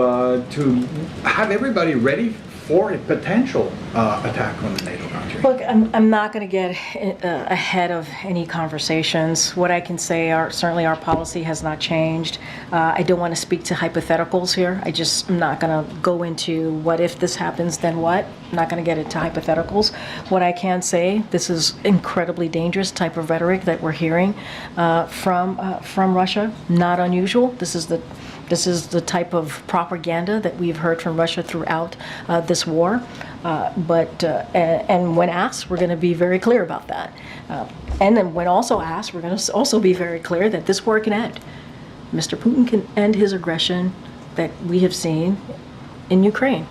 [SPEAKER 17] have everybody ready for a potential attack on the NATO country?
[SPEAKER 7] Look, I'm not going to get ahead of any conversations. What I can say are certainly our policy has not changed. I don't want to speak to hypotheticals here. I'm not going to go into what if this happens, then what. I'm not going to get into hypotheticals. What I can say, this is incredibly dangerous type of rhetoric that we're hearing from Russia. Not unusual. This is the type of propaganda that we've heard from Russia throughout this war. And when asked, we're going to be very clear about that. And then when also asked, we're going to also be very clear that this war can end. Mr. Putin can end his aggression that we have seen in Ukraine.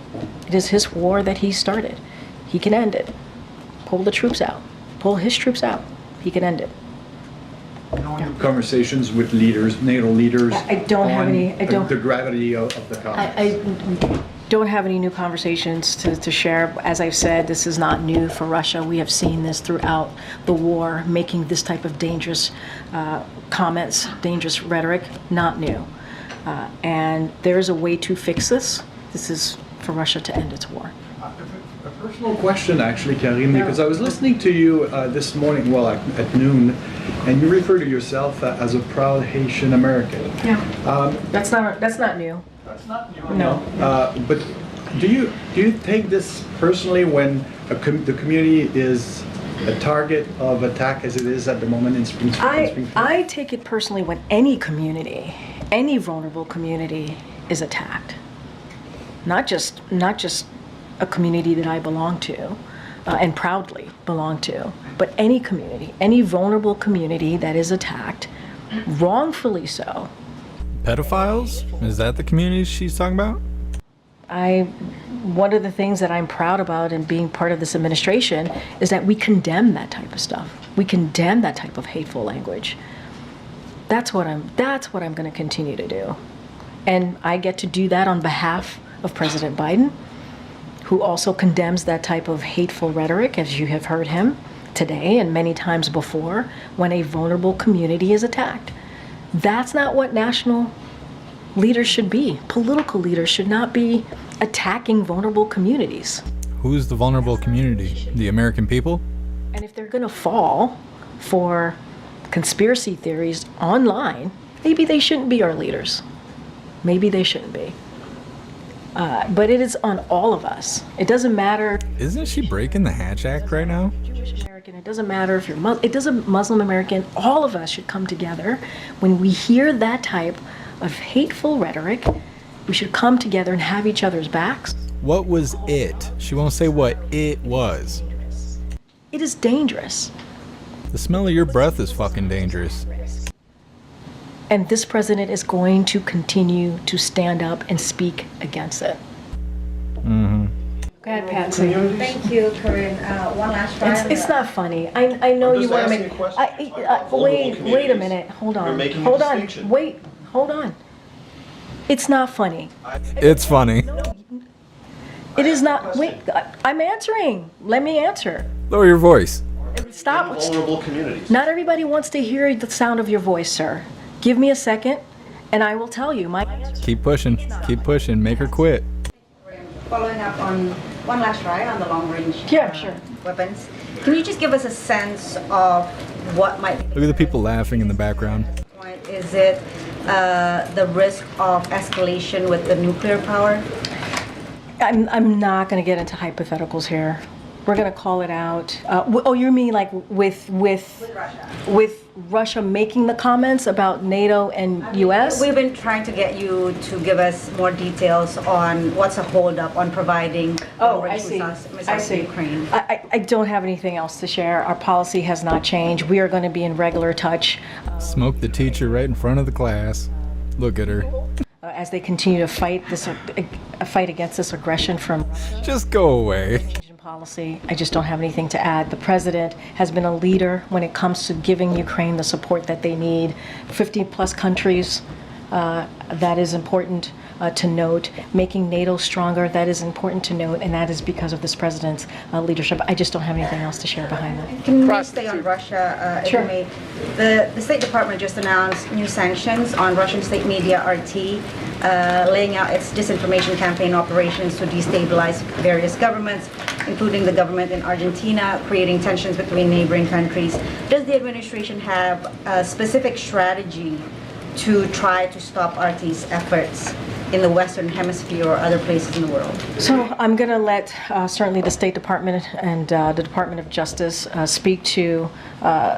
[SPEAKER 7] It is his war that he started. He can end it. Pull the troops out. Pull his troops out. he can end it.
[SPEAKER 17] Conversations with leaders, NATO leaders.
[SPEAKER 7] I don't have any. I don't.
[SPEAKER 17] The gravity of the conflict.
[SPEAKER 7] I don't have any new conversations to share. As I've said, this is not new for Russia. We have seen this throughout the war, making this type of dangerous comments, dangerous rhetoric, not new. And there is a way to fix this. This is for Russia to end its war.
[SPEAKER 17] A personal question, actually, Karine, because I was listening to you this morning, well, at noon, and you refer to yourself as a proud Haitian American.
[SPEAKER 7] Yeah. That's not new.
[SPEAKER 17] That's not new.
[SPEAKER 7] No.
[SPEAKER 17] But do you take this personally when the community is a target of attack as it is at the moment in Springfield?
[SPEAKER 7] I take it personally when any community, any vulnerable community is attacked. Not just a community that I belong to and proudly belong to, but any community, any vulnerable community that is attacked, wrongfully so.
[SPEAKER 1] Pedophiles? Is that the community she's talking about?
[SPEAKER 7] One of the things that I'm proud about in being part of this administration is that we condemn that type of stuff. We condemn that type of hateful language. That's what I'm going to continue to do. And I get to do that on behalf of President Biden, who also condemns that type of hateful rhetoric, as you have heard him today and many times before, when a vulnerable community is attacked. That's not what national leaders should be. Political leaders should not be attacking vulnerable communities.
[SPEAKER 1] Who's the vulnerable community? The American people?
[SPEAKER 7] And if they're going to fall for conspiracy theories online, maybe they shouldn't be our leaders. Maybe they shouldn't be. But it is on all of us. It doesn't matter.
[SPEAKER 1] Isn't she breaking the Hatch Act right now?
[SPEAKER 7] Jewish American. It doesn't matter if you're it doesn't Muslim American. All of us should come together when we hear that type of hateful rhetoric. We should come together and have each other's backs.
[SPEAKER 1] What was it? She won't say what it was.
[SPEAKER 7] It is dangerous.
[SPEAKER 1] The smell of your breath is fucking dangerous.
[SPEAKER 7] And this president is going to continue to stand up and speak against it.
[SPEAKER 1] Mm-hmm.
[SPEAKER 7] Go ahead, Patsy.
[SPEAKER 10] Thank you, Corinne. One last try.
[SPEAKER 7] It's not funny. I know you want to make. Wait a minute. Hold on. Hold on. Wait. Hold on. It's not funny.
[SPEAKER 1] It's funny.
[SPEAKER 7] It is not. Wait. I'm answering. Let me answer.
[SPEAKER 1] Lower your voice.
[SPEAKER 7] Stop.
[SPEAKER 13] Vulnerable communities.
[SPEAKER 7] Not everybody wants to hear the sound of your voice, sir. Give me a second, and I will tell you my answer.
[SPEAKER 1] Keep pushing. Keep pushing. Make her quit.
[SPEAKER 10] Following up on one last try on the long-range weapons, can you just give us a sense of what might be
[SPEAKER 1] Look at the people laughing in the background.
[SPEAKER 10] Is it the risk of escalation with the nuclear power?
[SPEAKER 7] I'm not going to get into hypotheticals here. We're going to call it out. Oh, you mean like with Russia making the comments about NATO and U.S.?
[SPEAKER 10] We've been trying to get you to give us more details on what's a holdup on providing missiles to Ukraine.
[SPEAKER 7] I don't have anything else to share. Our policy has not changed. We are going to be in regular touch.
[SPEAKER 1] Smoke the teacher right in front of the class. Look at her.
[SPEAKER 7] As they continue to fight against this aggression from
[SPEAKER 1] just go away.
[SPEAKER 7] Policy. I just don't have anything to add. The president has been a leader when it comes to giving Ukraine the support that they need. 50 plus countries, that is important to note. Making NATO stronger, that is important to note, and that is because of this president's leadership. I just don't have anything else to share behind that.
[SPEAKER 10] Can we stay on Russia, if you may? The State Department just announced new sanctions on Russian state media RT, laying out its disinformation campaign operations to destabilize various governments, including the government in Argentina, creating tensions between neighboring countries. Does the administration have a specific strategy to try to stop RT's efforts in the Western Hemisphere or other places in the world?
[SPEAKER 7] So I'm going to let certainly the State Department and the Department of Justice speak to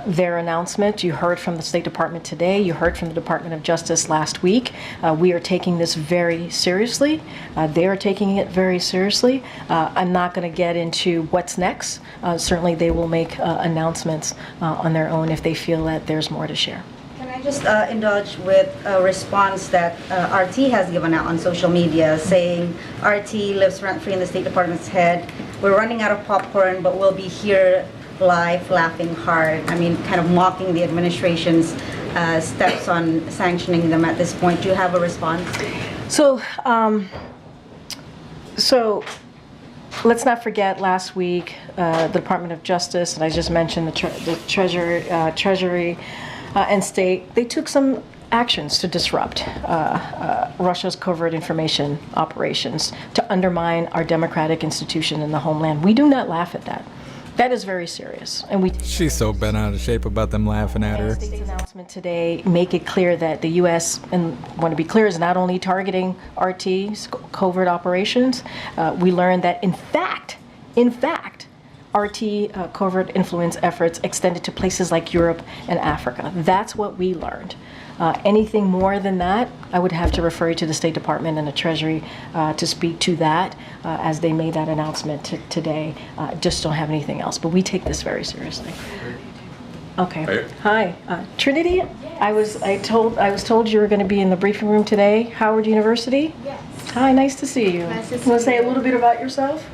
[SPEAKER 7] their announcement. You heard from the State Department today. You heard from the Department of Justice last week. We are taking this very seriously. They are taking it very seriously. I'm not going to get into what's next. Certainly they will make announcements on their own if they feel that there's more to share.
[SPEAKER 10] Can I just indulge with a response that RT has given out on social media, saying RT lives rent-free in the State Department's head. We're running out of popcorn, but we'll be here live, laughing hard. I mean, kind of mocking the administration's steps on sanctioning them at this point. Do you have a response?
[SPEAKER 7] So, let's not forget last week, the Department of Justice, and I just mentioned the Treasury and State, they took some actions to disrupt Russia's covert information operations, to undermine our democratic institution in the homeland. We do not laugh at that. That is very serious. And
[SPEAKER 1] She's so bent out of shape about them laughing at her.
[SPEAKER 7] The state's announcement today make it clear that the U.S., and want to be clear, is not only targeting RT's covert operations. We learned that in fact, RT covert influence efforts extended to places like Europe and Africa. That's what we learned. Anything more than that, I would have to refer you to the State Department and the Treasury to speak to that as they made that announcement today. Just don't have anything else, but we take this very seriously. Okay. Hi, Trinity. I was told you were going to be in the briefing room today. Howard University.
[SPEAKER 18] Yes.
[SPEAKER 7] Hi, nice to see you.
[SPEAKER 18] Nice to see
[SPEAKER 7] you. Want to say a
[SPEAKER 18] you.
[SPEAKER 7] little bit about yourself?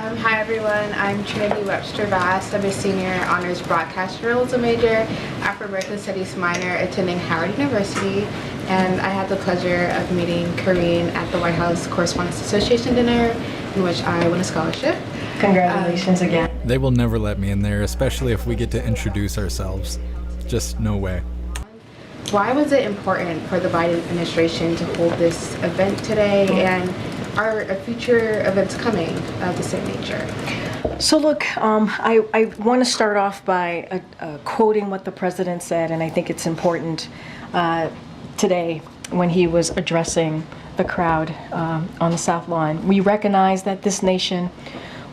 [SPEAKER 18] Hi everyone, I'm Trinity Webster Bass. I'm a senior honors broadcast journalism major, Afro-American Studies minor, attending Howard University, and I had the pleasure of meeting Karine at the White House Correspondents Association dinner, in which I won a scholarship.
[SPEAKER 7] Congratulations again.
[SPEAKER 1] They will never let me in there, especially if we get to introduce ourselves. Just no way.
[SPEAKER 18] Why was it important for the Biden administration to hold this event today, and are future events coming of the same nature?
[SPEAKER 7] So look, I want to start off by quoting what the president said, and I think it's important today when he was addressing the crowd on the South Lawn. We recognize that this nation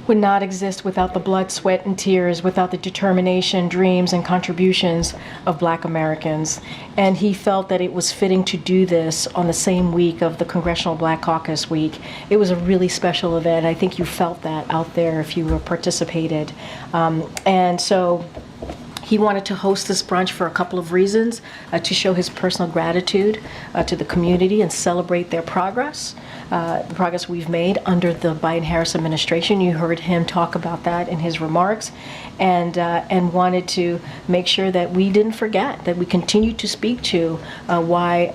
[SPEAKER 7] would not exist without the blood, sweat, and tears, without the determination, dreams, and contributions of Black Americans. And he felt that it was fitting to do this on the same week of the Congressional Black Caucus Week. It was a really special event. I think you felt that out there if you participated. And so he wanted to host this brunch for a couple of reasons, to show his personal gratitude to the community and celebrate their progress, the progress we've made under the Biden-Harris administration. You heard him talk about that in his remarks, and wanted to make sure that we didn't forget, that we continue to speak to why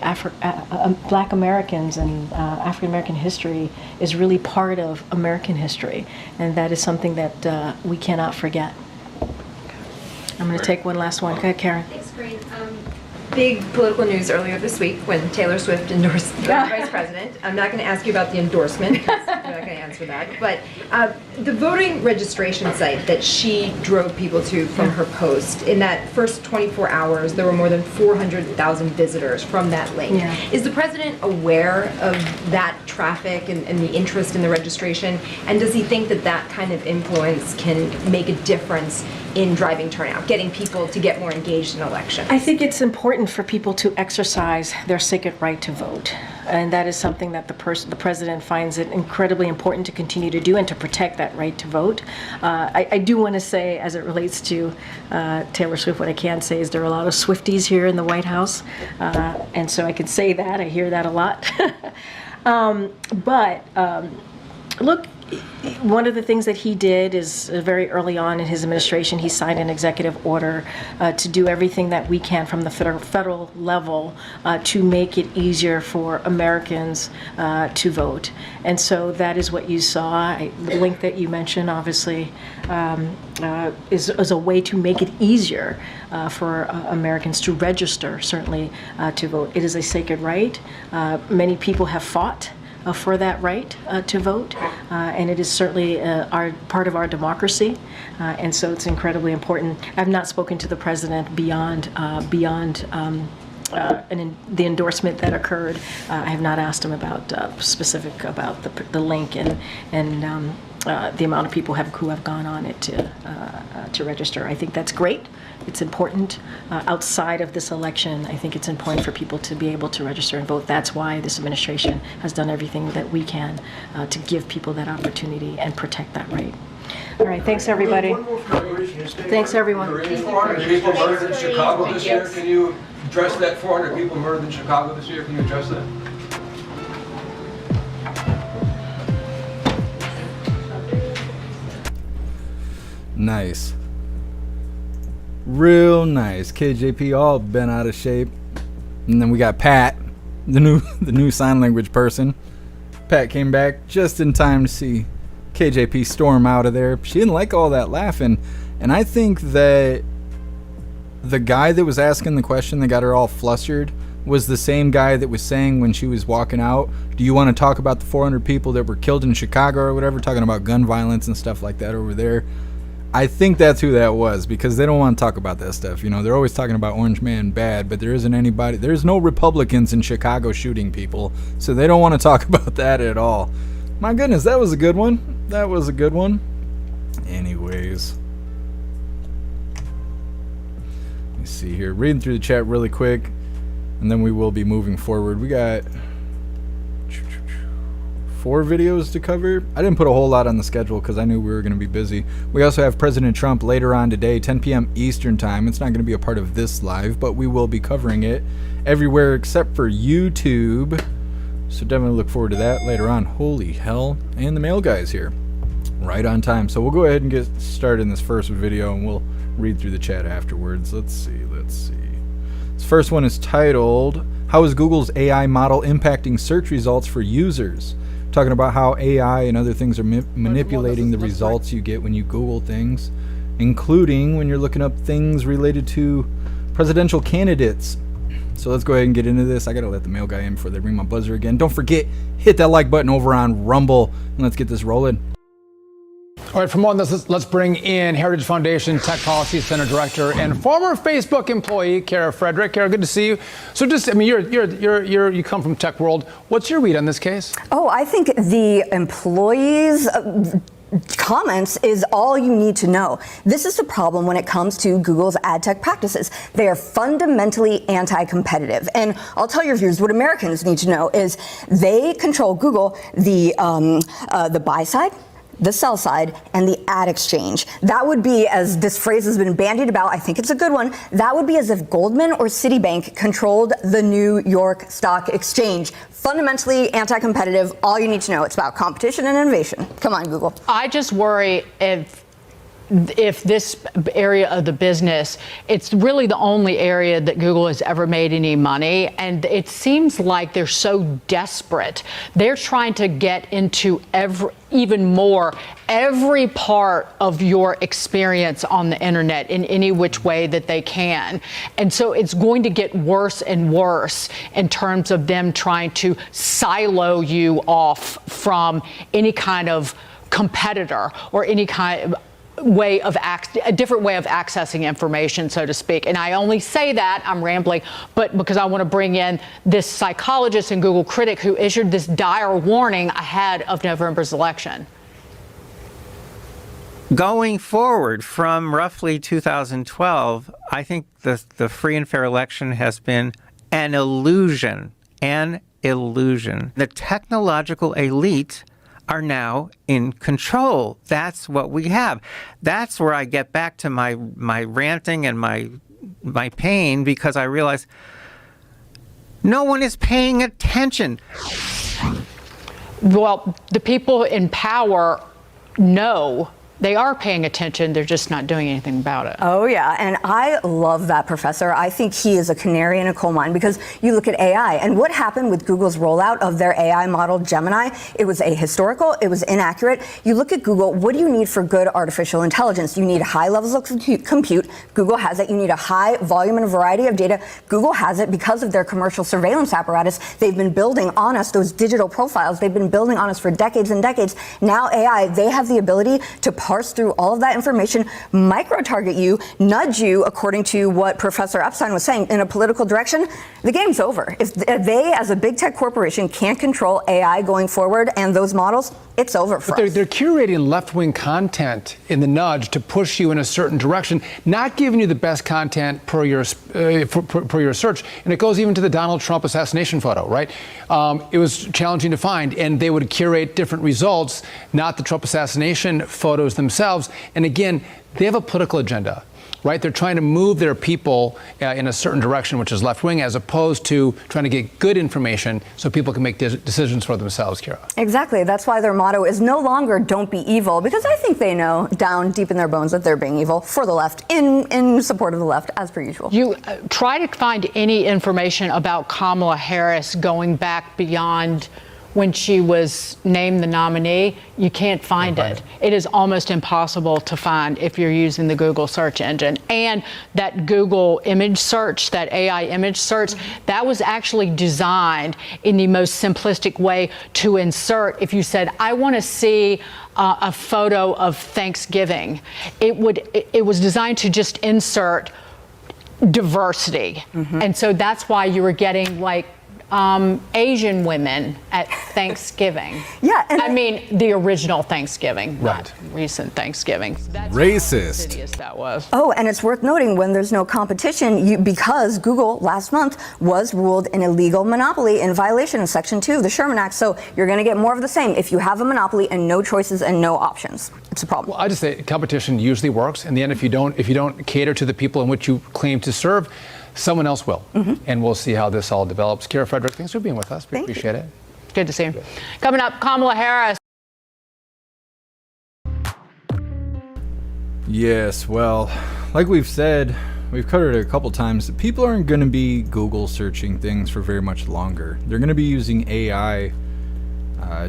[SPEAKER 7] Black Americans and African American history is really part of American history, and that is something that we cannot forget. I'm going to take one last one. Go ahead, Karen.
[SPEAKER 9] Thanks, Karine. Big political news earlier this week when Taylor Swift endorsed the vice president. I'm not going to ask you about the endorsement, because you're not going to answer that. But the voting registration site that she drove people to from her post, in that first 24 hours, there were more than 400,000 visitors from that link.
[SPEAKER 7] Yeah.
[SPEAKER 9] Is the president aware of that traffic and the interest in the registration? And does he think that that kind of influence can make a difference in driving turnout, getting people to get more engaged in elections?
[SPEAKER 7] I think it's important for people to exercise their sacred right to vote. And that is something that the president finds it incredibly important to continue to do and to protect that right to vote. I do want to say, as it relates to Taylor Swift, what I can say is there are a lot of Swifties here in the White House. And so I can say that. I hear that a lot. Look, one of the things that he did is very early on in his administration, he signed an executive order to do everything that we can from the federal level to make it easier for Americans to vote. And so that is what you saw. The link that you mentioned, obviously, is a way to make it easier for Americans to register, certainly, to vote. It is a sacred right. Many people have fought for that right to vote, and it is certainly part of our democracy, and so it's incredibly important. I've not spoken to the president beyond the endorsement that occurred. I have not asked him about specific about the link and the amount of people who have gone on it to register. I think that's great. It's important. Outside of this election, I think it's important for people to be able to register and vote. That's why this administration has done everything that we can to give people that opportunity and protect that right. All right, thanks everybody. Thanks everyone.
[SPEAKER 19] 400 people murdered in Chicago this year. Can you address that? 400 people murdered in Chicago this year. Can you address that?
[SPEAKER 1] Nice. Real nice. KJP all bent out of shape. And then we got Pat, the new sign language person. Pat came back just in time to see KJP storm out of there. She didn't like all that laughing. And I think that the guy that was asking the question that got her all flustered was the same guy that was saying when she was walking out, do you want to talk about the 400 people that were killed in Chicago or whatever, talking about gun violence and stuff like that over there. I think that's who that was, because they don't want to talk about that stuff. You know, they're always talking about Orange Man bad, but there isn't anybody, there's no Republicans in Chicago shooting people, so they don't want to talk about that at all. My goodness, that was a good one. That was a good one. Anyways. Let me see here. Reading through the chat really quick, and then we will be moving forward. We got 4 videos to cover. I didn't put a whole lot on the schedule because I knew we were going to be busy. We also have President Trump later on today, 10 p.m. Eastern time. It's not going to be a part of this live, but we will be covering it everywhere except for YouTube. So definitely look forward to that later on. Holy hell. And the mail guy's here. Right on time. So we'll go ahead and get started in this first video, and we'll read through the chat afterwards. Let's see. This first one is titled, How is Google's AI model impacting search results for users? Talking about how AI and other things are manipulating the results you get when you Google things, including when you're looking up things related to presidential candidates. So let's go ahead and get into this. I gotta let the mail guy in before they ring my buzzer again. Don't forget, hit that like button over on Rumble, and let's get this rolling.
[SPEAKER 5] All right, from on this, let's bring in Heritage Foundation Tech Policy Center Director and former Facebook employee, Kara Frederick. Kara, good to see you. So just, I mean, you come from tech world. What's your read on this case?
[SPEAKER 20] Oh, I think the employees' comments is all you need to know. This is the problem when it comes to Google's ad tech practices. They are fundamentally anti-competitive. And I'll tell your viewers what Americans need to know is they control Google, the buy side, the sell side, and the ad exchange. That would be, as this phrase has been bandied about, I think it's a good one, that would be as if Goldman or Citibank controlled the New York Stock Exchange. Fundamentally anti-competitive. All you need to know, it's about competition and innovation. Come on, Google.
[SPEAKER 21] I just worry if this area of the business, it's really the only area that Google has ever made any money, and it seems like they're so desperate. They're trying to get into every part of your experience on the internet in any which way that they can. And so it's going to get worse and worse in terms of them trying to silo you off from any kind of competitor or any kind of a different way of accessing information, so to speak. And I only say that, I'm rambling, but because I want to bring in this psychologist and Google critic who issued this dire warning ahead of November's election.
[SPEAKER 22] Going forward from roughly 2012, I think the free and fair election has been an illusion. The technological elite are now in control. That's what we have. That's where I get back to my ranting and my pain, because I realize no one is paying attention.
[SPEAKER 21] Well, the people in power know they are paying attention, they're just not doing anything about it.
[SPEAKER 20] Oh yeah, and I love that professor. I think he is a canary in a coal mine, because you look at AI and what happened with Google's rollout of their AI model Gemini. It was ahistorical, it was inaccurate. You look at Google, what do you need for good artificial intelligence? You need high levels of compute. Google has it. You need a high volume and a variety of data. Google has it because of their commercial surveillance apparatus. They've been building on us, those digital profiles, they've been building on us for decades and decades. Now AI, they have the ability to parse through all of that information, micro-target you, nudge you, according to what Professor Epstein was saying, in a political direction. The game's over. If they, as a big tech corporation, can't control AI going forward and those models, it's over for us.
[SPEAKER 5] They're curating left-wing content in the nudge to push you in a certain direction, not giving you the best content per your search. And it goes even to the Donald Trump assassination photo, right? It was challenging to find, and they would curate different results, not the Trump assassination photos themselves. And again, they have a political agenda. right? They're trying to move their people in a certain direction, which is left wing, as opposed to trying to get good information so people can make decisions for themselves, Kira.
[SPEAKER 20] Exactly. That's why their motto is no longer "don't be evil," because I think they know down deep in their bones that they're being evil for the left, in support of the left, as per usual.
[SPEAKER 21] You try to find any information about Kamala Harris going back beyond when she was named the nominee. You can't find it. It is almost impossible to find if you're using the Google search engine. And that Google image search, that AI image search, that was actually designed in the most simplistic way to insert. If you said, I want to see a photo of Thanksgiving, it was designed to just insert diversity. And so that's why you were getting like Asian women at Thanksgiving.
[SPEAKER 20] Yeah, and
[SPEAKER 21] I mean the original Thanksgiving,
[SPEAKER 5] Right.
[SPEAKER 21] not recent Thanksgiving. That's
[SPEAKER 1] Racist.
[SPEAKER 21] how insidious that was.
[SPEAKER 20] Oh, and it's worth noting when there's no competition, because Google last month was ruled an illegal monopoly in violation of Section 2 of the Sherman Act. So you're going to get more of the same if you have a monopoly and no choices and no options. It's a problem.
[SPEAKER 5] Well, I just say competition usually works. In the end, if you don't cater to the people in which you claim to serve, someone else will. And we'll see how this all develops. Kira Frederick, thanks for being with us. We appreciate it.
[SPEAKER 21] Good to see you. Coming up, Kamala Harris.
[SPEAKER 1] Yes, well, like we've said, we've covered it a couple times. People aren't going to be Google searching things for very much longer. They're going to be using AI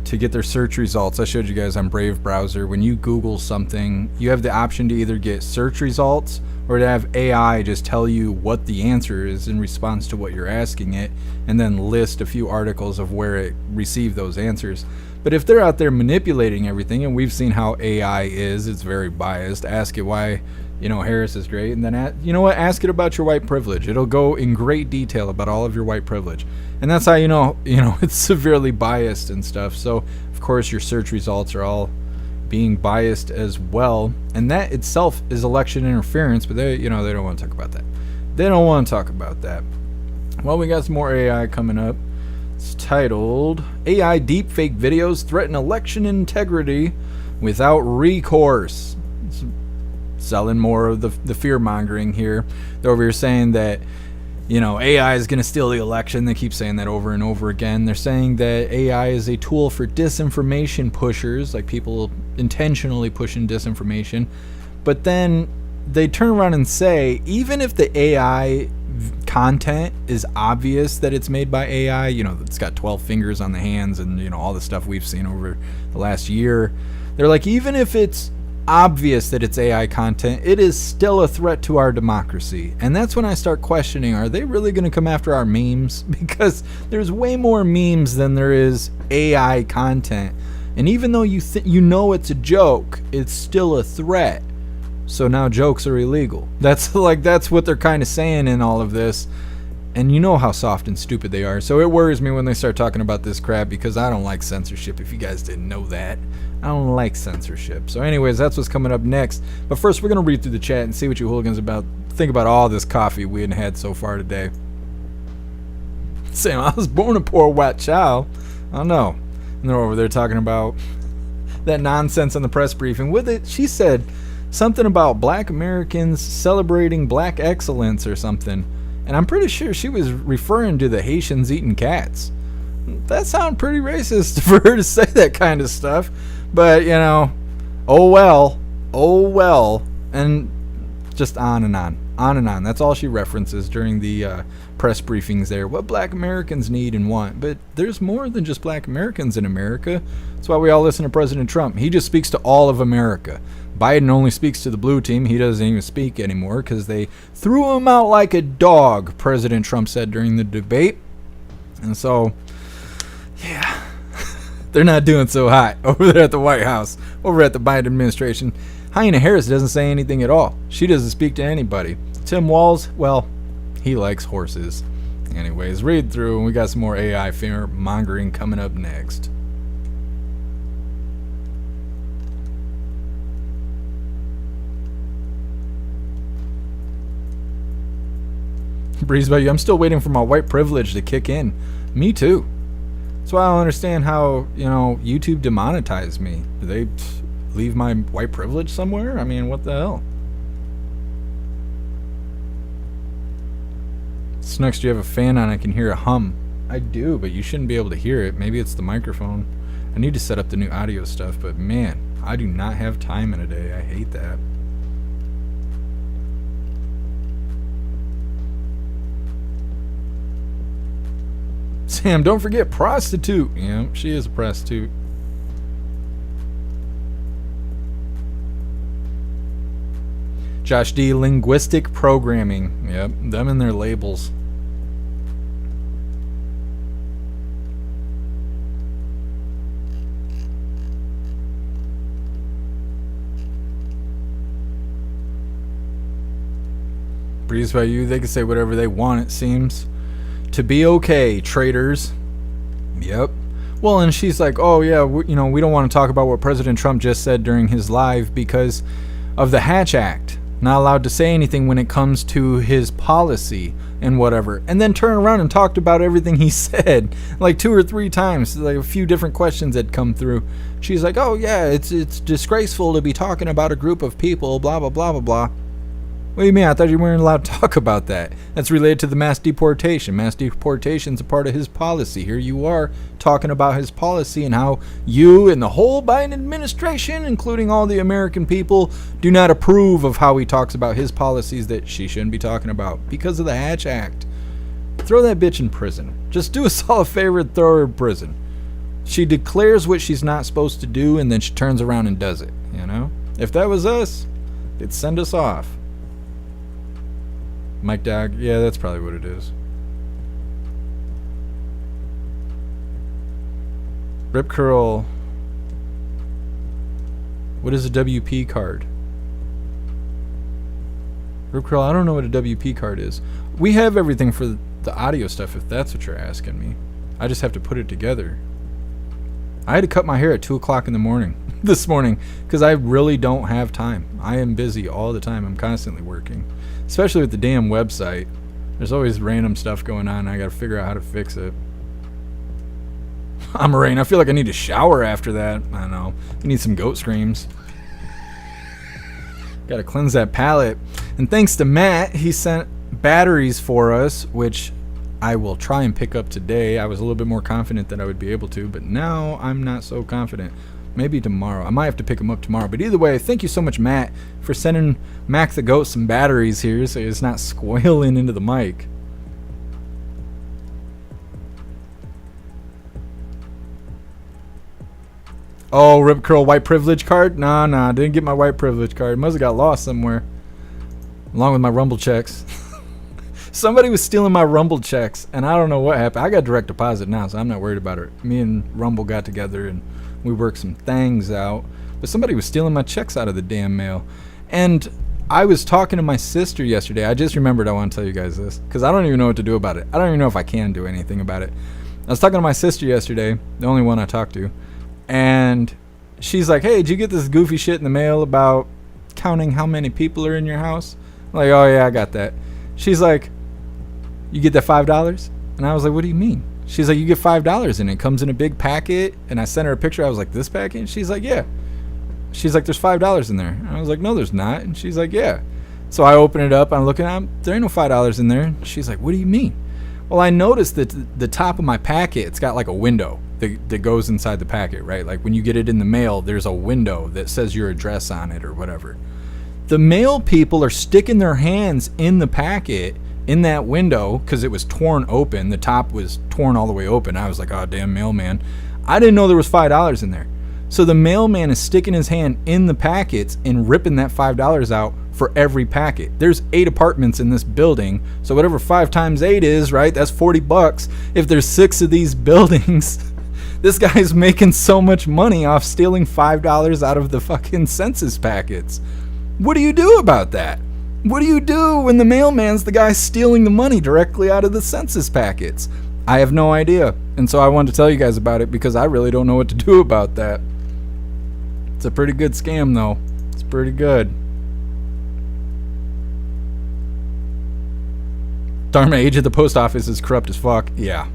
[SPEAKER 1] to get their search results. I showed you guys on Brave browser. When you Google something, you have the option to either get search results or to have AI just tell you what the answer is in response to what you're asking it, and then list a few articles of where it received those answers. But if they're out there manipulating everything, and we've seen how AI is, it's very biased. Ask it why, Harris is great, and then ask it about your white privilege. It'll go in great detail about all of your white privilege, and that's how you know it's severely biased and stuff. So of course your search results are all being biased as well, and that itself is election interference. But they don't want to talk about that. They don't want to talk about that. Well, we got some more AI coming up. It's titled "AI Deepfake Videos Threaten Election Integrity Without Recourse." It's selling more of the fear mongering here. They're over here saying that AI is going to steal the election. They keep saying that over and over again. They're saying that AI is a tool for disinformation pushers, like people intentionally pushing disinformation. But then they turn around and say, even if the AI content is obvious that it's made by AI, it's got 12 fingers on the hands and, all the stuff we've seen over the last year. They're like, even if it's obvious that it's AI content, it is still a threat to our democracy. And that's when I start questioning, are they really going to come after our memes? Because there's way more memes than there is AI content. And even though it's a joke, it's still a threat. So now jokes are illegal. That's what they're kind of saying in all of this. And you know how soft and stupid they are. So it worries me when they start talking about this crap, because I don't like censorship, if you guys didn't know that. I don't like censorship. So anyways, that's what's coming up next. But first, we're going to read through the chat and see what you hooligans think about all this coffee we had so far today. Saying, I was born a poor white child. I don't know. And they're over there talking about that nonsense on the press briefing. With it, she said something about black Americans celebrating black excellence or something. And I'm pretty sure she was referring to the Haitians eating cats. That sounds pretty racist for her to say that kind of stuff. But, oh well. And just on and on. That's all she references during the press briefings there. What black Americans need and want. But there's more than just black Americans in America. That's why we all listen to President Trump. He just speaks to all of America. Biden only speaks to the blue team. He doesn't even speak anymore because they threw him out like a dog, President Trump said during the debate. And so, yeah, they're not doing so hot over there at the White House, over at the Biden administration. Hyena Harris doesn't say anything at all. She doesn't speak to anybody. Tim Walz, well, he likes horses. Anyways, read through, and we got some more AI fear mongering coming up next. Breeze about you. I'm still waiting for my white privilege to kick in. Me too. That's why I don't understand how, YouTube demonetized me. Do they leave my white privilege somewhere? I mean, what the hell? Snooks, do you have a fan on? I can hear a hum. I do, but you shouldn't be able to hear it. Maybe it's the microphone. I need to set up the new audio stuff, but man, I do not have time in a day. I hate that. Sam, don't forget prostitute. Yeah, she is a prostitute. Josh D, linguistic programming. Yep, them and their labels. Breeze by you, they can say whatever they want, it seems. To be okay, traitors. Yep. Well, and she's like, oh yeah, we don't want to talk about what President Trump just said during his live because of the Hatch Act. Not allowed to say anything when it comes to his policy and whatever. And then turn around and talked about everything he said like 2 or 3 times. Like a few different questions had come through. She's like, oh yeah, it's disgraceful to be talking about a group of people, blah, blah, blah, blah, blah. What do you mean? I thought you weren't allowed to talk about that. That's related to the mass deportation. Mass deportation's a part of his policy. Here you are talking about his policy and how you and the whole Biden administration, including all the American people, do not approve of how he talks about his policies that she shouldn't be talking about because of the Hatch Act. Throw that bitch in prison. Just do us all a favor and throw her in prison. She declares what she's not supposed to do and then she turns around and does it, you know? If that was us, they'd send us off. Mike Dog, yeah, that's probably what it is. Rip Curl. What is a WP card? Rip Curl, I don't know what a WP card is. We have everything for the audio stuff if that's what you're asking me. I just have to put it together. I had to cut my hair at 2 o'clock in the morning this morning because I really don't have time. I am busy all the time. I'm constantly working. Especially with the damn website. There's always random stuff going on. I gotta figure out how to fix it. I'm Rain. I feel like I need to shower after that. I don't know. I need some goat screams. Gotta cleanse that palate. And thanks to Matt, he sent batteries for us, which I will try and pick up today. I was a little bit more confident that I would be able to, but now I'm not so confident. Maybe tomorrow. I might have to pick them up tomorrow. But either way, thank you so much, Matt, for sending Mac the Goat some batteries here so it's not squealing into the mic. Oh, Rip Curl white privilege card? Nah, didn't get my white privilege card. Must have got lost somewhere. Along with my Rumble checks. Somebody was stealing my Rumble checks, and I don't know what happened. I got direct deposit now, so I'm not worried about it. Me and Rumble got together, and we worked some things out. But somebody was stealing my checks out of the damn mail. And I was talking to my sister yesterday. I just remembered I want to tell you guys this, because I don't even know what to do about it. I don't even know if I can do anything about it. I was talking to my sister yesterday, the only one I talked to, and she's like, hey, did you get this goofy shit in the mail about counting how many people are in your house? I'm like, oh yeah, I got that. She's like, you get that $5? And I was like, what do you mean? She's like, you get $5 and it comes in a big packet. And I sent her a picture. I was like, this packet? And she's like, yeah. She's like, there's $5 in there. And I was like, no, there's not. And she's like, yeah. So I open it up. I'm looking at it. There ain't no $5 in there. And she's like, what do you mean? Well, I noticed that the top of my packet, it's got like a window that goes inside the packet, right? Like when you get it in the mail, there's a window that says your address on it or whatever. The mail people are sticking their hands in the packet in that window because it was torn open. The top was torn all the way open. I was like, oh, damn mailman. I didn't know there was $5 in there. So the mailman is sticking his hand in the packets and ripping that $5 out for every packet. There's 8 apartments in this building. So whatever 5 times 8 is, right? That's $40. If there's 6 of these buildings, this guy's making so much money off stealing $5 out of the fucking census packets. What do you do about that? What do you do when the mailman's the guy stealing the money directly out of the census packets? I have no idea. And so I wanted to tell you guys about it because I really don't know what to do about that. It's a pretty good scam, though. It's pretty good. Dharma, age of the post office is corrupt as fuck. Yeah.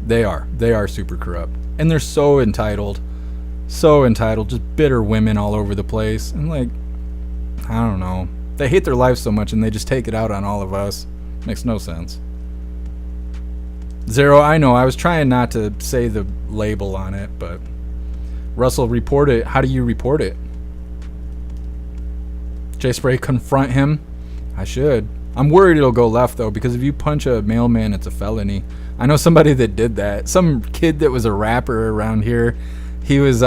[SPEAKER 1] They are. They are super corrupt. And they're so entitled. So entitled. Just bitter women all over the place. And like, I don't know. They hate their lives so much and they just take it out on all of us. Makes no sense. Zero, I know. I was trying not to say the label on it, but Russell, report it. How do you report it? J-Spray, confront him. I should. I'm worried it'll go left, though, because if you punch a mailman, it's a felony. I know somebody that did that. Some kid that was a rapper around here. He was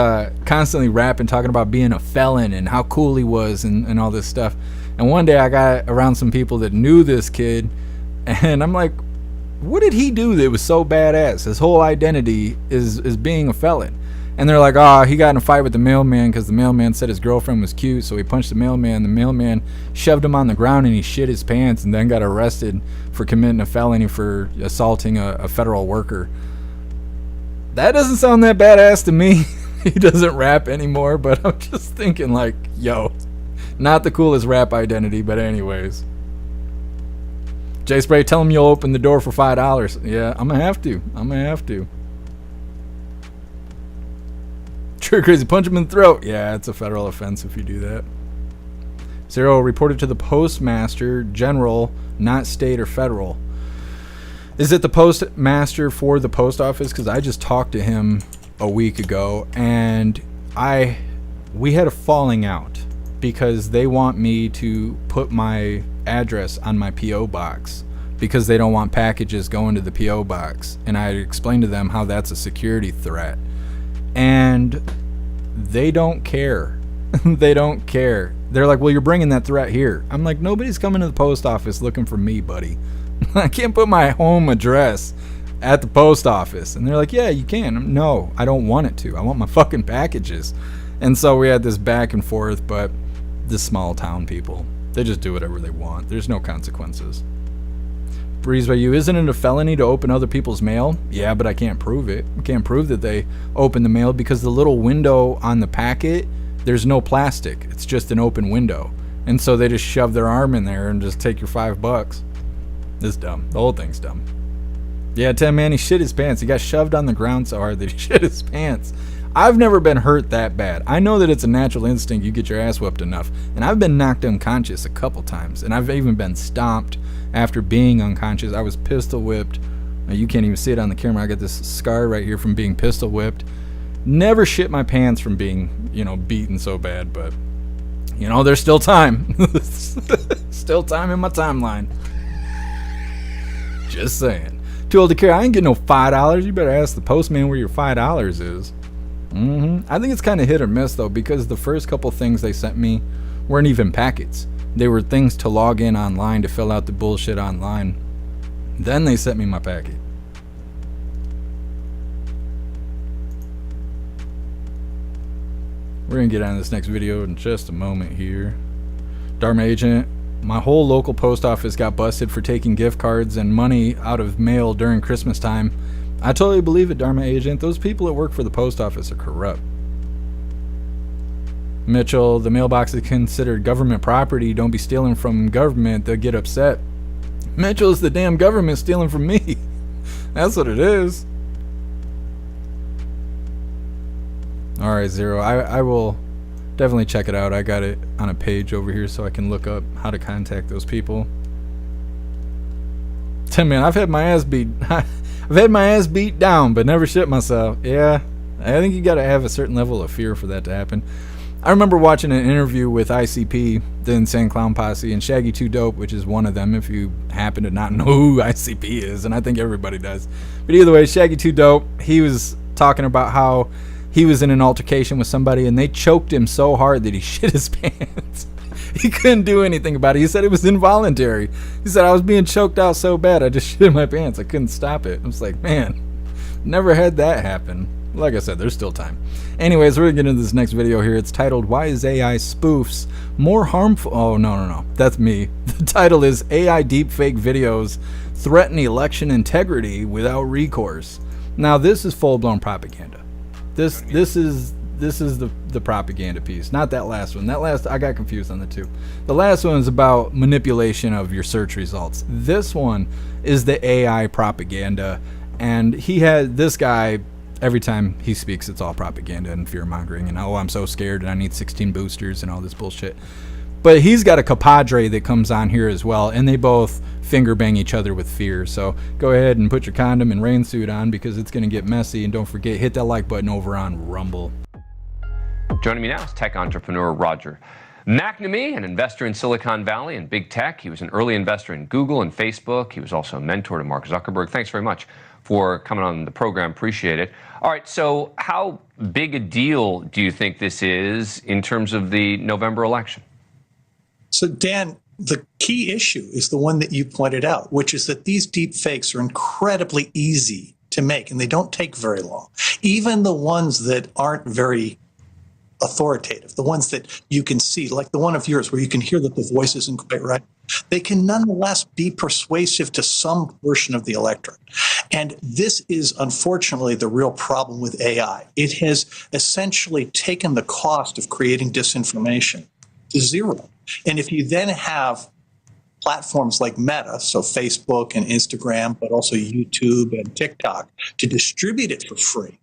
[SPEAKER 1] constantly rapping, talking about being a felon and how cool he was and all this stuff. And one day I got around some people that knew this kid, and I'm like, what did he do that was so badass? His whole identity is being a felon. And they're like, oh, he got in a fight with the mailman because the mailman said his girlfriend was cute, so he punched the mailman. The mailman shoved him on the ground and he shit his pants and then got arrested for committing a felony for assaulting a federal worker. That doesn't sound that badass to me. He doesn't rap anymore, but I'm just thinking like, yo, not the coolest rap identity, but anyways. J-Spray, tell him you'll open the door for $5. Yeah, I'm gonna have to. True crazy, punch him in the throat. Yeah, it's a federal offense if you do that. Zero, reported to the postmaster general, not state or federal. Is it the postmaster for the post office? Because I just talked to him a week ago, and we had a falling out because they want me to put my address on my P.O. box because they don't want packages going to the P.O. box. And I explained to them how that's a security threat. And they don't care. They don't care. They're like, well, you're bringing that threat here. I'm like, nobody's coming to the post office looking for me, buddy. I can't put my home address at the post office. And they're like, yeah, you can. No, I don't want it to. I want my fucking packages. And so we had this back and forth, but the small town people, they just do whatever they want. There's no consequences. Breeze by you, isn't it a felony to open other people's mail? Yeah, but I can't prove it. I can't prove that they opened the mail because the little window on the packet, there's no plastic. It's just an open window. And so they just shove their arm in there and just take your $5. It's dumb. The whole thing's dumb. Yeah, Tim, man, he shit his pants. He got shoved on the ground so hard that he shit his pants. I've never been hurt that bad. I know that it's a natural instinct. You get your ass whooped enough. And I've been knocked unconscious a couple times. And I've even been stomped after being unconscious. I was pistol whipped. Now, you can't even see it on the camera. I got this scar right here from being pistol whipped. Never shit my pants from being, beaten so bad. But, there's still time. Still time in my timeline. Just saying. Too old to care. I ain't getting no $5. You better ask the postman where your $5 is. I think it's kind of hit or miss, though, because the first couple things they sent me weren't even packets. They were things to log in online to fill out the bullshit online. Then they sent me my packet. We're going to get on this next video in just a moment here. Dharma Agent, my whole local post office got busted for taking gift cards and money out of mail during Christmas time. I totally believe it, Dharma Agent. Those people that work for the post office are corrupt. Mitchell, the mailbox is considered government property. Don't be stealing from government. They'll get upset. Mitchell, it's the damn government stealing from me. That's what it is. Alright, Zero. I will definitely check it out. I got it on a page over here so I can look up how to contact those people. Tim, man, I've had my ass beat. I've had my ass beat down, but never shit myself. Yeah, I think you got to have a certain level of fear for that to happen. I remember watching an interview with ICP, the Insane Clown Posse, and Shaggy 2 Dope, which is one of them if you happen to not know who ICP is, and I think everybody does. But either way, Shaggy 2 Dope, he was talking about how he was in an altercation with somebody, and they choked him so hard that he shit his pants. He couldn't do anything about it. He said it was involuntary. He said, I was being choked out so bad, I just shit my pants. I couldn't stop it. I was like, man, never had that happen. Like I said, there's still time. Anyways, we're going to get into this next video here. It's titled, Why is AI Spoofs More Harmful? Oh, no. That's me. The title is AI Deepfake Videos Threaten Election Integrity Without Recourse. Now, this is full-blown propaganda. This is the propaganda piece, not that last one. That last, I got confused on the two. The last one is about manipulation of your search results. This one is the AI propaganda, and he had this guy, every time he speaks, it's all propaganda and fear mongering, and oh, I'm so scared and I need 16 boosters and all this bullshit. But he's got a compadre that comes on here as well, and they both finger bang each other with fear. So go ahead and put your condom and rain suit on, because it's going to get messy. And don't forget, hit that like button over on Rumble.
[SPEAKER 3] Joining me now is tech entrepreneur Roger McNamee, an investor in Silicon Valley and big tech. He was an early investor in Google and Facebook. He was also a mentor to Mark Zuckerberg. Thanks very much for coming on the program. Appreciate it. All right, so how big a deal do you think this is in terms of the November election?
[SPEAKER 4] So, Dan, the key issue is the one that you pointed out, which is that these deep fakes are incredibly easy to make, and they don't take very long. Even the ones that aren't very authoritative, the ones that you can see, like the one of yours where you can hear that the voice isn't quite right, they can nonetheless be persuasive to some portion of the electorate. And this is unfortunately the real problem with AI. It has essentially taken the cost of creating disinformation to zero. And if you then have platforms like Meta, so Facebook and Instagram, but also YouTube and TikTok, to distribute it for free,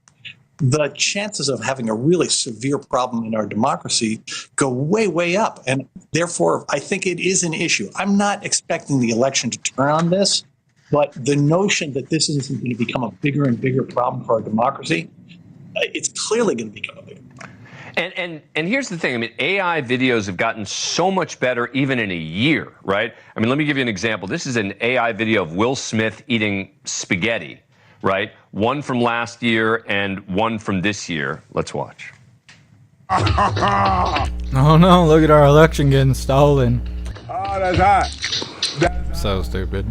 [SPEAKER 4] the chances of having a really severe problem in our democracy go way, way up. And therefore, I think it is an issue. I'm not expecting the election to turn on this, but the notion that this isn't going to become a bigger and bigger problem for our democracy, it's clearly going to become a bigger problem.
[SPEAKER 3] And here's the thing. I mean, AI videos have gotten so much better even in a year, right? I mean, let me give you an example. This is an AI video of Will Smith eating spaghetti, right? One from last year and one from this year. Let's watch.
[SPEAKER 1] Oh no, look at our election getting stolen.
[SPEAKER 23] Oh, that's hot.
[SPEAKER 1] So stupid.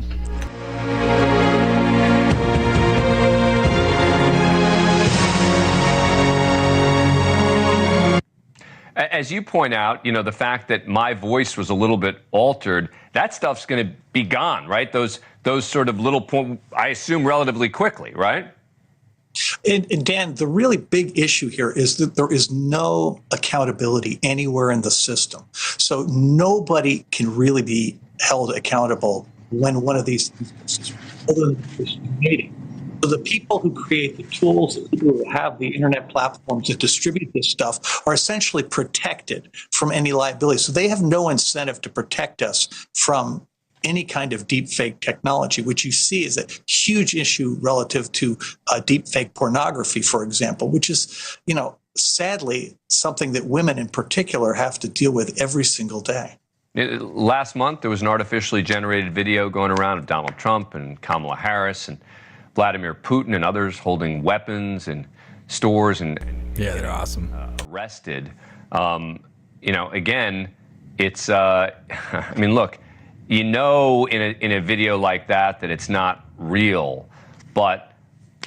[SPEAKER 3] As you point out, you know, the fact that my voice was a little bit altered, that stuff's going to be gone, right? Those sort of little I assume relatively quickly, right?
[SPEAKER 4] And Dan, the really big issue here is that there is no accountability anywhere in the system. So nobody can really be held accountable when one of these things is creating. So the people who create the tools, the people who have the internet platforms that distribute this stuff are essentially protected from any liability. So they have no incentive to protect us from any kind of deep fake technology, which you see is a huge issue relative to deep fake pornography, for example, which is, you know, sadly, something that women in particular have to deal with every single day.
[SPEAKER 3] Last month, there was an artificially generated video going around of Donald Trump and Kamala Harris and Vladimir Putin and others holding weapons in stores and
[SPEAKER 1] yeah, they're awesome.
[SPEAKER 3] Arrested. You know, again, it's. I mean, look, you know, in a video like that it's not real, but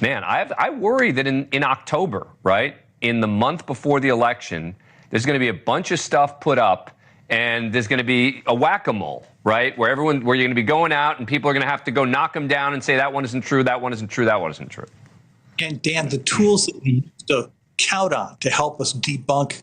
[SPEAKER 3] man, I worry that in October, right, in the month before the election, there's going to be a bunch of stuff put up. And there's going to be a whack-a-mole, right, where you're going to be going out and people are going to have to go knock them down and say that one isn't true, that one isn't true, that one isn't true.
[SPEAKER 4] And Dan, the tools that we used to count on to help us debunk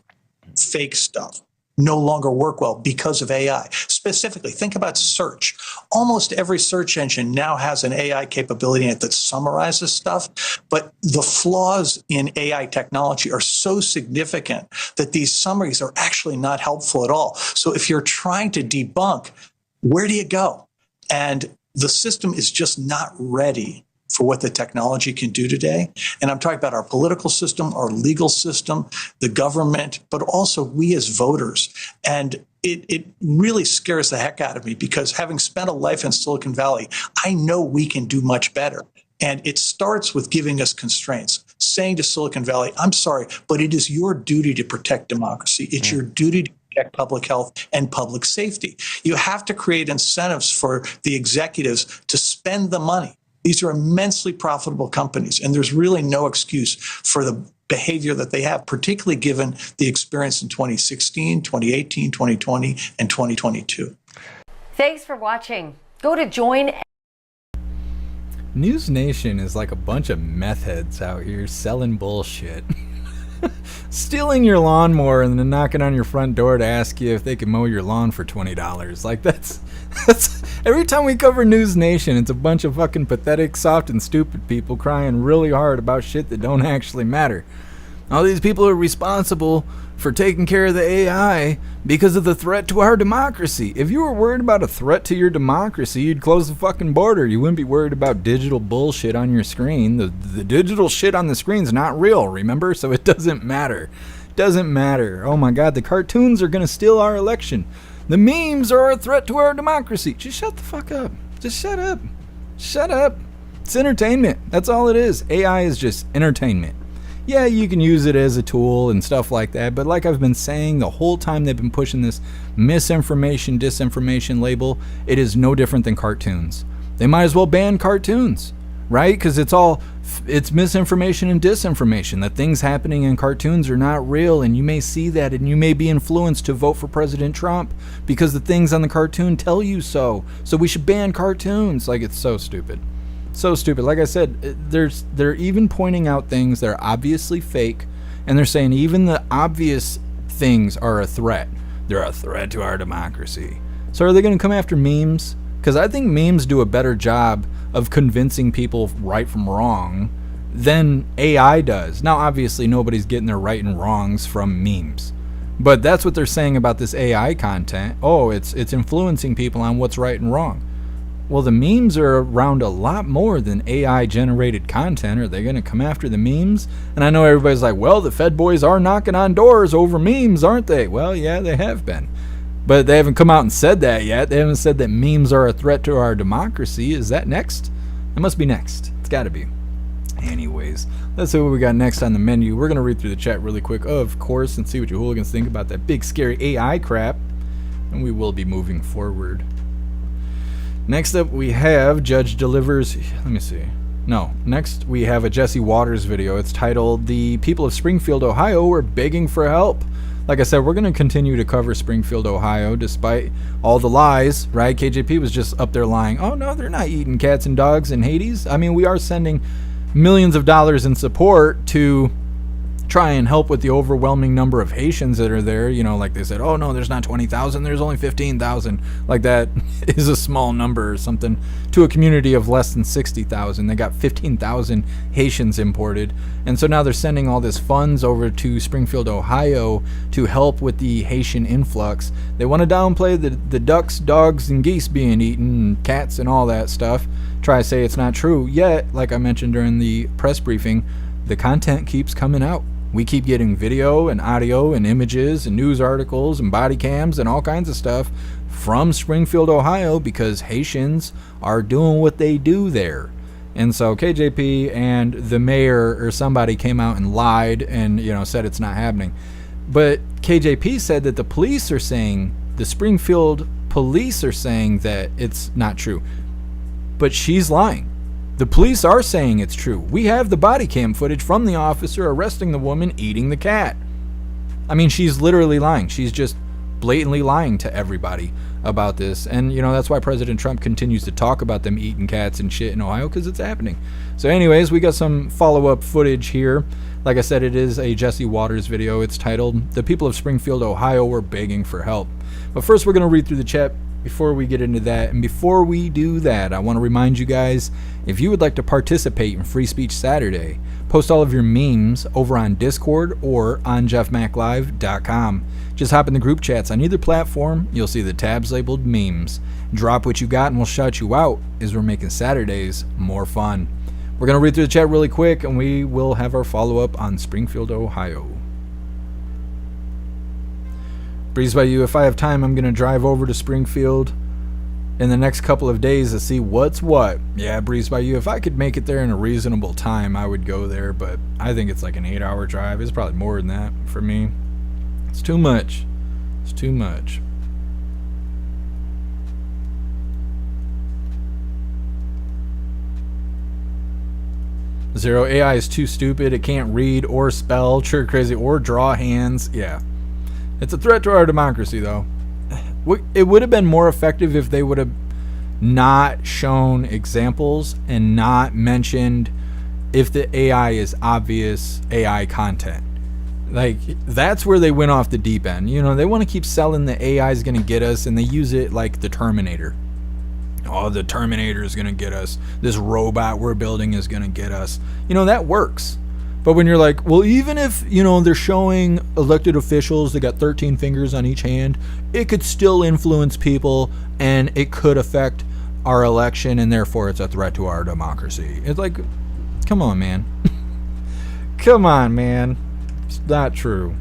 [SPEAKER 4] fake stuff no longer work well because of AI. Specifically, think about search. Almost every search engine now has an AI capability in it that summarizes stuff, but the flaws in AI technology are so significant that these summaries are actually not helpful at all. So if you're trying to debunk, where do you go? And the system is just not ready for what the technology can do today. And I'm talking about our political system, our legal system, the government, but also we as voters. And it really scares the heck out of me because having spent a life in Silicon Valley, I know we can do much better. And it starts with giving us constraints, saying to Silicon Valley, I'm sorry, but it is your duty to protect democracy. It's your duty to protect public health and public safety. You have to create incentives for the executives to spend the money. These are immensely profitable companies, and there's really no excuse for the behavior that they have, particularly given the experience in 2016, 2018, 2020, and 2022.
[SPEAKER 24] Thanks for watching. Go to join.
[SPEAKER 1] News Nation is like a bunch of meth heads out here selling bullshit. Stealing your lawnmower and then knocking on your front door to ask you if they can mow your lawn for $20. Like that's every time we cover News Nation, it's a bunch of fucking pathetic, soft, and stupid people crying really hard about shit that don't actually matter. All these people are responsible for taking care of the AI because of the threat to our democracy. If you were worried about a threat to your democracy, you'd close the fucking border. You wouldn't be worried about digital bullshit on your screen. The digital shit on the screen's not real, remember? So it doesn't matter. Doesn't matter. Oh my God, the cartoons are gonna steal our election. The memes are a threat to our democracy. Just shut the fuck up. Just shut up. Shut up. It's entertainment. That's all it is. AI is just entertainment. Yeah, you can use it as a tool and stuff like that, but like I've been saying the whole time they've been pushing this misinformation, disinformation label, it is no different than cartoons. They might as well ban cartoons, right? Because it's misinformation and disinformation. That things happening in cartoons are not real, and you may see that, and you may be influenced to vote for President Trump because the things on the cartoon tell you so. So we should ban cartoons. Like, it's so stupid. So stupid. Like I said, they're even pointing out things that are obviously fake, and they're saying even the obvious things are a threat. They're a threat to our democracy. So are they going to come after memes? Because I think memes do a better job of convincing people right from wrong than AI does. Now, obviously, nobody's getting their right and wrongs from memes. But that's what they're saying about this AI content. Oh, it's influencing people on what's right and wrong. Well, the memes are around a lot more than AI-generated content. Are they going to come after the memes? And I know everybody's like, well, the Fed boys are knocking on doors over memes, aren't they? Well, yeah, they have been. But they haven't come out and said that yet. They haven't said that memes are a threat to our democracy. Is that next? It must be next. It's got to be. Anyways, let's see what we got next on the menu. We're going to read through the chat really quick, of course, and see what you hooligans think about that big, scary AI crap. And we will be moving forward. Next up, we have Judge Delivers... Let me see. No. Next, we have a Jesse Waters video. It's titled, The People of Springfield, Ohio Were Begging for Help. Like I said, we're going to continue to cover Springfield, Ohio, despite all the lies, right? KJP was just up there lying. Oh, no, they're not eating cats and dogs in Hades. I mean, we are sending millions of dollars in support to try and help with the overwhelming number of Haitians that are there. You know, like they said, oh no, there's not 20,000, there's only 15,000. Like, that is a small number or something to a community of less than 60,000. They got 15,000 Haitians imported, and so now they're sending all this funds over to Springfield, Ohio to help with the Haitian influx. They want to downplay the ducks, dogs, and geese being eaten, and cats and all that stuff. Try to say it's not true. Yet, like I mentioned during the press briefing, the content keeps coming out. We keep getting video and audio and images and news articles and body cams and all kinds of stuff from Springfield, Ohio, because Haitians are doing what they do there. And so KJP and the mayor or somebody came out and lied and, you know, said it's not happening. But KJP said that the police are saying, the Springfield police are saying that it's not true. But she's lying. The police are saying it's true. We have the body cam footage from the officer arresting the woman eating the cat. I mean, she's literally lying. She's just blatantly lying to everybody about this. And, you know, that's why President Trump continues to talk about them eating cats and shit in Ohio, because it's happening. So anyways, we got some follow-up footage here. Like I said, it is a Jesse Waters video. It's titled, The People of Springfield, Ohio Were Begging for Help. But first, we're going to read through the chat before we get into that. And before we do that, I want to remind you guys, if you would like to participate in Free Speech Saturday, post all of your memes over on Discord or on jeffmaclive.com. Just hop in the group chats on either platform. You'll see the tabs labeled memes. Drop what you got and we'll shout you out, as we're making Saturdays more fun. We're going to read through the chat really quick, and we will have our follow-up on Springfield, Ohio. Breeze by you, if I have time, I'm going to drive over to Springfield in the next couple of days to see what's what. Yeah, Breeze by you, if I could make it there in a reasonable time, I would go there, but I think it's like an 8-hour drive. It's probably more than that for me. It's too much. It's too much. Zero, AI is too stupid. It can't read or spell, trigger crazy, or draw hands. Yeah. It's a threat to our democracy, though. It would have been more effective if they would have not shown examples and not mentioned if the AI is obvious AI content. Like, that's where they went off the deep end. You know, they want to keep selling the AI is going to get us, and they use it like the Terminator. Oh, the Terminator is going to get us. This robot we're building is going to get us. You know, that works. But when you're like, well, even if, they're showing elected officials, they got 13 fingers on each hand, it could still influence people and it could affect our election and therefore it's a threat to our democracy. It's like, come on, man. Come on, man. It's not true.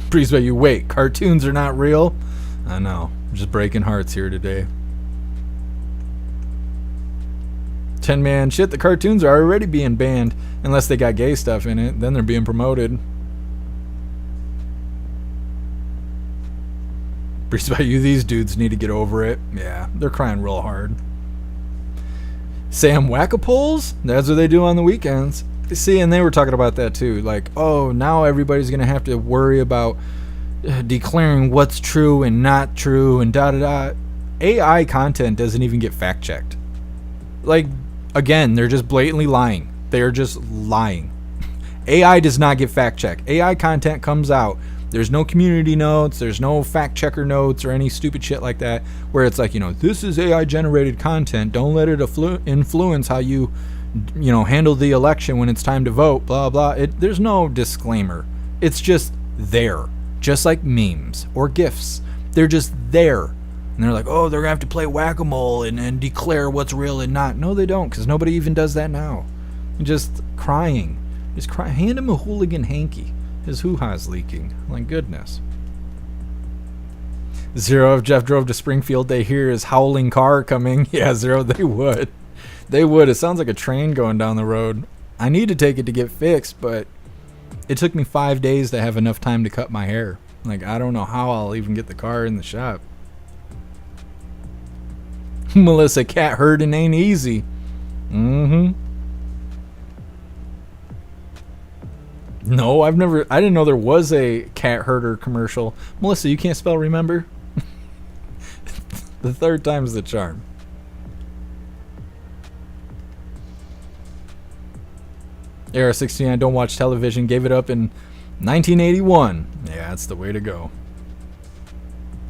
[SPEAKER 1] Please, but you wait. Cartoons are not real? I know. I'm just breaking hearts here today. 10-man shit, the cartoons are already being banned unless they got gay stuff in it. Then they're being promoted. Breeze by you, these dudes need to get over it. Yeah, they're crying real hard. Sam Whack-a-Poles? That's what they do on the weekends. See, and they were talking about that too. Like, oh, now everybody's going to have to worry about declaring what's true and not true and da-da-da. AI content doesn't even get fact-checked. Like, again, they're just blatantly lying. They're just lying. AI does not get fact-checked. AI content comes out. There's no community notes. There's no fact-checker notes or any stupid shit like that where it's like, this is AI-generated content. Don't let it influence how you handle the election when it's time to vote, blah, blah. There's no disclaimer. It's just there. Just like memes or GIFs. They're just there. And they're like, oh, they're going to have to play whack-a-mole and declare what's real and not. No, they don't, because nobody even does that now. Just crying. Just cry. Hand him a hooligan hanky. His hoo-ha's leaking. My goodness. Zero, if Jeff drove to Springfield, they hear his howling car coming. Yeah, Zero, they would. They would. It sounds like a train going down the road. I need to take it to get fixed, but it took me 5 days to have enough time to cut my hair. Like, I don't know how I'll even get the car in the shop. Melissa, cat herding ain't easy. Mm-hmm. No, I didn't know there was a cat herder commercial. Melissa, you can't spell remember? The third time's the charm. Era 69, don't watch television, gave it up in 1981. Yeah, that's the way to go.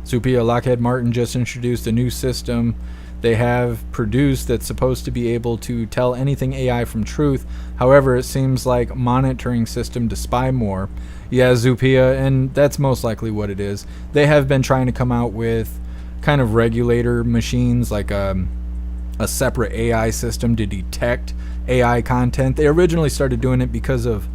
[SPEAKER 1] Supia, Lockheed Martin just introduced a new system they have produced that's supposed to be able to tell anything AI from truth. However, it seems like monitoring system to spy more. Yeah, Zupia, and that's most likely what it is. They have been trying to come out with kind of regulator machines, like a separate AI system to detect AI content. They originally started doing it because of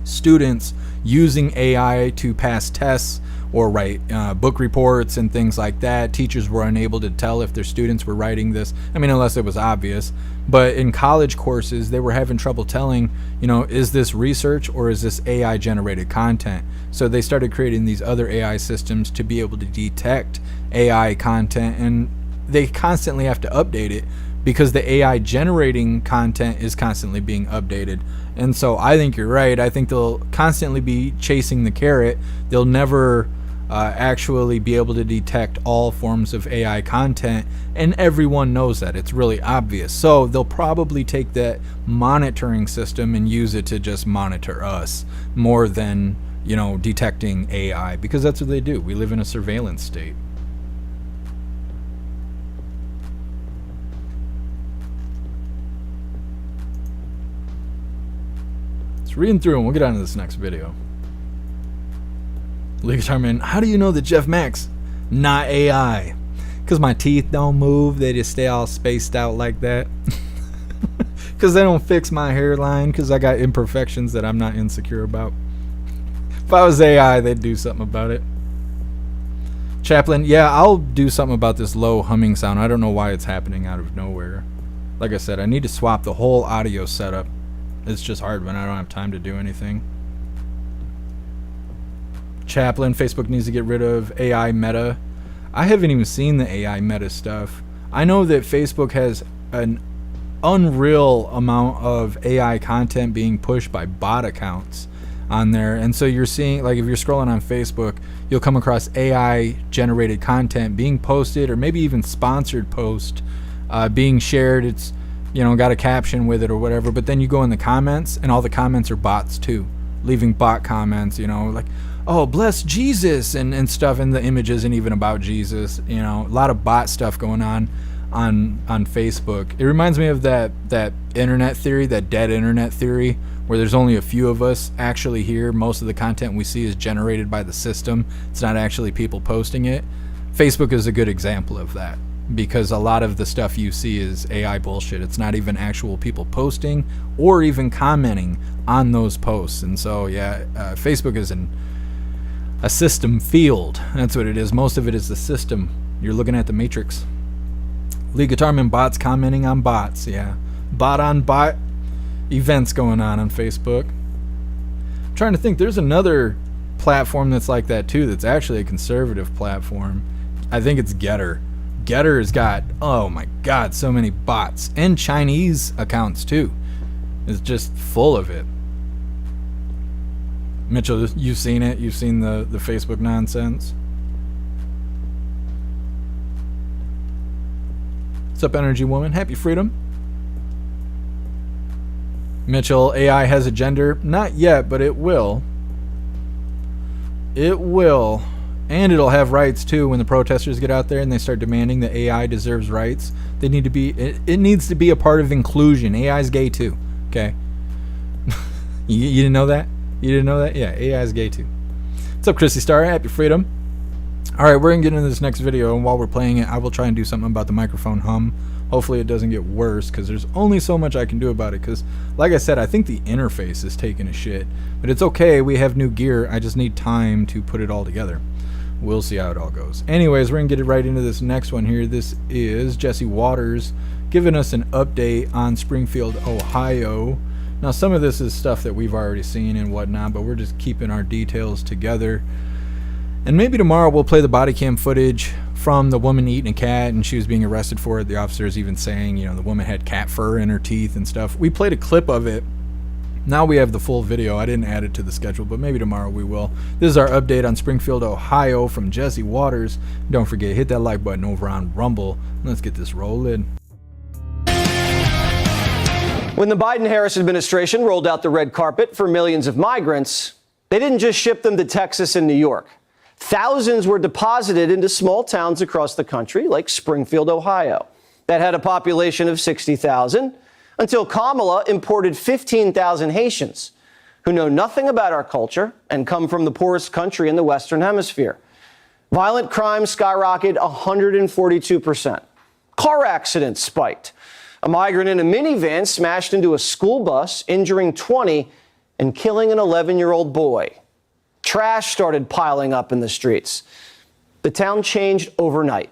[SPEAKER 1] students using AI to pass tests or write book reports and things like that. Teachers were unable to tell if their students were writing this. I mean, unless it was obvious. But in college courses, they were having trouble telling, is this research or is this AI generated content? So they started creating these other AI systems to be able to detect AI content, and they constantly have to update it because the AI generating content is constantly being updated. And so I think you're right. I think they'll constantly be chasing the carrot. They'll never actually be able to detect all forms of AI content, and everyone knows that. It's really obvious. So they'll probably take that monitoring system and use it to just monitor us more than, detecting AI, because that's what they do. We live in a surveillance state. Reading through and we'll get on to this next video. League of Tarman, how do you know that Jeff Mack's not AI? Because my teeth don't move, they just stay all spaced out like that. Because they don't fix my hairline, because I got imperfections that I'm not insecure about. If I was AI, they'd do something about it. Chaplain, yeah, I'll do something about this low humming sound. I don't know why it's happening out of nowhere. Like I said, I need to swap the whole audio setup. It's just hard when I don't have time to do anything. Chaplain, Facebook needs to get rid of AI meta. I haven't even seen the AI meta stuff. I know that Facebook has an unreal amount of AI content being pushed by bot accounts on there. And so you're seeing, like, if you're scrolling on Facebook, you'll come across AI generated content being posted, or maybe even sponsored post being shared. It's got a caption with it or whatever, but then you go in the comments and all the comments are bots too, leaving bot comments, like, oh, bless Jesus and stuff, and the image isn't even about Jesus, a lot of bot stuff going on on Facebook. It reminds me of that internet theory, that dead internet theory, where there's only a few of us actually here. Most of the content we see is generated by the system. It's not actually people posting it. Facebook is a good example of that, because a lot of the stuff you see is AI bullshit. It's not even actual people posting or even commenting on those posts. And so, yeah, Facebook is a system field. That's what it is. Most of it is the system. You're looking at the Matrix. Lee Guitarman bots commenting on bots. Yeah, bot on bot events going on Facebook. I'm trying to think. There's another platform that's like that too, that's actually a conservative platform. I think it's Getter. Getter has got, oh my god, so many bots, and Chinese accounts too. It's just full of it. Mitchell, you've seen it? You've seen the Facebook nonsense? What's up, Energy Woman? Happy Freedom. Mitchell, AI has a gender? Not yet, but it will. It will. And it'll have rights too when the protesters get out there and they start demanding that AI deserves rights. They need to be, it needs to be a part of inclusion. AI is gay too. Okay. You didn't know that? You didn't know that? Yeah, AI is gay too. What's up, Chrissy Star? Happy Freedom. Alright, we're going to get into this next video, and while we're playing it, I will try and do something about the microphone hum. Hopefully it doesn't get worse, because there's only so much I can do about it, because, like I said, I think the interface is taking a shit. But it's okay, we have new gear, I just need time to put it all together. We'll see how it all goes. Anyways, we're going to get it right into this next one here. This is Jesse Waters giving us an update on Springfield, Ohio. Now, some of this is stuff that we've already seen and whatnot, but we're just keeping our details together. And maybe tomorrow we'll play the body cam footage from the woman eating a cat, and she was being arrested for it. The officers even saying, you know, the woman had cat fur in her teeth and stuff. We played a clip of it. Now we have the full video. I didn't add it to the schedule, but maybe tomorrow we will. This is our update on Springfield, Ohio from Jesse Waters. Don't forget, hit that like button over on Rumble. Let's get this rolling.
[SPEAKER 2] When the Biden-Harris administration rolled out the red carpet for millions of migrants, they didn't just ship them to Texas and New York. Thousands were deposited into small towns across the country, like Springfield, Ohio, that had a population of 60,000, until Kamala imported 15,000 Haitians who know nothing about our culture and come from the poorest country in the Western Hemisphere. Violent crime skyrocketed 142%. Car accidents spiked. A migrant in a minivan smashed into a school bus, injuring 20 and killing an 11-year-old boy. Trash started piling up in the streets. The town changed overnight.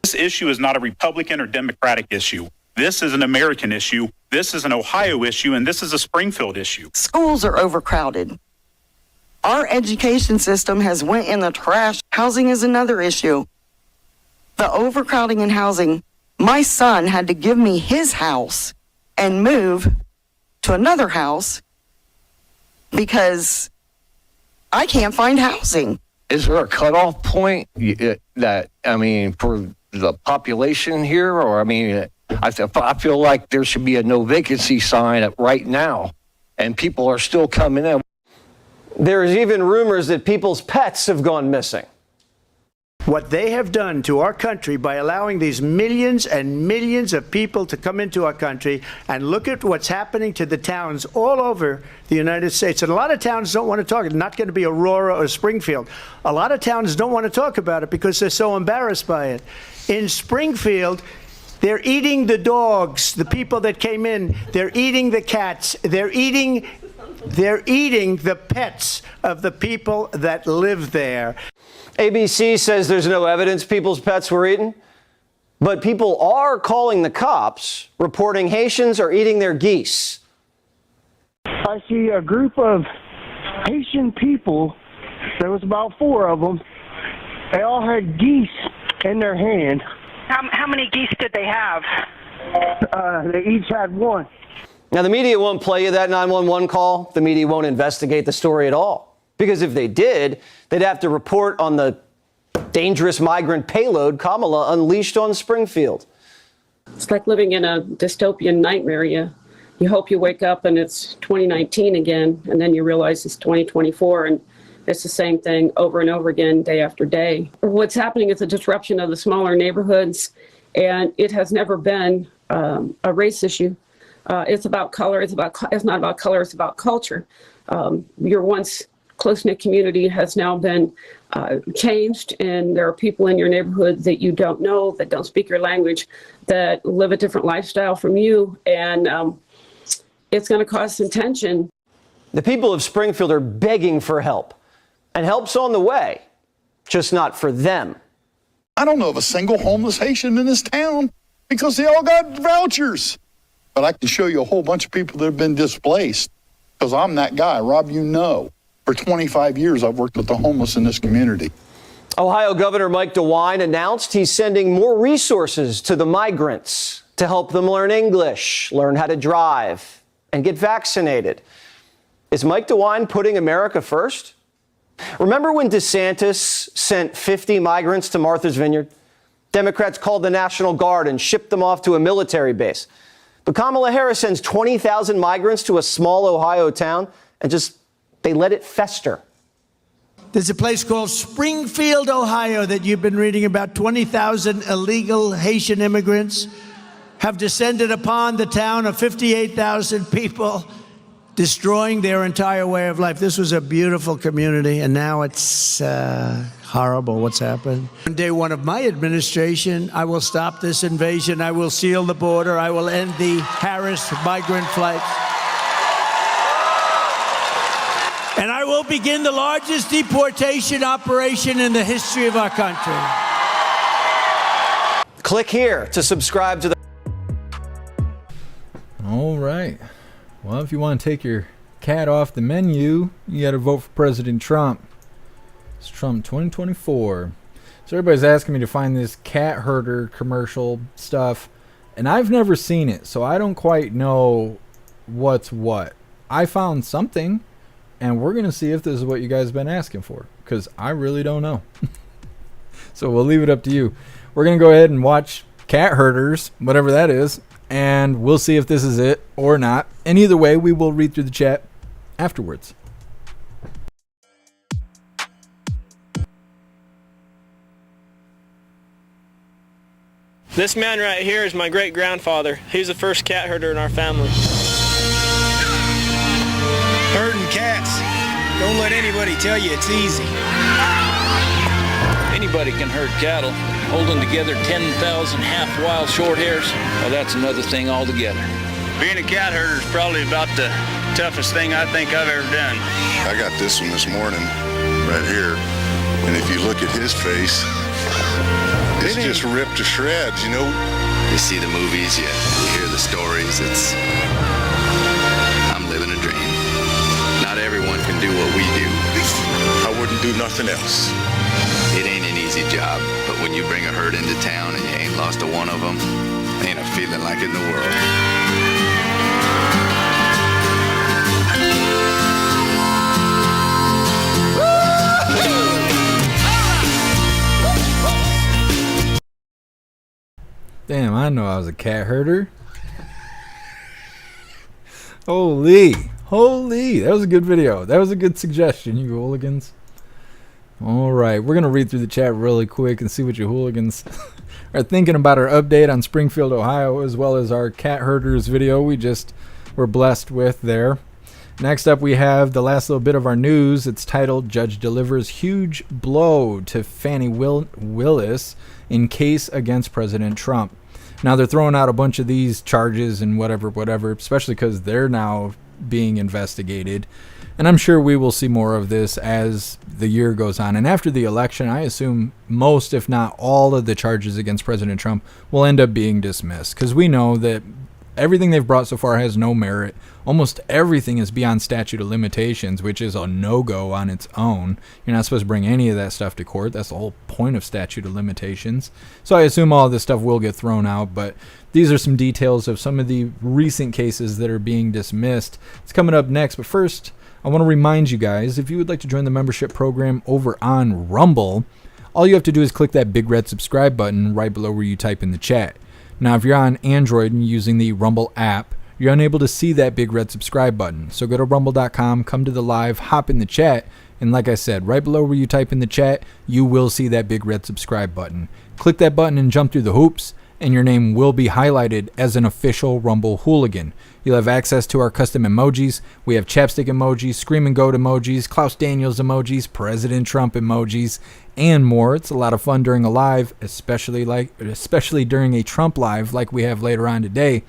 [SPEAKER 6] This issue is not a Republican or Democratic issue. This is an American issue. This is an Ohio issue, and this is a Springfield issue.
[SPEAKER 8] Schools are overcrowded. Our education system has went in the trash. Housing is another issue. The overcrowding in housing. My son had to give me his house and move to another house because I can't find housing.
[SPEAKER 11] Is there a cutoff point that, I mean, for the population here? Or, I mean, I feel like there should be a no vacancy sign right now, and people are still coming in.
[SPEAKER 2] There's even rumors that people's pets have gone missing.
[SPEAKER 25] What they have done to our country by allowing these millions and millions of people to come into our country, and look at what's happening to the towns all over the United States. And a lot of towns don't want to talk. It's not going to be Aurora or Springfield. A lot of towns don't want to talk about it because they're so embarrassed by it. In Springfield, they're eating the dogs, the people that came in. They're eating the cats. They're eating the pets of the people that live there.
[SPEAKER 2] ABC says there's no evidence people's pets were eaten, but people are calling the cops, reporting Haitians are eating their geese.
[SPEAKER 26] I see a group of Haitian people. There was about 4 of them. They all had geese in their hand.
[SPEAKER 27] How many geese did they have?
[SPEAKER 26] They each had 1.
[SPEAKER 2] Now, the media won't play you that 911 call. The media won't investigate the story at all. Because if they did, they'd have to report on the dangerous migrant payload Kamala unleashed on Springfield.
[SPEAKER 28] It's like living in a dystopian nightmare. You hope you wake up and it's 2019 again, and then you realize it's 2024, and it's the same thing over and over again, day after day. What's happening is a disruption of the smaller neighborhoods, And it has never been a race issue. It's about color. It's not about color. It's about culture. Your once close-knit community has now been changed, and there are people in your neighborhood that you don't know, that don't speak your language, that live a different lifestyle from you, and it's going to cause some tension.
[SPEAKER 2] The people of Springfield are begging for help, and help's on the way, just not for them.
[SPEAKER 10] I don't know of a single homeless Haitian in this town because they all got vouchers. But I can show you a whole bunch of people that have been displaced because I'm that guy. Rob, you know, for 25 years I've worked with the homeless in this community.
[SPEAKER 2] Ohio Governor Mike DeWine announced he's sending more resources to the migrants to help them learn English, learn how to drive, and get vaccinated. Is Mike DeWine putting America first? Remember when DeSantis sent 50 migrants to Martha's Vineyard? Democrats called the National Guard and shipped them off to a military base. But Kamala Harris sends 20,000 migrants to a small Ohio town and they let it fester.
[SPEAKER 25] There's a place called Springfield, Ohio, that you've been reading about. 20,000 illegal Haitian immigrants have descended upon the town of 58,000 people, destroying their entire way of life. This was a beautiful community, and now it's horrible what's happened. On day one of my administration, I will stop this invasion. I will seal the border. I will end the Harris migrant flights. And I will begin the largest deportation operation in the history of our country.
[SPEAKER 2] Click here to subscribe to the...
[SPEAKER 1] All right. Well, if you want to take your cat off the menu, you got to vote for President Trump. It's Trump 2024. So everybody's asking me to find this cat herder commercial stuff, and I've never seen it, so I don't quite know what's what. I found something, and we're going to see if this is what you guys have been asking for, because I really don't know. So we'll leave it up to you. We're going to go ahead and watch Cat Herders, whatever that is, and we'll see if this is it or not. And either way, we will read through the chat afterwards.
[SPEAKER 12] This man right here is my great-grandfather. He's the first cat herder in our family.
[SPEAKER 13] Herding cats. Don't let anybody tell you it's easy.
[SPEAKER 14] Anybody can herd cattle. Holding together 10,000 half-wild short hairs, well, that's another thing altogether.
[SPEAKER 13] Being a cat herder is probably about the toughest thing I think I've ever done.
[SPEAKER 10] I got this one this morning right here, and if you look at his face, it's just ripped to shreds, you know.
[SPEAKER 15] You see the movies, you hear the stories, I'm living a dream. Not everyone can do what we do.
[SPEAKER 10] I wouldn't do nothing else.
[SPEAKER 15] It ain't an easy job, but when you bring a herd into town and you ain't lost a one of them, ain't a feeling like it in the world.
[SPEAKER 1] Damn, I know I was a cat herder. Holy, that was a good video. That was a good suggestion, you hooligans. All right, we're going to read through the chat really quick and see what you hooligans are thinking about our update on Springfield, Ohio, as well as our cat herders video we just were blessed with there. Next up, we have the last little bit of our news. It's titled, Judge Delivers Huge Blow to Fani Willis in Case Against President Trump. Now, they're throwing out a bunch of these charges and whatever, especially because they're now being investigated. And I'm sure we will see more of this as the year goes on. And after the election, I assume most, if not all, of the charges against President Trump will end up being dismissed. Because we know that everything they've brought so far has no merit. Almost everything is beyond statute of limitations, which is a no-go on its own. You're not supposed to bring any of that stuff to court. That's the whole point of statute of limitations. So I assume all of this stuff will get thrown out. But these are some details of some of the recent cases that are being dismissed. It's coming up next. But first, I want to remind you guys, if you would like to join the membership program over on Rumble, all you have to do is click that big red subscribe button right below where you type in the chat. Now, if you're on Android and using the Rumble app, you're unable to see that big red subscribe button. So go to rumble.com, come to the live, hop in the chat, and like I said, right below where you type in the chat, you will see that big red subscribe button. Click that button and jump through the hoops, and your name will be highlighted as an official Rumble Hooligan. You'll have access to our custom emojis. We have chapstick emojis, scream and goat emojis, Klaus Daniels emojis, President Trump emojis, and more. It's a lot of fun during a live, especially during a Trump live like we have later on today.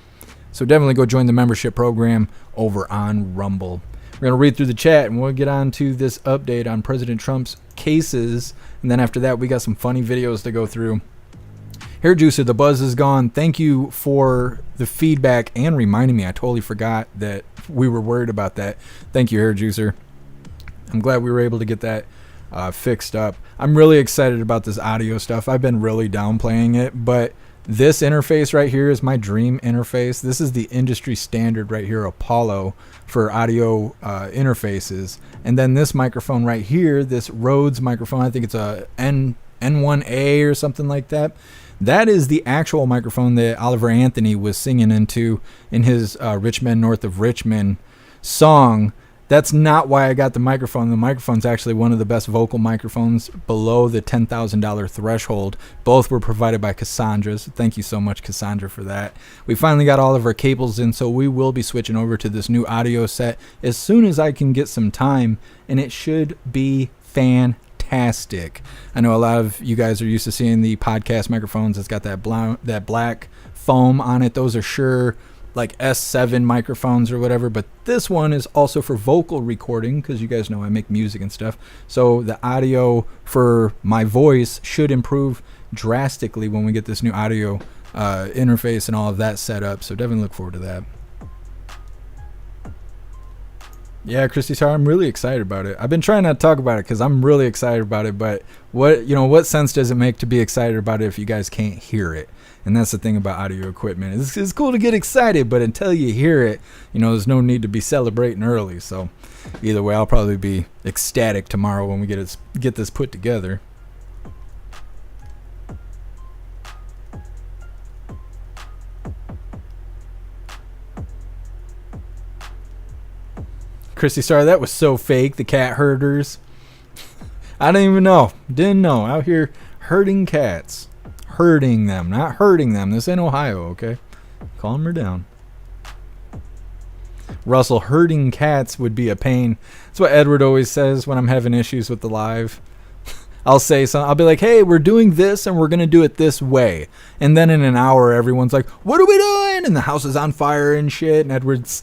[SPEAKER 1] So definitely go join the membership program over on Rumble. We're going to read through the chat, and we'll get on to this update on President Trump's cases. And then after that, we got some funny videos to go through. Hair Juicer, the buzz is gone. Thank you for the feedback and reminding me. I totally forgot that we were worried about that. Thank you, Hair Juicer. I'm glad we were able to get that fixed up. I'm really excited about this audio stuff. I've been really downplaying it, but this interface right here is my dream interface. This is the industry standard right here, Apollo, for audio interfaces. And then this microphone right here, this Rhodes microphone, I think it's a N1A or something like that. That is the actual microphone that Oliver Anthony was singing into in his Rich Men North of Richmond song. That's not why I got the microphone. The microphone's actually one of the best vocal microphones below the $10,000 threshold. Both were provided by Cassandra. So thank you so much, Cassandra, for that. We finally got all of our cables in, so we will be switching over to this new audio set as soon as I can get some time, and it should be fantastic. I know a lot of you guys are used to seeing the podcast microphones. It's got that black foam on it. Those are sure like S7 microphones or whatever, but this one is also for vocal recording because you guys know I make music and stuff. So the audio for my voice should improve drastically when we get this new audio interface and all of that set up. So definitely look forward to that. Yeah, Christy Star, I'm really excited about it. I've been trying not to talk about it because I'm really excited about it, but what sense does it make to be excited about it if you guys can't hear it? And that's the thing about audio equipment. It's cool to get excited, but until you hear it, there's no need to be celebrating early. So either way, I'll probably be ecstatic tomorrow when we get this put together. Christy Star, that was so fake. The cat herders. I didn't even know. Didn't know. Out here herding cats. Hurting them, not hurting them. This ain't Ohio, okay? Calm her down. Russell, herding cats would be a pain. That's what Edward always says when I'm having issues with the live. I'll say something. I'll be like, hey, we're doing this and we're going to do it this way. And then in an hour, everyone's like, what are we doing? And the house is on fire and shit. And Edward's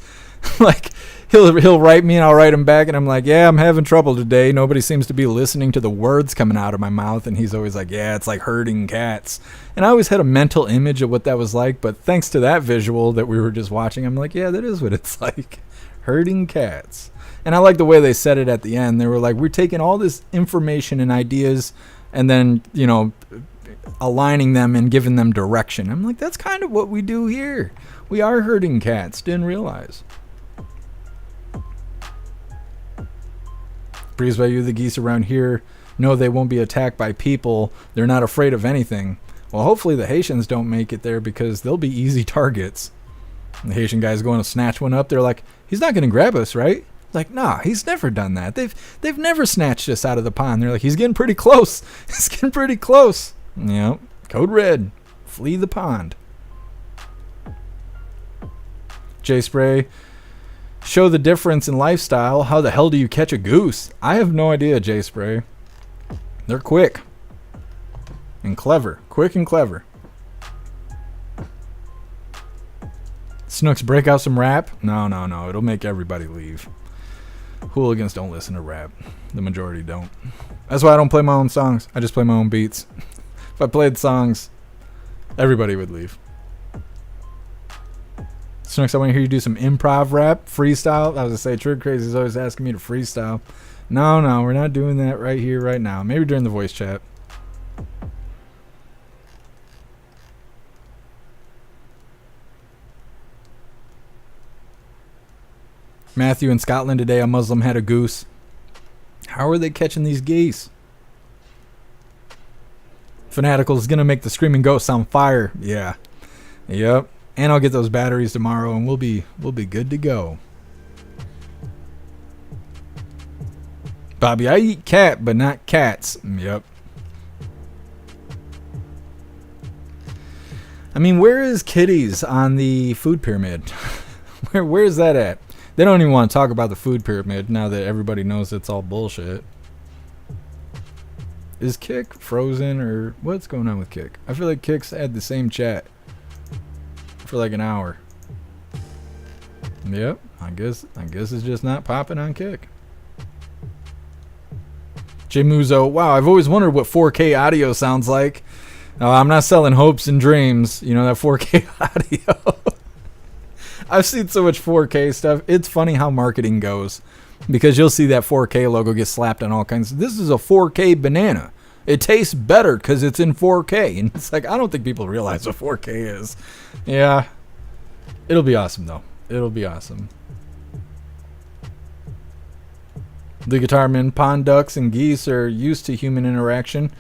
[SPEAKER 1] like, he'll write me and I'll write him back. And I'm like, yeah, I'm having trouble today. Nobody seems to be listening to the words coming out of my mouth. And he's always like, yeah, it's like herding cats. And I always had a mental image of what that was like. But thanks to that visual that we were just watching, I'm like, yeah, that is what it's like. Herding cats. And I like the way they said it at the end. They were like, we're taking all this information and ideas and then, aligning them and giving them direction. I'm like, that's kind of what we do here. We are herding cats. Didn't realize. Breeze by you, the geese around here know they won't be attacked by people. They're not afraid of anything. Well, hopefully the Haitians don't make it there because they'll be easy targets. And the Haitian guy's going to snatch one up. They're like, he's not going to grab us, right? Like, nah, he's never done that. They've never snatched us out of the pond. They're like, he's getting pretty close. He's getting pretty close. Code red. Flee the pond. J Spray. Show the difference in lifestyle. How the hell do you catch a goose? I have no idea, J Spray. They're quick. And clever. Quick and clever. Snooks, break out some rap? No. It'll make everybody leave. Hooligans don't listen to rap. The majority don't. That's why I don't play my own songs. I just play my own beats. If I played songs, everybody would leave. Snooks, I want to hear you do some improv rap, freestyle. I was going to say, Trick Crazy's always asking me to freestyle. No, we're not doing that right here, right now. Maybe during the voice chat. Matthew, in Scotland today, a Muslim had a goose. How are they catching these geese? Fanatical is going to make the screaming ghosts on fire. Yeah. Yep. And I'll get those batteries tomorrow and we'll be good to go. Bobby, I eat cat, but not cats. Yep. I mean, where is Kitty's on the food pyramid? Where's that at? They don't even want to talk about the food pyramid now that everybody knows it's all bullshit. Is Kick frozen or what's going on with Kick? I feel like Kick's had the same chat for like an hour. Yep, I guess it's just not popping on Kick. Jay Muzo, wow, I've always wondered what 4K audio sounds like. I'm not selling hopes and dreams, you know, that 4K audio. I've seen so much 4K stuff. It's funny how marketing goes, because you'll see that 4K logo get slapped on all kinds. This is a 4K banana. It tastes better because it's in 4K. And it's like, I don't think people realize what 4K is. Yeah. It'll be awesome, though. It'll be awesome. The guitarmen, pond ducks, and geese are used to human interaction.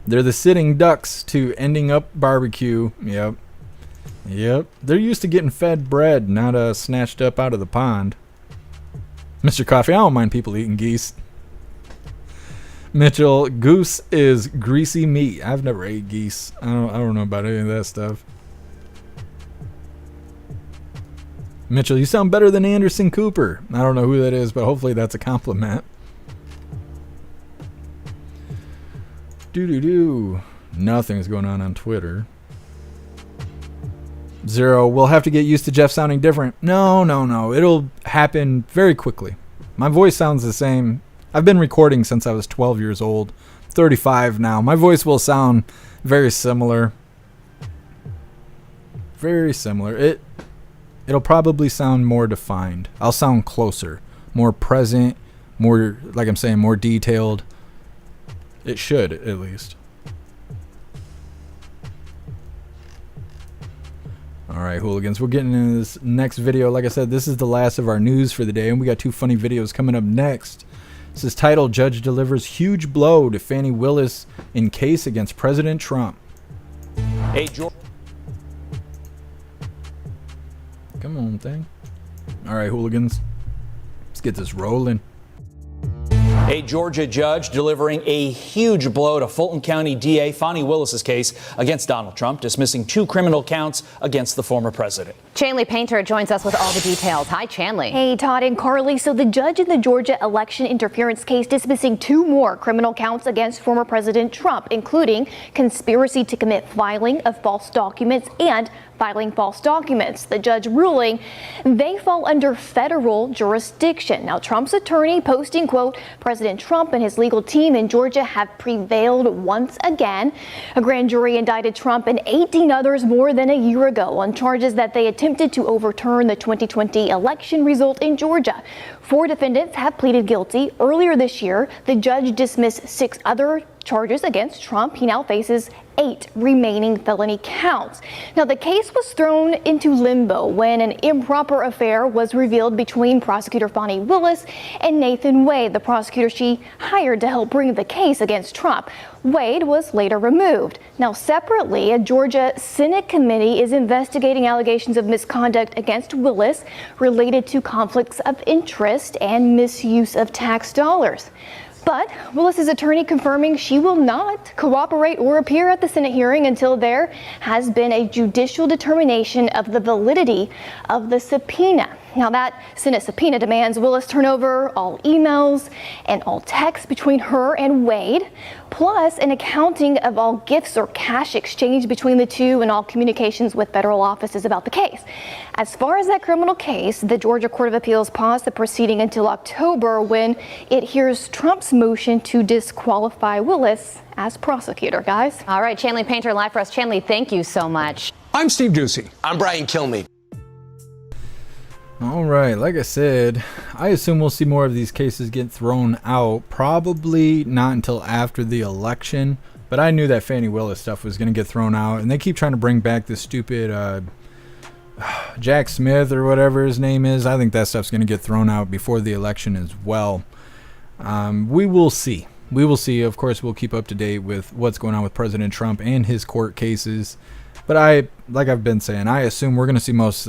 [SPEAKER 1] They're the sitting ducks to ending up barbecue. Yep. They're used to getting fed bread, not snatched up out of the pond. Mr. Coffee, I don't mind people eating geese. Mitchell, goose is greasy meat. I've never ate geese. I don't know about any of that stuff. Mitchell, you sound better than Anderson Cooper. I don't know who that is, but hopefully that's a compliment. Nothing's going on Twitter. Zero, we'll have to get used to Jeff sounding different. No. It'll happen very quickly. My voice sounds the same. I've been recording since I was 12 years old. 35 now. My voice will sound very similar. Very similar. It'll probably sound more defined. I'll sound closer, more present, more, like I'm saying, more detailed. It should, at least. Alright, hooligans, we're getting into this next video. Like I said, this is the last of our news for the day, and we got two funny videos coming up next. This is titled, Judge Delivers Huge Blow to Fani Willis in Case Against President Trump.
[SPEAKER 7] Hey, George.
[SPEAKER 1] Come on, thing. Alright, hooligans, let's get this rolling.
[SPEAKER 7] A Georgia judge delivering a huge blow to Fulton County DA Fani Willis's case against Donald Trump, dismissing 2 criminal counts against the former president.
[SPEAKER 9] Chanley Painter joins us with all the details. Hi, Chanley. Hey, Todd and Carly. So the judge in the Georgia election interference case dismissing 2 more criminal counts against former President Trump, including conspiracy to commit filing of false documents and filing false documents. The judge ruling they fall under federal jurisdiction. Now, Trump's attorney posting, quote, President Trump and his legal team in Georgia have prevailed once again. A grand jury indicted Trump and 18 others more than a year ago on charges that they attempted to overturn the 2020 election result in Georgia. 4 defendants have pleaded guilty. Earlier this year, the judge dismissed 6 other charges against Trump. He now faces 8 remaining felony counts. Now, the case was thrown into limbo when an improper affair was revealed between prosecutor Fani Willis and Nathan Wade, the prosecutor she hired to help bring the case against Trump. Wade was later removed. Now, separately, a Georgia Senate committee is investigating allegations of misconduct against Willis related to conflicts of interest and misuse of tax dollars. But Willis's attorney confirming she will not cooperate or appear at the Senate hearing until there has been a judicial determination of the validity of the subpoena. Now, that Senate subpoena demands Willis turn over all emails and all texts between her and Wade, plus an accounting of all gifts or cash exchanged between the two and all communications with federal offices about the case. As far as that criminal case, the Georgia Court of Appeals paused the proceeding until October when it hears Trump's motion to disqualify Willis as prosecutor, guys. All right, Chanley Painter live for us. Chanley, thank you so much.
[SPEAKER 16] I'm Steve Ducey.
[SPEAKER 17] I'm Brian Kilmeade.
[SPEAKER 1] All right, like I said, I assume we'll see more of these cases get thrown out. Probably not until after the election, but I knew that Fani Willis stuff was going to get thrown out, and they keep trying to bring back this stupid Jack Smith or whatever his name is. I think that stuff's going to get thrown out before the election as well. We will see. We will see. Of course, we'll keep up to date with what's going on with President Trump and his court cases. But like I've been saying, I assume we're going to see most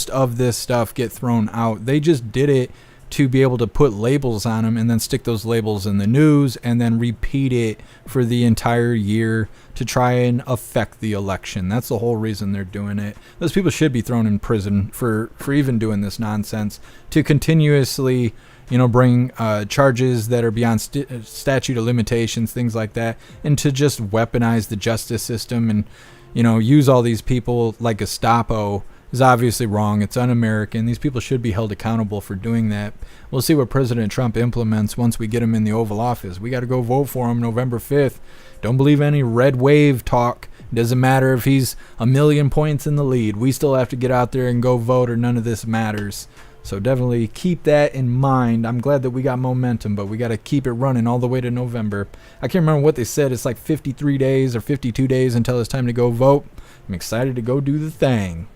[SPEAKER 1] of this stuff get thrown out. They just did it to be able to put labels on them and then stick those labels in the news and then repeat it for the entire year to try and affect the election. That's the whole reason they're doing it. Those people should be thrown in prison for even doing this nonsense, to continuously, you know, bring charges that are beyond statute of limitations, things like that, and to just weaponize the justice system and, you know, use all these people like Gestapo is obviously wrong. It's un-American. These people should be held accountable for doing that. We'll see what President Trump implements once we get him in the Oval Office. We got to go vote for him November 5th. Don't believe any red wave talk. It doesn't matter if he's a million points in the lead. We still have to get out there and go vote, or none of this matters. So definitely keep that in mind. I'm glad that we got momentum, but we got to keep it running all the way to November. I can't remember what they said. It's like 53 days or 52 days until it's time to go vote. I'm excited to go do the thing.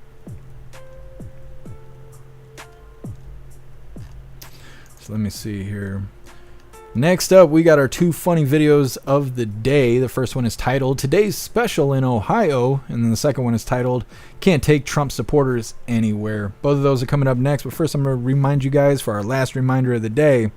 [SPEAKER 1] So let me see here. Next up, we got our 2 funny videos of the day. The first one is titled "Today's Special in Ohio," and then the second one is titled "Can't Take Trump Supporters Anywhere." Both of those are coming up next, but first I'm going to remind you guys for our last reminder of the day.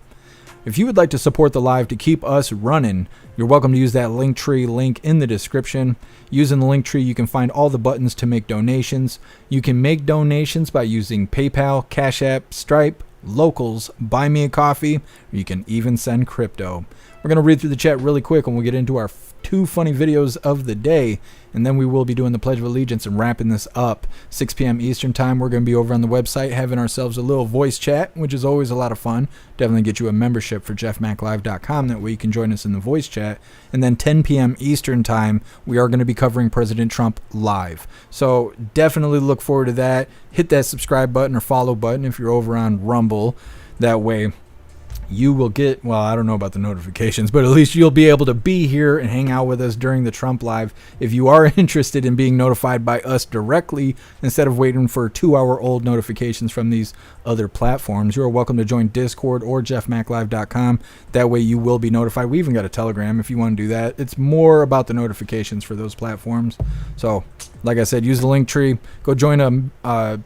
[SPEAKER 1] If you would like to support the live to keep us running, you're welcome to use that Linktree link in the description. Using the Linktree, you can find all the buttons to make donations. You can make donations by using PayPal, Cash App, Stripe, Locals, Buy Me a Coffee, or you can even send crypto. We're going to read through the chat really quick and we'll get into our 2 funny videos of the day, and then we will be doing the Pledge of Allegiance and wrapping this up. 6 p.m. Eastern time. We're going to be over on the website having ourselves a little voice chat, which is always a lot of fun. Definitely get you a membership for jeffmaclive.com. That way you can join us in the voice chat. And then 10 p.m. Eastern time, we are going to be covering President Trump live. So definitely look forward to that. Hit that subscribe button or follow button if you're over on Rumble. That way you will get, well, I don't know about the notifications, but at least you'll be able to be here and hang out with us during the Trump Live. If you are interested in being notified by us directly instead of waiting for 2-hour-old notifications from these other platforms, you're welcome to join Discord or jeffmaclive.com. That way you will be notified. We even got a Telegram if you want to do that. It's more about the notifications for those platforms. So, like I said, use the Linktree. Go join a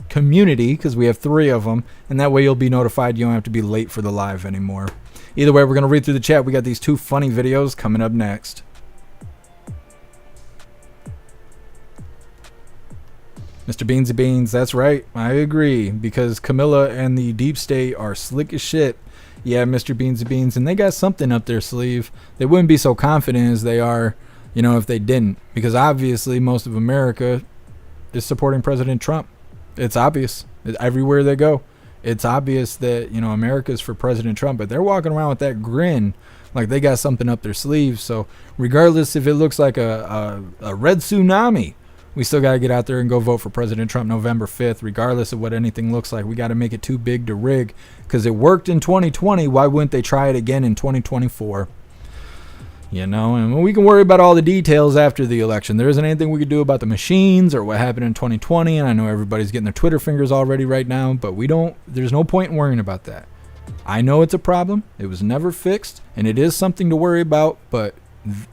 [SPEAKER 1] community, because we have 3 of them, and that way you'll be notified. You don't have to be late for the live anymore. Either way, we're going to read through the chat. We got these 2 funny videos coming up next. Mr. Beansy Beans, that's right, I agree, because Kamala and the deep state are slick as shit. Yeah, Mr. Beansy Beans, and they got something up their sleeve. They wouldn't be so confident as they are, you know, if they didn't, because obviously most of America is supporting President Trump. It's obvious. Everywhere they go, it's obvious that, you know, America's for President Trump, but they're walking around with that grin like they got something up their sleeve. So regardless if it looks like a red tsunami, we still got to get out there and go vote for President Trump November 5th, regardless of what anything looks like. We got to make it too big to rig, because it worked in 2020. Why wouldn't they try it again in 2024? You know, and we can worry about all the details after the election. There isn't anything we could do about the machines or what happened in 2020. And I know everybody's getting their Twitter fingers already right now, but there's no point in worrying about that. I know it's a problem. It was never fixed, and it is something to worry about, but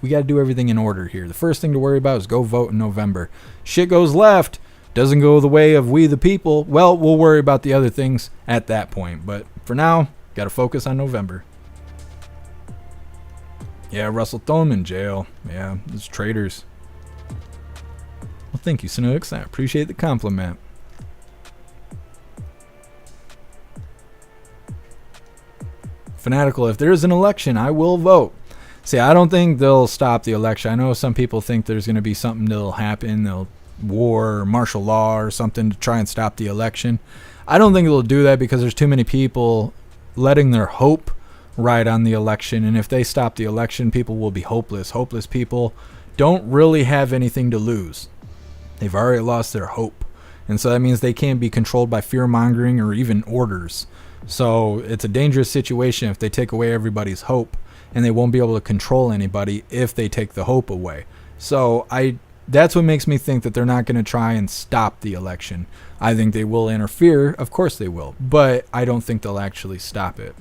[SPEAKER 1] we got to do everything in order here. The first thing to worry about is go vote in November. Shit goes left, doesn't go the way of we the people. Well, we'll worry about the other things at that point. But for now, got to focus on November. Yeah, Russell, throw him in jail. Yeah, it's traitors. Well, thank you, Snooks. I appreciate the compliment. Fanatical, if there is an election, I will vote. See, I don't think they'll stop the election. I know some people think there's going to be something that'll happen. They'll war or martial law or something to try and stop the election. I don't think they'll do that, because there's too many people letting their hope ride on the election, and if they stop the election, people will be hopeless. Hopeless people don't really have anything to lose. They've already lost their hope, and so that means they can't be controlled by fear-mongering or even orders. So it's a dangerous situation if they take away everybody's hope, and they won't be able to control anybody if they take the hope away. So that's what makes me think that they're not going to try and stop the election. I think they will interfere, of course they will, but I don't think they'll actually stop it.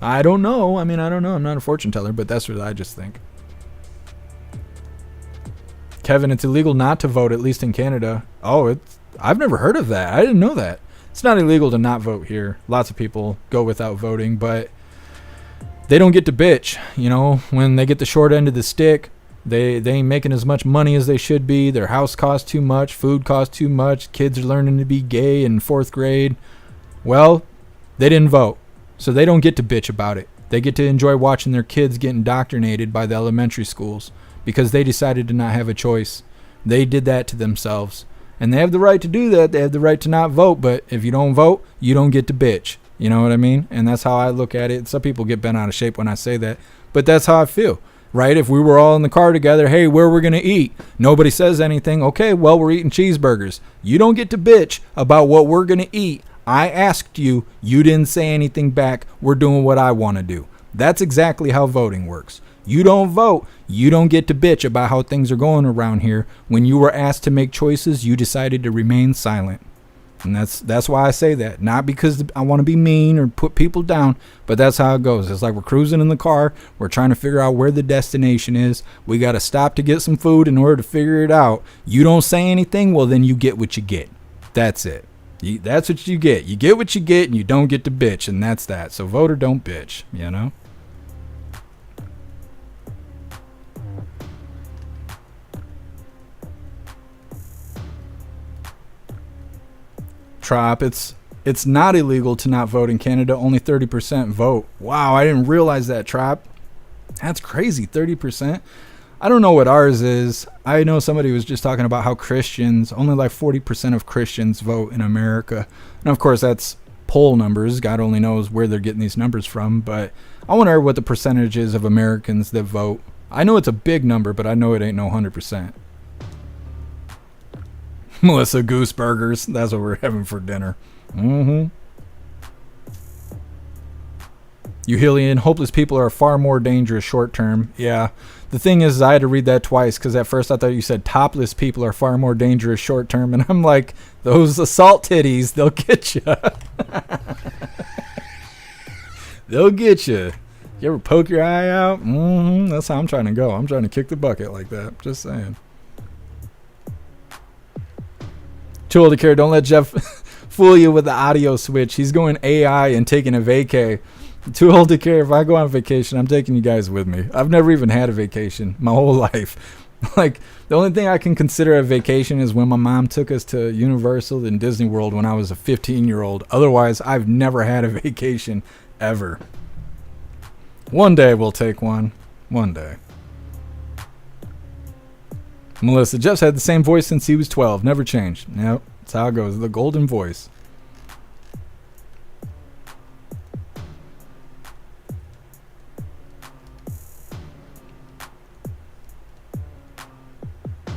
[SPEAKER 1] I don't know. I don't know. I'm not a fortune teller, but that's what I just think. Kevin, it's illegal not to vote, at least in Canada. Oh, I've never heard of that. I didn't know that. It's not illegal to not vote here. Lots of people go without voting, but they don't get to bitch. You know, when they get the short end of the stick, they ain't making as much money as they should be. Their house costs too much. Food costs too much. Kids are learning to be gay in 4th grade. Well, they didn't vote, so they don't get to bitch about it. They get to enjoy watching their kids get indoctrinated by the elementary schools because they decided to not have a choice. They did that to themselves. And they have the right to do that. They have the right to not vote. But if you don't vote, you don't get to bitch. You know what I mean? And that's how I look at it. Some people get bent out of shape when I say that. But that's how I feel, right? If we were all in the car together, hey, where we're going to eat? Nobody says anything. Okay, well, we're eating cheeseburgers. You don't get to bitch about what we're going to eat. I asked you. You didn't say anything back. We're doing what I want to do. That's exactly how voting works. You don't vote, you don't get to bitch about how things are going around here. When you were asked to make choices, you decided to remain silent. And that's why I say that. Not because I want to be mean or put people down, but that's how it goes. It's like we're cruising in the car. We're trying to figure out where the destination is. We got to stop to get some food in order to figure it out. You don't say anything, well, then you get what you get. That's it. That's what you get. You get what you get, and you don't get to bitch, and that's that. So vote or don't bitch, you know? Trop, it's not illegal to not vote in Canada. Only 30% vote. Wow, I didn't realize that, Trop. That's crazy, 30%. I don't know what ours is. I know somebody was just talking about how Christians, only like 40% of Christians vote in America. And of course, that's poll numbers. God only knows where they're getting these numbers from. But I wonder what the percentage is of Americans that vote. I know it's a big number, but I know it ain't no 100%. Melissa, goose burgers. That's what we're having for dinner. You Hillian, hopeless people are far more dangerous short term. Yeah. The thing is, I had to read that twice because at first I thought you said topless people are far more dangerous short term. And I'm like, those assault titties, they'll get you. They'll get you. You ever poke your eye out? That's how I'm trying to go. I'm trying to kick the bucket like that. Just saying. Too old to care. Don't let Jeff fool you with the audio switch. He's going AI and taking a vacay. Too old to care. If I go on vacation, I'm taking you guys with me. I've never even had a vacation my whole life. Like, the only thing I can consider a vacation is when my mom took us to Universal and Disney World when I was a 15-year-old. Otherwise, I've never had a vacation ever. One day we'll take one. One day. Melissa, Jeff's had the same voice since he was 12. Never changed. Yep, that's how it goes. The golden voice.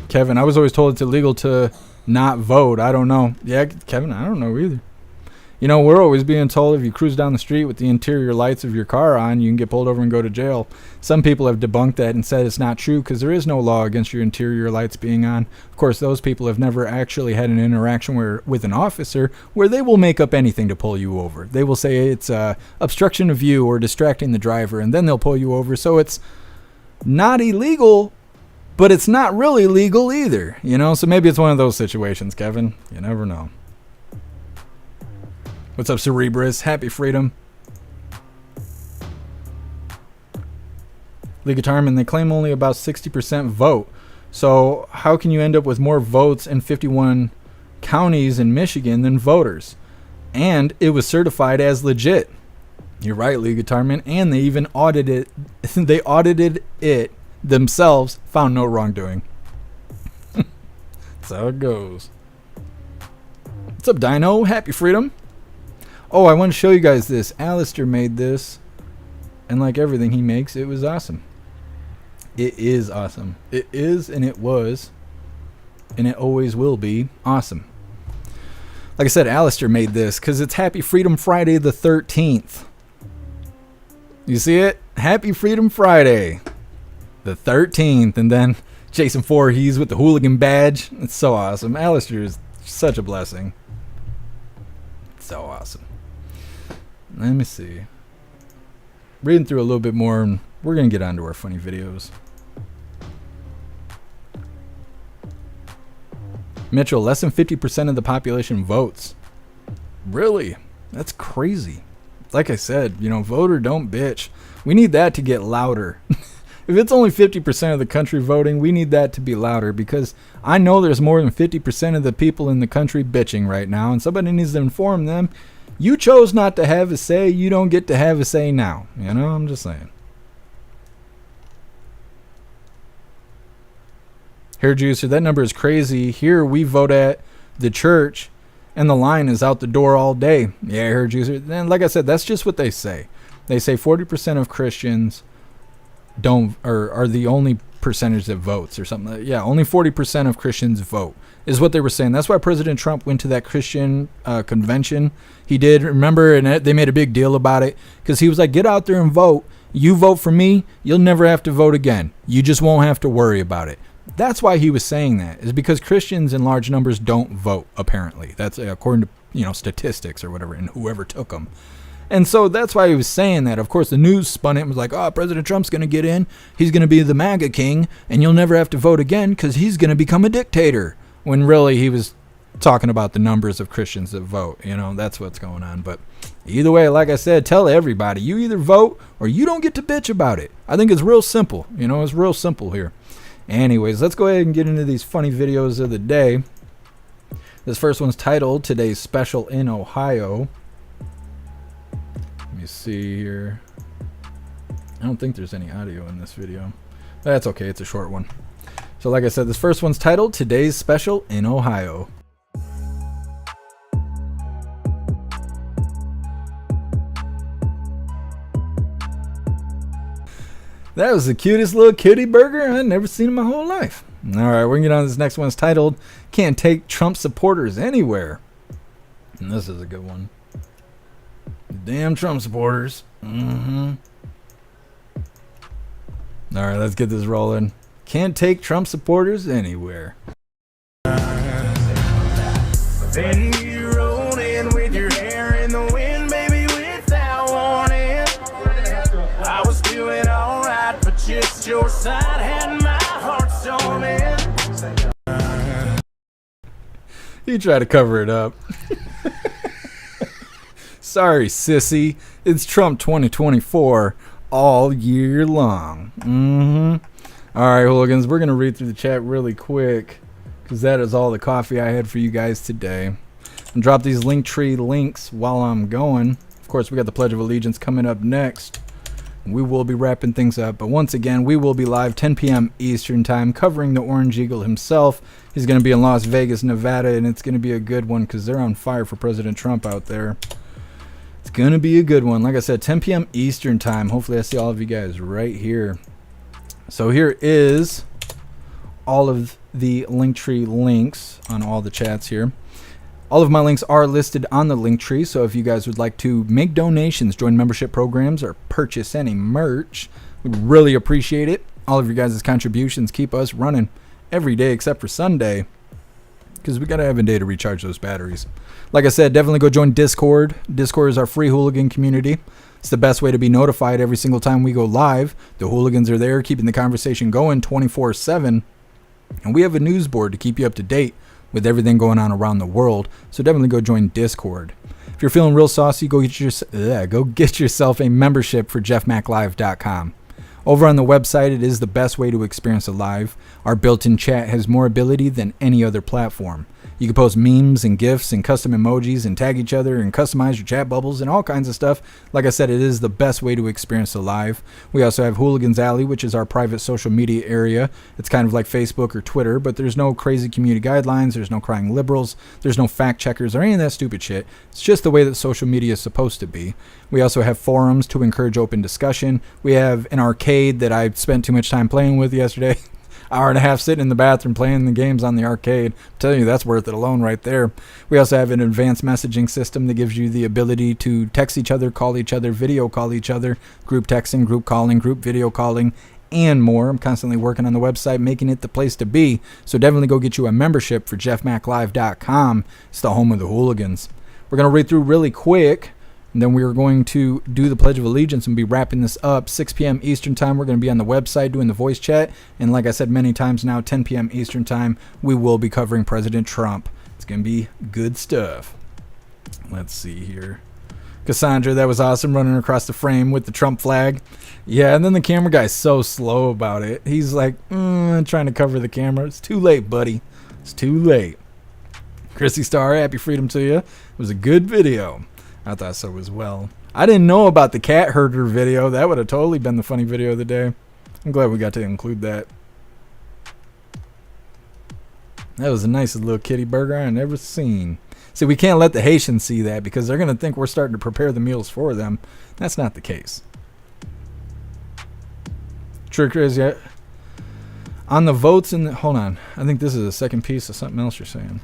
[SPEAKER 1] Kevin, I was always told it's illegal to not vote. I don't know. Yeah, Kevin, I don't know either. You know, we're always being told if you cruise down the street with the interior lights of your car on, you can get pulled over and go to jail. Some people have debunked that and said it's not true because there is no law against your interior lights being on. Of course, those people have never actually had an interaction with an officer where they will make up anything to pull you over. They will say it's obstruction of view or distracting the driver, and then they'll pull you over. So it's not illegal, but it's not really legal either. You know, so maybe it's one of those situations, Kevin. You never know. What's up, Cerebrus? Happy freedom. Lee Guitarman, they claim only about 60% vote. So how can you end up with more votes in 51 counties in Michigan than voters? And it was certified as legit. You're right, Lee Guitarman. And they even audited it themselves, found no wrongdoing. That's how it goes. What's up, Dino? Happy freedom. Oh, I want to show you guys this. Alistair made this, and like everything he makes, it was awesome. It is awesome. It is, and it was, and it always will be awesome. Like I said, Alistair made this because it's Happy Freedom Friday the 13th. You see it? Happy Freedom Friday the 13th. And then Jason Voorhees with the hooligan badge. It's so awesome. Alistair is such a blessing. So awesome. Let me see. Reading through a little bit more, and we're going to get onto our funny videos. Mitchell, less than 50% of the population votes. Really? That's crazy. Like I said, vote or don't bitch. We need that to get louder. If it's only 50% of the country voting, we need that to be louder, because I know there's more than 50% of the people in the country bitching right now, and somebody needs to inform them. You chose not to have a say. You don't get to have a say now. I'm just saying. Hair juicer, that number is crazy. Here we vote at the church, and the line is out the door all day. Yeah, hair juicer. And like I said, that's just what they say. They say 40% of Christians are the only percentage that votes or something. Yeah, only 40% of Christians vote is what they were saying. That's why President Trump went to that Christian convention. He did, remember, and they made a big deal about it, because he was like, get out there and vote. You vote for me, you'll never have to vote again. You just won't have to worry about it. That's why he was saying that, is because Christians in large numbers don't vote, apparently. That's according to statistics or whatever, and whoever took them. And so that's why he was saying that. Of course, the news spun it and was like, oh, President Trump's going to get in. He's going to be the MAGA king, and you'll never have to vote again because he's going to become a dictator. When really he was talking about the numbers of Christians that vote. That's what's going on. But either way, like I said, tell everybody, you either vote or you don't get to bitch about it. I think it's real simple. It's real simple here. Anyways, let's go ahead and get into these funny videos of the day. This first one's titled, Today's Special in Ohio. Let me see here. I don't think there's any audio in this video. That's okay, it's a short one. So like I said, this first one's titled, Today's Special in Ohio. That was the cutest little kitty burger I've never seen in my whole life. All right, we're going to get on to this next one. It's titled, Can't Take Trump Supporters Anywhere. And this is a good one. Damn Trump supporters. All right, let's get this rolling. Can't take Trump supporters anywhere.
[SPEAKER 5] Then you rolled in with your hair in the wind, baby, without warning. I was doing all right, but just your side had my heart storming.
[SPEAKER 1] You try to cover it up. Sorry, sissy. It's Trump 2024 all year long. All right, hooligans, we're going to read through the chat really quick, because that is all the coffee I had for you guys today. And drop these Linktree links while I'm going. Of course, we got the Pledge of Allegiance coming up next. We will be wrapping things up, but once again, we will be live 10 p.m. Eastern time, covering the Orange Eagle himself. He's going to be in Las Vegas, Nevada, and it's going to be a good one, because they're on fire for President Trump out there. It's going to be a good one. Like I said, 10 p.m. Eastern time. Hopefully I see all of you guys right here. So here is all of the Linktree links on all the chats here. All of my links are listed on the Linktree, so if you guys would like to make donations, join membership programs, or purchase any merch, we'd really appreciate it. All of your guys' contributions keep us running every day except for Sunday, because we got to have a day to recharge those batteries. Like I said, definitely go join Discord. Discord is our free hooligan community. It's the best way to be notified every single time we go live. The hooligans are there keeping the conversation going 24/7. And we have a news board to keep you up to date with everything going on around the world. So definitely go join Discord. If you're feeling real saucy, go get yourself a membership for jeffmaclive.com. Over on the website, it is the best way to experience a live. Our built-in chat has more ability than any other platform. You can post memes and GIFs and custom emojis and tag each other and customize your chat bubbles and all kinds of stuff. Like I said, it is the best way to experience a live. We also have Hooligans Alley, which is our private social media area. It's kind of like Facebook or Twitter, but there's no crazy community guidelines. There's no crying liberals. There's no fact checkers or any of that stupid shit. It's just the way that social media is supposed to be. We also have forums to encourage open discussion. We have an arcade that I spent too much time playing with yesterday. Hour and a half sitting in the bathroom playing the games on the arcade. I'm telling you, that's worth it alone right there. We also have an advanced messaging system that gives you the ability to text each other, call each other, video call each other, group texting, group calling, group video calling, and more. I'm constantly working on the website, making it the place to be. So definitely go get you a membership for jeffmaclive.com. It's the home of the hooligans. We're going to read through really quick, and then we are going to do the Pledge of Allegiance and be wrapping this up. 6 p.m. Eastern time, we're going to be on the website doing the voice chat. And like I said many times now, 10 p.m. Eastern time, we will be covering President Trump. It's going to be good stuff. Let's see here. Cassandra, that was awesome, running across the frame with the Trump flag. Yeah, and then the camera guy's so slow about it. He's like, trying to cover the camera. It's too late, buddy. It's too late. Chrissy Star, happy freedom to you. It was a good video. I thought so as well. I didn't know about the cat herder video. That would have totally been the funny video of the day. I'm glad we got to include that. That was the nicest little kitty burger I never seen. See, we can't let the Haitians see that because they're going to think we're starting to prepare the meals for them. That's not the case. Trick is yet. On the votes in the... Hold on. I think this is a second piece of something else you're saying.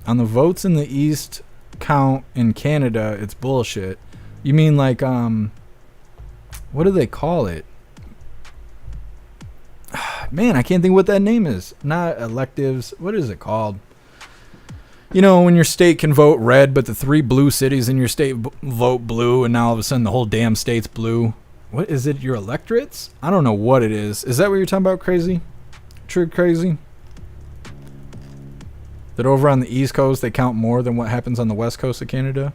[SPEAKER 1] On the votes in the East count in Canada, it's bullshit. You mean like, what do they call it? Man, I can't think what that name is. Not electives. What is it called? You know, when your state can vote red, but the 3 blue cities in your state vote blue, and now all of a sudden the whole damn state's blue. What is it? Your electorates? I don't know what it is. Is that what you're talking about, Crazy? True Crazy? That over on the East Coast, they count more than what happens on the West Coast of Canada?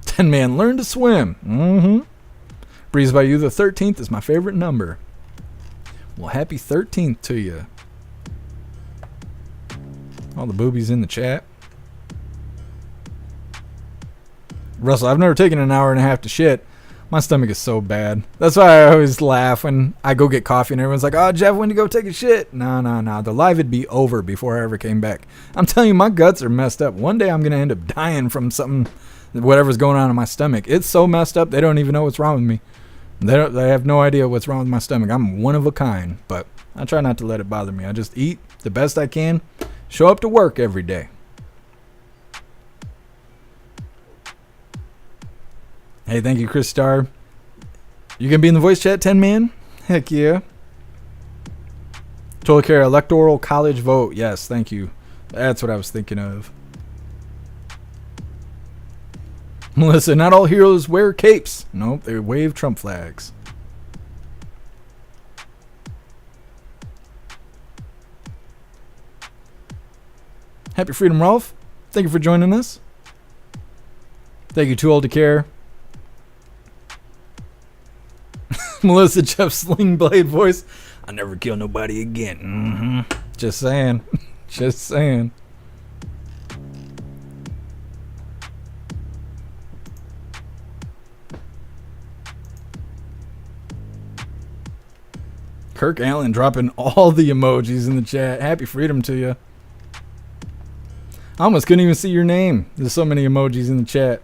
[SPEAKER 1] 10 man, learn to swim. Breeze by you, the 13th is my favorite number. Well, happy 13th to you. All the boobies in the chat. Russell, I've never taken an hour and a half to shit. My stomach is so bad. That's why I always laugh when I go get coffee and everyone's like, oh, Jeff, when you go take a shit? No. The live would be over before I ever came back. I'm telling you, my guts are messed up. One day I'm going to end up dying from something, whatever's going on in my stomach. It's so messed up, they don't even know what's wrong with me. They have no idea what's wrong with my stomach. I'm one of a kind, but I try not to let it bother me. I just eat the best I can, show up to work every day. Hey, thank you, Chris Starr. You gonna be in the voice chat, 10 man? Heck yeah. Total care, electoral college vote. Yes, thank you. That's what I was thinking of. Melissa, not all heroes wear capes. Nope, they wave Trump flags. Happy Freedom, Rolf. Thank you for joining us. Thank you, Too Old to Care. Melissa, Jeff Sling Blade voice. I'll never kill nobody again. Just saying. Just saying. Kirk Allen dropping all the emojis in the chat. Happy freedom to you. I almost couldn't even see your name. There's so many emojis in the chat.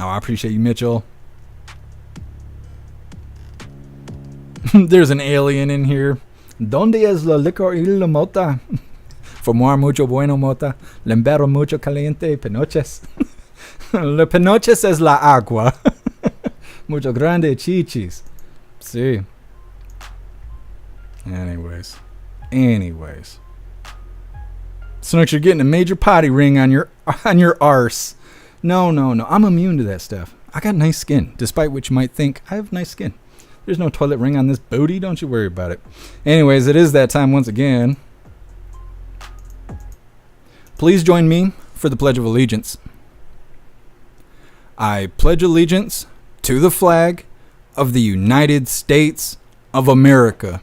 [SPEAKER 1] Oh, I appreciate you, Mitchell. There's an alien in here. ¿Dónde es la licor y la mota? Fumar mucho bueno mota. Lembero mucho caliente penoches. La penoches es la agua. Mucho grande chichis. Sí. Anyways. Snooks, you're getting a major potty ring on your arse. No. I'm immune to that stuff. I got nice skin. Despite what you might think, I have nice skin. There's no toilet ring on this booty. Don't you worry about it. Anyways, it is that time once again. Please join me for the Pledge of Allegiance. I pledge allegiance to the flag of the United States of America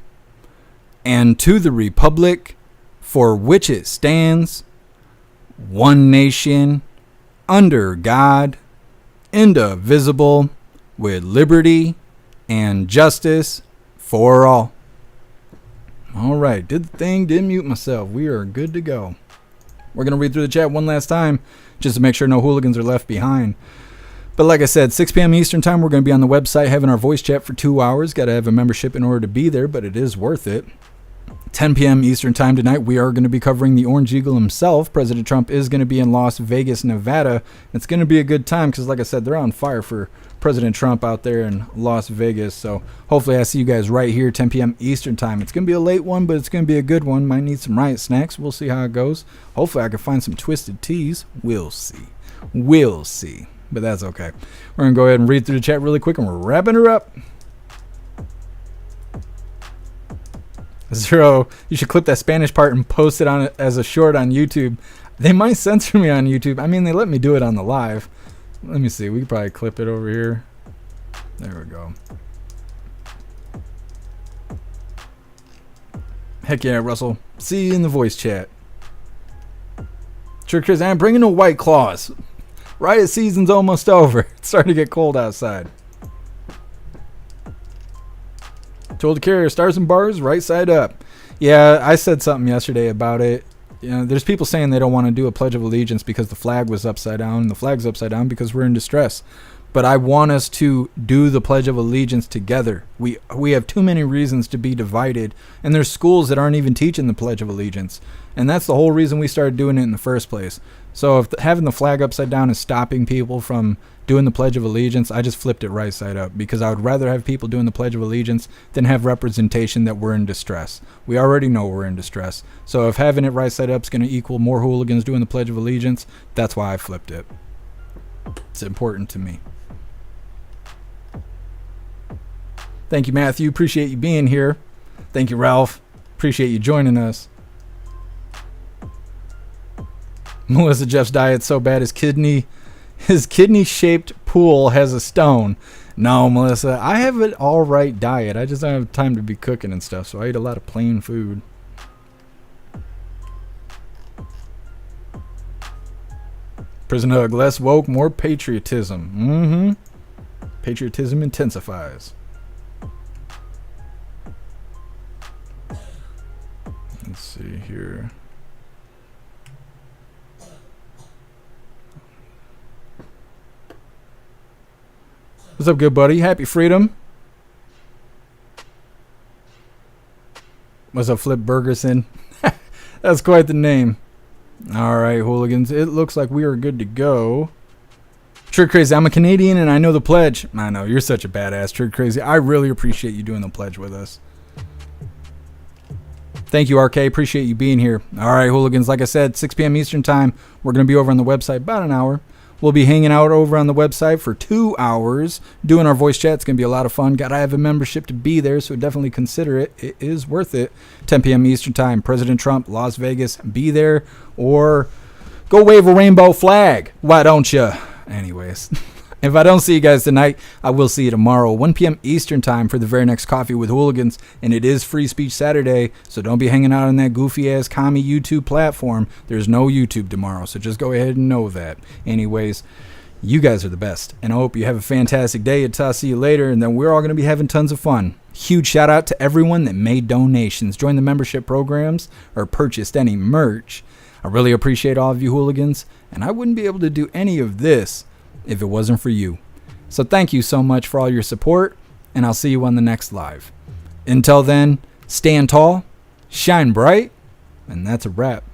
[SPEAKER 1] and to the republic for which it stands, one nation, under God, indivisible, with liberty and justice for all. All right, did the thing, didn't mute myself. We are good to go. We're going to read through the chat one last time just to make sure no hooligans are left behind. But like I said, 6 p.m. Eastern time, we're going to be on the website having our voice chat for 2 hours. Got to have a membership in order to be there, but it is worth it. 10 p.m. Eastern time tonight, we are going to be covering the Orange Eagle himself. President Trump is going to be in Las Vegas, Nevada. It's going to be a good time because, like I said, they're on fire for President Trump out there in Las Vegas. So hopefully I see you guys right here, 10 p.m. Eastern time. It's going to be a late one, but it's going to be a good one. Might need some riot snacks. We'll see how it goes. Hopefully I can find some twisted teas. We'll see. But that's okay. We're going to go ahead and read through the chat really quick, and we're wrapping her up. Zero, you should clip that Spanish part and post it on as a short on YouTube. They might censor me on YouTube. I mean, they let me do it on the live. Let me see. We could probably clip it over here. There we go. Heck yeah, Russell. See you in the voice chat. Sure, Chris, I'm bringing no White Claws. Riot season's almost over. It's starting to get cold outside. Told the carrier, stars and bars, right side up. Yeah, I said something yesterday about it. You know, there's people saying they don't want to do a Pledge of Allegiance because the flag was upside down. And the flag's upside down because we're in distress. But I want us to do the Pledge of Allegiance together. We have too many reasons to be divided. And there's schools that aren't even teaching the Pledge of Allegiance. And that's the whole reason we started doing it in the first place. So if having the flag upside down is stopping people from doing the Pledge of Allegiance, I just flipped it right side up. Because I would rather have people doing the Pledge of Allegiance than have representation that we're in distress. We already know we're in distress. So if having it right side up is going to equal more hooligans doing the Pledge of Allegiance, that's why I flipped it. It's important to me. Thank you, Matthew. Appreciate you being here. Thank you, Ralph. Appreciate you joining us. Melissa, Jeff's diet's so bad his kidney-shaped pool has a stone. No, Melissa, I have an all right diet. I just don't have time to be cooking and stuff, so I eat a lot of plain food. Prison hug, less woke, more patriotism. Patriotism intensifies. Let's see here. What's up, good buddy? Happy freedom. What's up, Flip Bergerson? That's quite the name. All right, hooligans. It looks like we are good to go. Trick Crazy, I'm a Canadian and I know the pledge. I know, you're such a badass, Trick Crazy. I really appreciate you doing the pledge with us. Thank you, RK. Appreciate you being here. All right, hooligans. Like I said, 6 p.m. Eastern time. We're going to be over on the website about an hour. We'll be hanging out over on the website for 2 hours, doing our voice chat. It's going to be a lot of fun. Got to have a membership to be there, so definitely consider it. It is worth it. 10 p.m. Eastern time. President Trump, Las Vegas. Be there or go wave a rainbow flag. Why don't you? Anyways. If I don't see you guys tonight, I will see you tomorrow, 1 p.m. Eastern time for the very next Coffee with Hooligans. And it is Free Speech Saturday, so don't be hanging out on that goofy-ass commie YouTube platform. There's no YouTube tomorrow, so just go ahead and know that. Anyways, you guys are the best, and I hope you have a fantastic day. I'll see you later, and then we're all going to be having tons of fun. Huge shout-out to everyone that made donations, joined the membership programs, or purchased any merch. I really appreciate all of you hooligans, and I wouldn't be able to do any of this if it wasn't for you. So thank you so much for all your support, and I'll see you on the next live. Until then, stand tall, shine bright, and that's a wrap.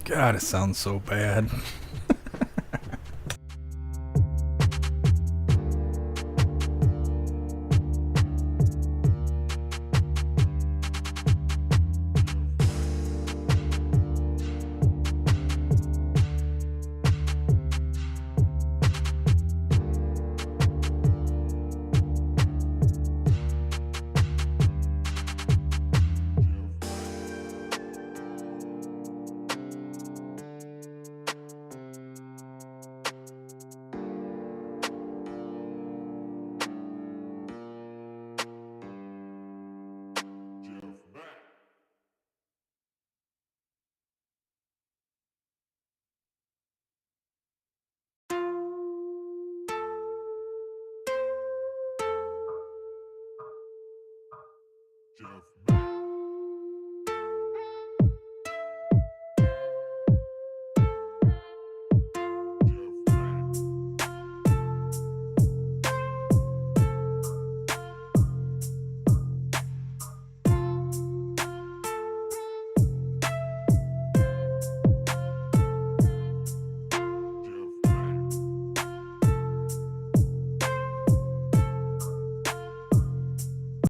[SPEAKER 1] God, it sounds so bad.
[SPEAKER 5] Jeff.